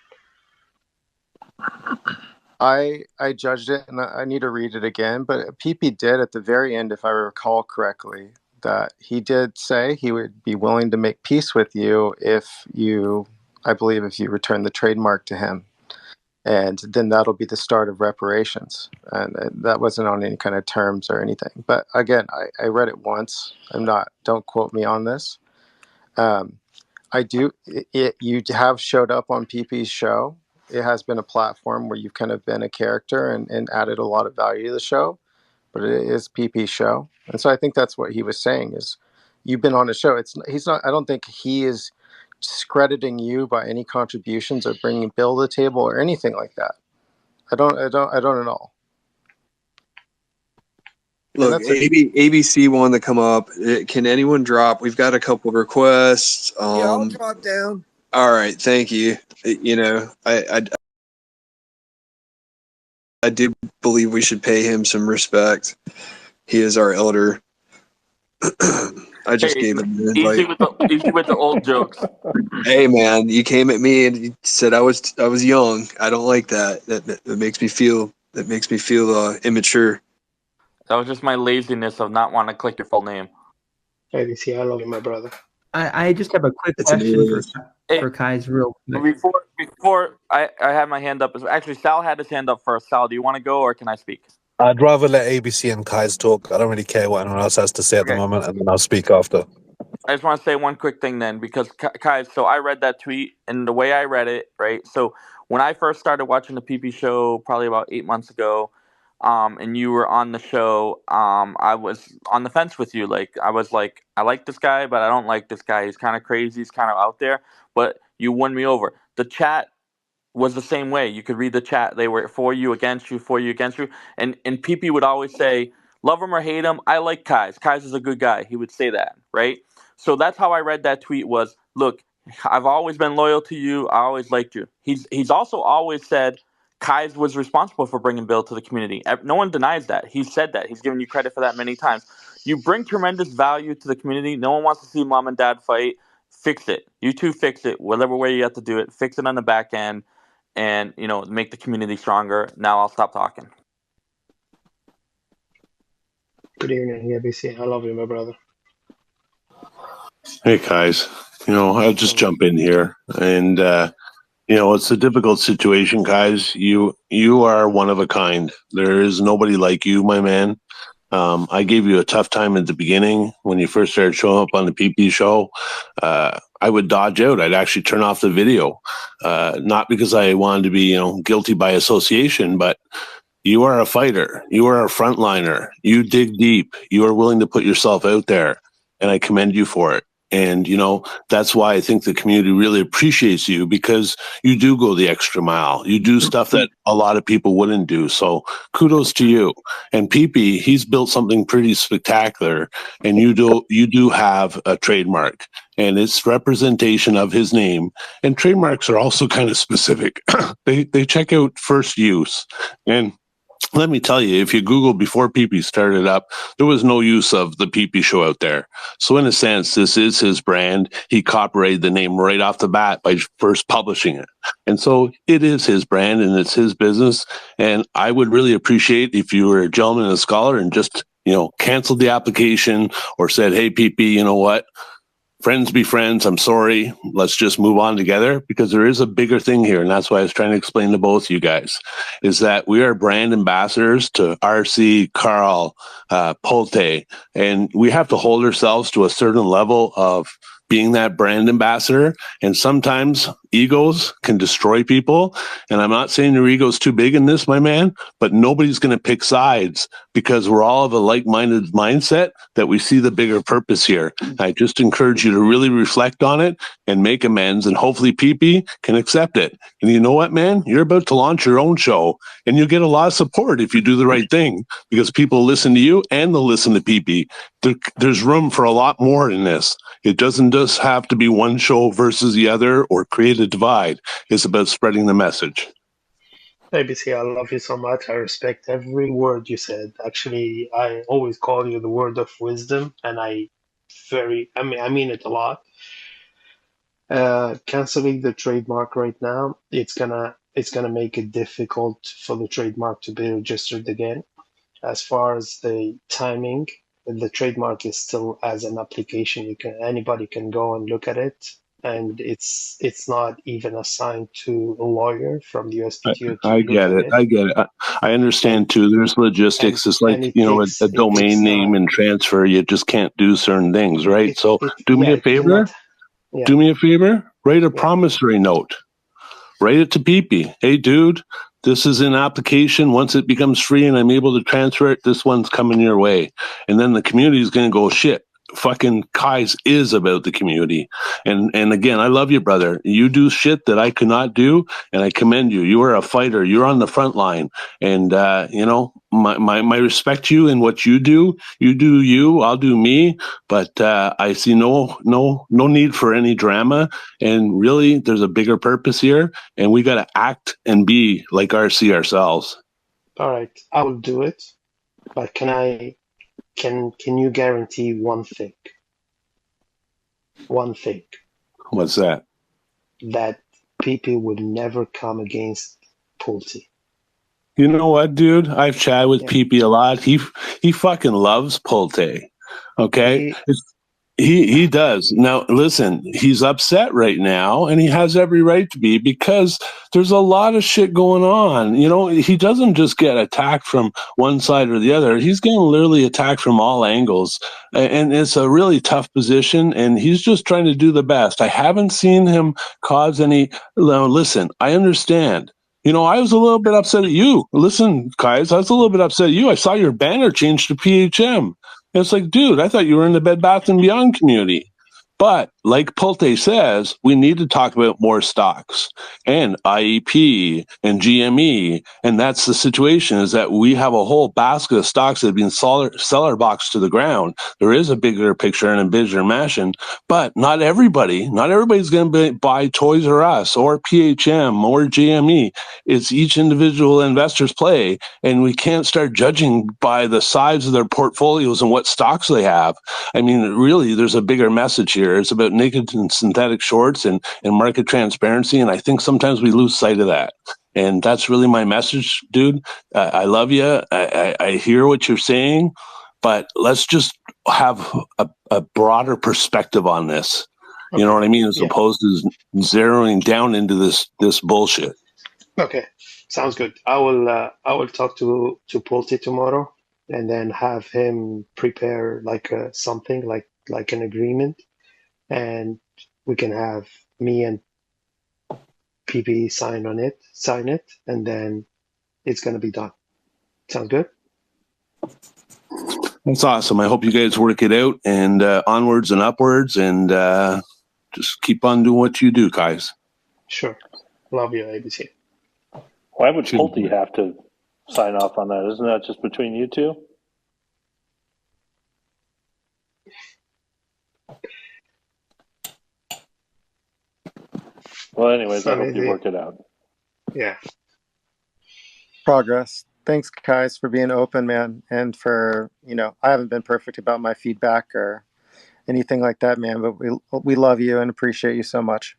I judged it, and I need to read it again. But PP did at the very end, if I recall correctly, that he did say he would be willing to make peace with you if you return the trademark to him, and then that'll be the start of reparations. And that wasn't on any kind of terms or anything. But again, I read it once. Don't quote me on this. I do. You have showed up on PP's show. It has been a platform where you've kind of been a character and added a lot of value to the show. But it is PP's show, and so I think that's what he was saying is, you've been on a show. He's not. I don't think he is discrediting you by any contributions or bringing Bill to the table or anything like that. I don't at all. Look, ABC wanted to come up. Can anyone drop? We've got a couple of requests. Yeah, I'll drop down. All right, thank you. You know, I do believe we should pay him some respect. He is our elder. I just gave him an invite. Easy with the old jokes. Hey man, you came at me and you said I was young. I don't like that. That makes me feel immature. That was just my laziness of not wanting to click your full name. ABC, I love you, my brother. I just have a quick question for Kai's real quick. Before I had my hand up, actually Sal had his hand up first. Sal, do you want to go or can I speak? I'd rather let ABC and Kai's talk. I don't really care what anyone else has to say at the moment, and then I'll speak after. I just want to say one quick thing then, because Kai, so I read that tweet, and the way I read it, right? So when I first started watching the PP show, probably about 8 months ago, and you were on the show, I was on the fence with you. Like, I was like, I like this guy, but I don't like this guy. He's kind of crazy. He's kind of out there. But you won me over. The chat was the same way. You could read the chat. They were for you, against you, for you, against you. And PP would always say, love him or hate him, I like Kais. Kais is a good guy. He would say that, right? So that's how I read that tweet was, look, I've always been loyal to you. I always liked you. He's also always said Kais was responsible for bringing Bill to the community. No one denies that. He said that. He's given you credit for that many times. You bring tremendous value to the community. No one wants to see mom and dad fight. Fix it. You two fix it. Whatever way you have to do it. Fix it on the back end. And, you know, make the community stronger. Now I'll stop talking. Good evening, ABC. I love you, my brother. Hey, guys. You know, I'll just jump in here. And, you know, it's a difficult situation, guys. You are one of a kind. There is nobody like you, my man. I gave you a tough time at the beginning when you first started showing up on the PP show. I would dodge out. I'd actually turn off the video, not because I wanted to be, you know, guilty by association, but you are a fighter. You are a frontliner. You dig deep. You are willing to put yourself out there, and I commend you for it. And, you know, that's why I think the community really appreciates you, because you do go the extra mile. You do stuff that a lot of people wouldn't do. So kudos to you. And PP, he's built something pretty spectacular, and you do have a trademark, and it's representation of his name. And trademarks are also kind of specific. They check out first use. And let me tell you, if you Google before PP started up, there was no use of the PP show out there. So in a sense, this is his brand. He copyrighted the name right off the bat by first publishing it. And so it is his brand and it's his business. And I would really appreciate if you were a gentleman and a scholar and just, you know, canceled the application or said, hey, PP, you know what? Friends be friends. I'm sorry. Let's just move on together, because there is a bigger thing here. And that's why I was trying to explain to both you guys, is that we are brand ambassadors to RC, Carl, Pulte, and we have to hold ourselves to a certain level of being that brand ambassador. And sometimes egos can destroy people. And I'm not saying your ego's too big in this, my man, but nobody's going to pick sides, because we're all of a like-minded mindset that we see the bigger purpose here. I just encourage you to really reflect on it and make amends, and hopefully PP can accept it. And you know what, man? You're about to launch your own show, and you'll get a lot of support if you do the right thing, because people listen to you and they'll listen to PP. There's room for a lot more in this. It doesn't just have to be one show versus the other or create a divide. It's about spreading the message. ABC, I love you so much. I respect every word you said. Actually, I always call you the word of wisdom, and I mean it a lot. Canceling the trademark right now, it's gonna make it difficult for the trademark to be registered again. As far as the timing, the trademark is still as an application. Anybody can go and look at it, and it's not even assigned to a lawyer from the USPTO to I look get at it. I get it. I understand too. There's logistics. It's like, you know, a domain name and transfer. You just can't do certain things, right? So do me a favor. Do me a favor. Write a promissory note. Write it to PP. Hey, dude, this is an application. Once it becomes free and I'm able to transfer it, this one's coming your way. And then the community is going to go, shit, fucking Kais is about the community. And again, I love you, brother. You do shit that I could not do, and I commend you. You are a fighter. You're on the front line. And, you know, my respect to you and what you do. You do you, I'll do me. But I see no need for any drama. And really, there's a bigger purpose here, and we got to act and be like RC ourselves. All right, I will do it. But can you guarantee one thing? One thing. What's that? That PP would never come against Pulte. You know what, dude? I've chatted with PP a lot. He fucking loves Pulte. Okay? He does. Now, listen, he's upset right now, and he has every right to be, because there's a lot of shit going on. You know, he doesn't just get attacked from one side or the other. He's getting literally attacked from all angles, and it's a really tough position, and he's just trying to do the best. I haven't seen him cause any... Now, listen, I understand. You know, I was a little bit upset at you. Listen, guys, I was a little bit upset at you. I saw your banner change to PHM. It's like, dude, I thought you were in the Bed Bath & Beyond community. But like Pulte says, we need to talk about more stocks and IEP and GME. And that's the situation, is that we have a whole basket of stocks that have been seller boxed to the ground. There is a bigger picture and a bigger mission, but not everybody's going to buy Toys R Us or PHM or GME. It's each individual investor's play. And we can't start judging by the size of their portfolios and what stocks they have. I mean, really, there's a bigger message here. It's about naked and synthetic shorts and market transparency. And I think sometimes we lose sight of that. And that's really my message, dude. I love you. I hear what you're saying, but let's just have a broader perspective on this. You know what I mean? As opposed to zeroing down into this bullshit. Okay, sounds good. I will talk to Pulte tomorrow, and then have him prepare like something like an agreement, and we can have me and PP sign it, and then it's gonna be done. Sound good? That's awesome. I hope you guys work it out, and onwards and upwards, and just keep on doing what you do, guys. Sure. Love you, ABC. Why would Pulte have to sign off on that? Isn't that just between you two? Well, anyways, I hope you work it out. Yeah. Progress. Thanks, guys, for being open, man, and for, you know, I haven't been perfect about my feedback or anything like that, man, but we love you and appreciate you so much.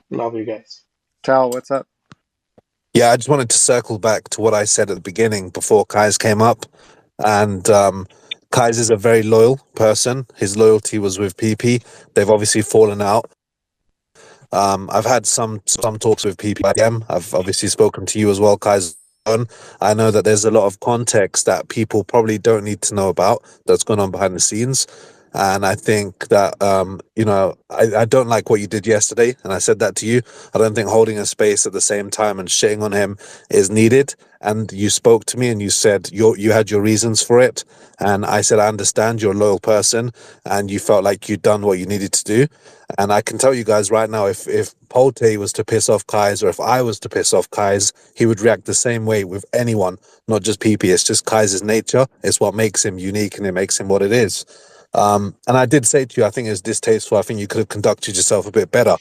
Love you guys. Tal, what's up? Yeah, I just wanted to circle back to what I said at the beginning before Kais came up. And Kais is a very loyal person. His loyalty was with PP. They've obviously fallen out. I've had some talks with PPM. I've obviously spoken to you as well, Kais. I know that there's a lot of context that people probably don't need to know about that's going on behind the scenes. And I think that, you know, I don't like what you did yesterday. And I said that to you. I don't think holding a space at the same time and shitting on him is needed. And you spoke to me and you said you had your reasons for it. And I said, I understand, you're a loyal person and you felt like you'd done what you needed to do. And I can tell you guys right now, if Pulte was to piss off Kais, or if I was to piss off Kais, he would react the same way with anyone, not just PP. It's just Kais' nature. It's what makes him unique and it makes him what it is. And I did say to you, I think it was distasteful. I think you could have conducted yourself a bit better.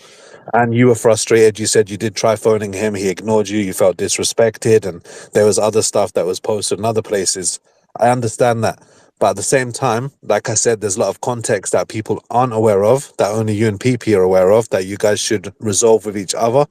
And you were frustrated. You said you did try phoning him. He ignored you. You felt disrespected. And there was other stuff that was posted in other places. I understand that. But at the same time, like I said, there's a lot of context that people aren't aware of, that only you and PP are aware of, that you guys should resolve with each other.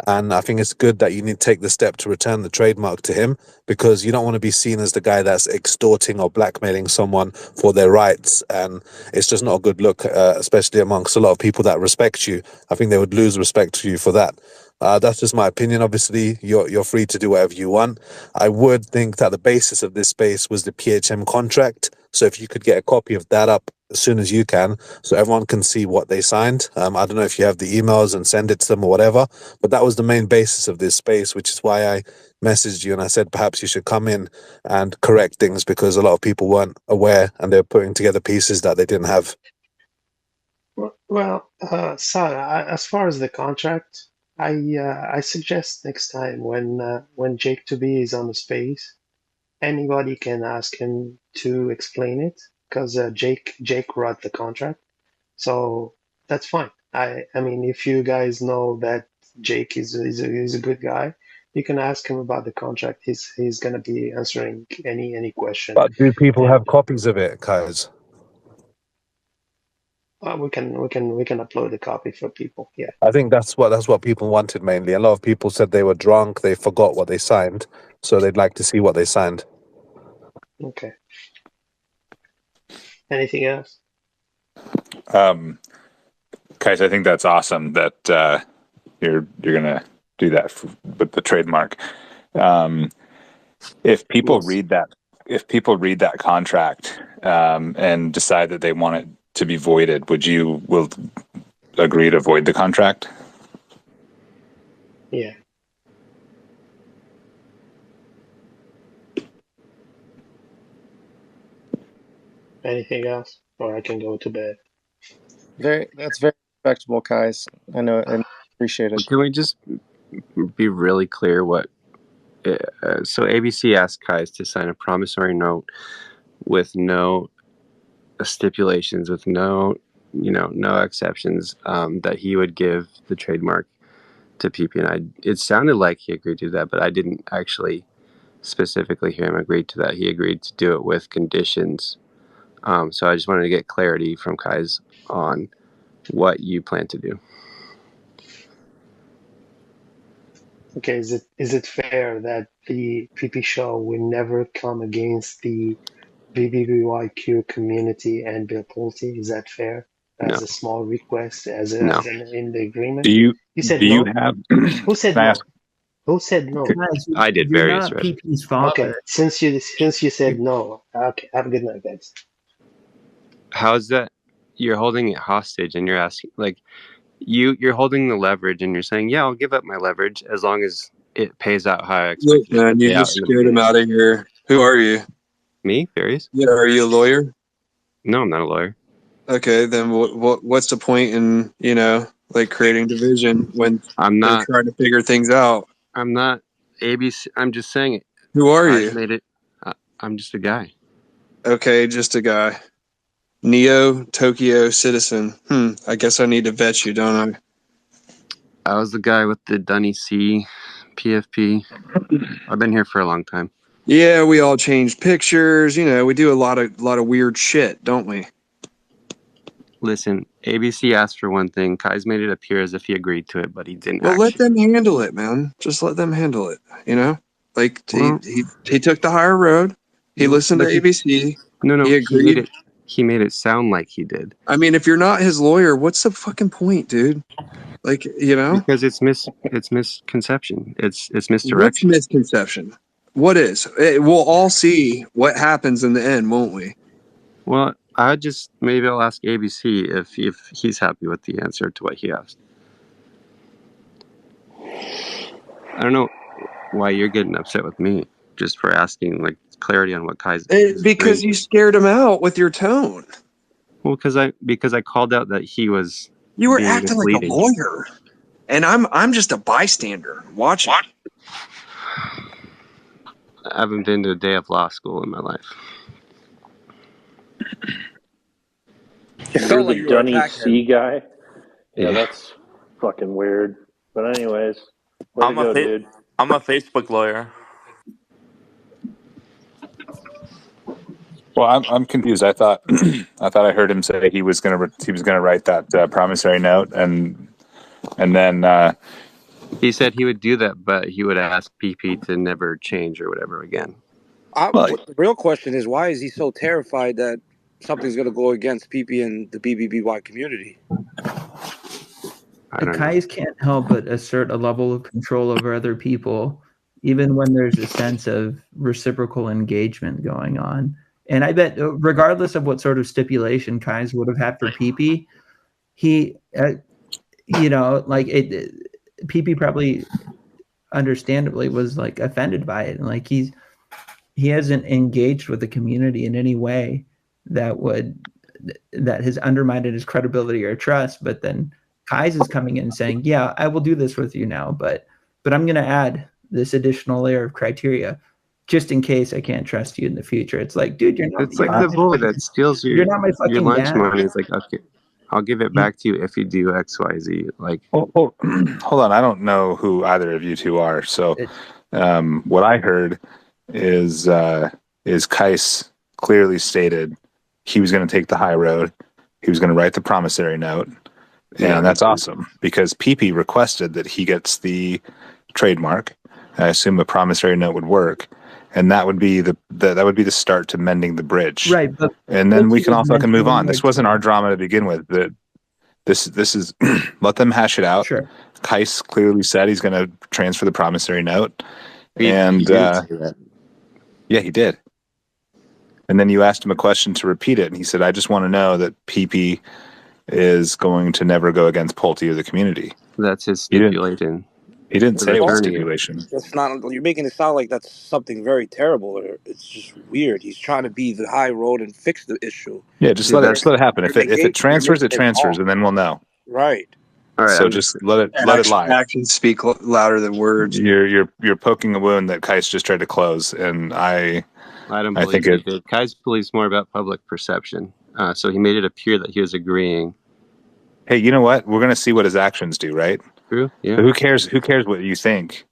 And I think it's good that you need to take the step to return the trademark to him, because you don't want to be seen as the guy that's extorting or blackmailing someone for their rights. And it's just not a good look, especially amongst a lot of people that respect you. I think they would lose respect to you for that. That's just my opinion. Obviously, you're free to do whatever you want. I would think that the basis of this space was the PHM contract. So if you could get a copy of that up as soon as you can, so everyone can see what they signed. I don't know if you have the emails and send it to them or whatever, but that was the main basis of this space, which is why I messaged you and I said perhaps you should come in and correct things, because a lot of people weren't aware and they're putting together pieces that they didn't have. Well, Sarah, as far as the contract, I suggest next time when Jake to be is on the space, anybody can ask him to explain it because Jake wrote the contract, so that's fine. I mean, if you guys know that Jake is a good guy, you can ask him about the contract. He's gonna be answering any question. But do people And have copies of it, guys? we can upload a copy for people. Yeah. I think that's what people wanted mainly. A lot of people said they were drunk, they forgot what they signed, so they'd like to see what they signed. Okay. Anything else? Guys, I think that's awesome that you're gonna do that with the trademark. If people read that contract and decide that they want it to be voided, will agree to void the contract? Yeah. Anything else? Or I can go to bed. That's very respectable, guys. I know and appreciate it. Can we just be really clear what? So ABC asked Kais to sign a promissory note with no stipulations, with no exceptions, that he would give the trademark to PP, and it sounded like he agreed to that, but I didn't actually specifically hear him agree to that. He agreed to do it with conditions. So I just wanted to get clarity from Kais on what you plan to do. Okay, is it fair that the PP show will never come against the BBBYQ community and Bill Pulte? Is that fair? As No. a small request, as No. in the agreement? Do you said do no? you have? Who said Can I no? ask- Who said no? Guys, I did you're various not read. PP's father. Okay, since you said no, okay, have a good night, guys. How's that? You're holding it hostage, and you're asking, like, you're holding the leverage, and you're saying, yeah, I'll give up my leverage as long as it pays out how I expect Look, man, it to you pay out just in the scared him beginning. out of here. Who are you? Me, Farius? Yeah, are you a lawyer? No, I'm not a lawyer. Okay, then what's the point in creating division when I'm they're not. trying to figure things out? I'm not ABC. I'm just saying it. Who are I you? made it. I'm just a guy. Okay, just a guy. Neo Tokyo citizen. I guess I need to vet you, don't I? I was the guy with the Dunny C PFP. I've been here for a long time. Yeah, we all change pictures. We do a lot of weird shit, don't we? Listen, ABC asked for one thing. Kai's made it appear as if he agreed to it, but he didn't. Well, let them handle it, man. Just let them handle it. Like he took the higher road. He listened to ABC. No, he agreed. He made it sound like he did. I mean, if you're not his lawyer, what's the fucking point, dude? Like, Because it's misconception. It's misdirection. What's misconception? What is? We'll all see what happens in the end, won't we? Well, maybe I'll ask ABC if he's happy with the answer to what he asked. I don't know why you're getting upset with me just for asking clarity on what Kai's. Because you scared him out with your tone. Well, because I called out that he was. You were being acting misleading. like a lawyer, and I'm just a bystander watching. I haven't been to a day of law school in my life. You're the Dunny C guy? Yeah, that's fucking weird. But anyways, way to go, dude. I'm a Facebook lawyer. Well, I'm confused. I thought I heard him say he was gonna write that promissory note, and then he said he would do that, but he would ask PP to never change or whatever again. The real question is, why is he so terrified that something's going to go against PP and the BBBY community? The Kais can't help but assert a level of control over other people, even when there's a sense of reciprocal engagement going on. And I bet, regardless of what sort of stipulation Kais would have had for PP, he, you know, like PP probably understandably was like offended by it. And like he hasn't engaged with the community in any way that has undermined his credibility or trust. But then Kais is coming in and saying, yeah, I will do this with you now, but I'm going to add this additional layer of criteria just in case I can't trust you in the future. It's like, dude, It's like the bully that steals you're not my your fucking lunch dad. money. It's like, okay, I'll give it back to you if you do X, Y, Z. Like, hold on. I don't know who either of you two are. So, what I heard is Kais clearly stated he was going to take the high road. He was going to write the promissory note, and that's awesome because PP requested that he gets the trademark. I assume a promissory note would work, and that would be the start to mending the bridge. Right, but and then we can all fucking move on. This wasn't our drama to begin with. This is let them hash it out. Sure. Kais clearly said he's going to transfer the promissory note, he did say that. Yeah, he did. And then you asked him a question to repeat it, and he said, "I just want to know that PP is going to never go against Pulte or the community." That's his stipulation. He didn't say it was stipulation. That's not. You're making it sound like that's something very terrible. Or it's just weird. He's trying to be the high road and fix the issue. Yeah, just let it happen. If it transfers, it transfers, and then we'll know. Right. All right. So just let it lie. Actions speak louder than words. You're poking a wound that Kais just tried to close, and I don't believe he did. Kais believes more about public perception, so he made it appear that he was agreeing. Hey, you know what? We're going to see what his actions do, right? True. Yeah. So who cares? Who cares what you think?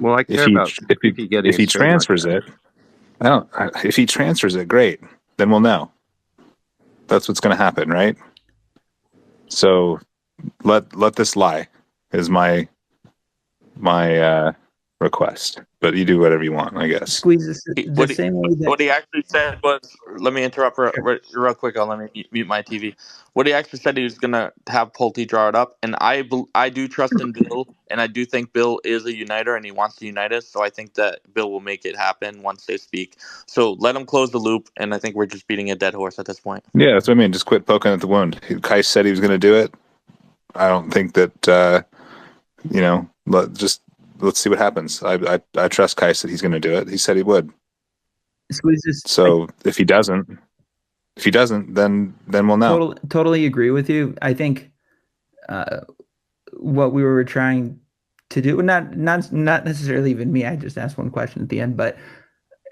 Well, I care about if he transfers it. If he transfers it, great. Then we'll know. That's what's going to happen, right? So let this lie is my request. But you do whatever you want, I guess. Squeeze the same way that... What he actually said was, let me interrupt real quick. I'll let me mute my TV. What he actually said, he was going to have Pulte draw it up. And I do trust in Bill, and I do think Bill is a uniter, and he wants to unite us. So I think that Bill will make it happen once they speak. So let him close the loop, and I think we're just beating a dead horse at this point. Yeah, that's what I mean. Just quit poking at the wound. Kais said he was going to do it. I don't think that, let's see what happens. I trust Kais that he's going to do it. He said he would. So if he doesn't, then we'll know. Totally agree with you. I think what we were trying to do, not necessarily even me. I just asked one question at the end, but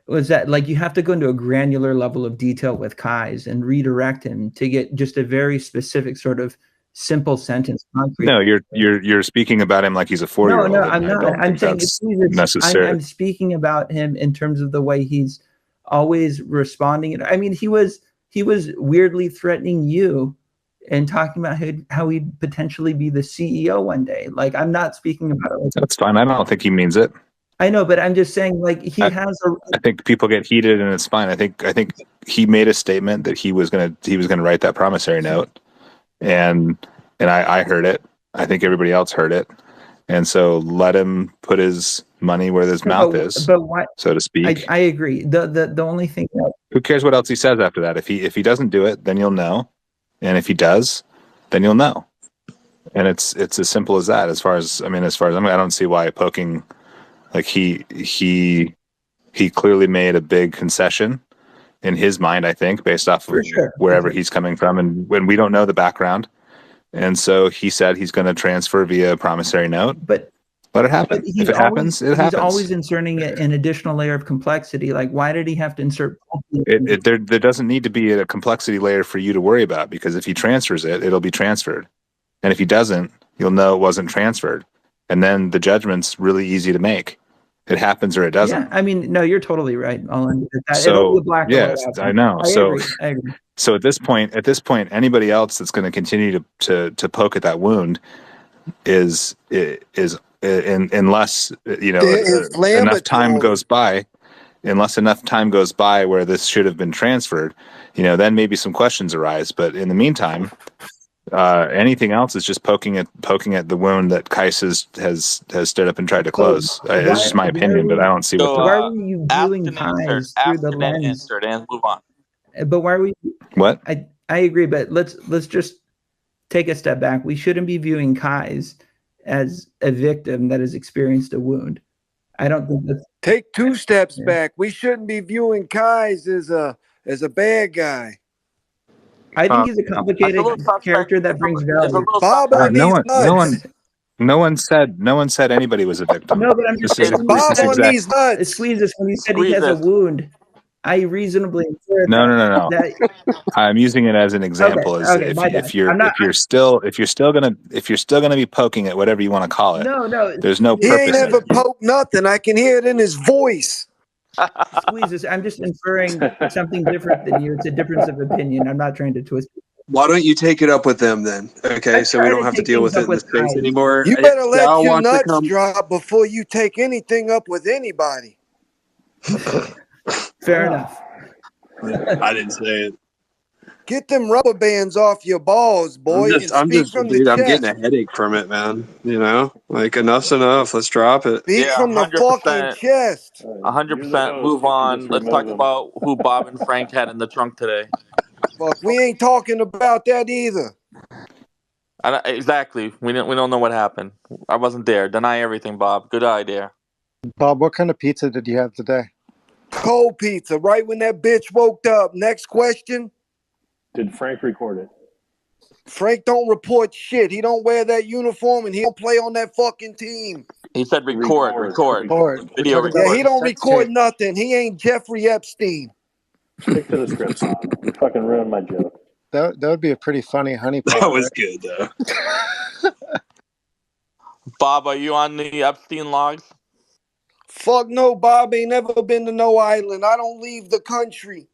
was that like you have to go into a granular level of detail with Kais and redirect him to get just a very specific sort of simple sentence. Concrete. No, you're speaking about him like he's a 4-year-old. No, I'm not. I'm saying it's necessary. I'm speaking about him in terms of the way he's always responding. I mean, he was weirdly threatening you and talking about how he'd potentially be the CEO one day. Like, I'm not speaking about it. That's fine. I don't think he means it. I know, but I'm just saying, like, I think people get heated, and it's fine. I think he made a statement that he was gonna write that promissory note. And I heard it. I think everybody else heard it. And so let him put his money where his mouth is, so to speak. I agree. The only thing who cares what else he says after that? If he doesn't do it, then you'll know. And if he does, then you'll know. And it's as simple as that. As far as I don't see why poking, like he clearly made a big concession in his mind, I think, based off of wherever he's coming from, and when we don't know the background. And so he said he's going to transfer via promissory note. But let it happen. If it happens, it happens. He's always inserting an additional layer of complexity. Like, why did he have to insert? There doesn't need to be a complexity layer for you to worry about, because if he transfers it, it'll be transferred. And if he doesn't, you'll know it wasn't transferred. And then the judgment's really easy to make. It happens or it doesn't. Yeah, I mean, no, you're totally right. So yes, I know. I agree. So at this point, anybody else that's going to continue to poke at that wound is unless enough time goes by. Unless enough time goes by where this should have been transferred, then maybe some questions arise. But in the meantime, anything else is just poking at the wound that Kais has stood up and tried to close. It's just my opinion, but I don't see what. Why were you viewing Kais through the lens? And move on. But why are we? What? I agree, but let's just take a step back. We shouldn't be viewing Kais as a victim that has experienced a wound. I don't think that's. Take 2 steps back. We shouldn't be viewing Kais as a bad guy. I think he's a complicated character that brings value. Bob on no these one, nuts. no one said anybody was a victim. No, but I'm just saying. Bob on these nuts. Squeezes when he said he has a wound. I reasonably infer No. that. I'm using it as an example. Okay, my bad. If you're still gonna be poking at whatever you want to call it. No. There's no He purpose. ain't ever poked nothing. I can hear it in his voice. Squeezes. I'm just inferring something different than you. It's a difference of opinion. I'm not trying to twist it. Why don't you take it up with them then? Okay, so we don't have to deal with it in the space anymore. You better let Sal your wants to nuts come. drop before you take anything up with anybody. Fair enough. I didn't say it. Get them rubber bands off your balls, boy. I'm Speak from the I'm chest. getting a headache from it, man. You know, like enough's enough. Let's drop it. Speak from the fucking chest. 100%. Move on. Let's talk about who Bob and Frank had in the trunk today. Fuck, we ain't talking about that either. Exactly. We don't know what happened. I wasn't there. Deny everything, Bob. Good idea. Bob, what kind of pizza did you have today? Cold pizza, right when that bitch woke up. Next question. Did Frank record it? Frank don't report shit. He don't wear that uniform and he don't play on that fucking team. He said record. Video record. Yeah, he don't record nothing. He ain't Jeffrey Epstein. Stick to the script, son. You fucking ruined my joke. That would be a pretty funny honeypot. That was good though. Bob, are you on the Epstein logs? Fuck no, Bob ain't never been to no island. I don't leave the country.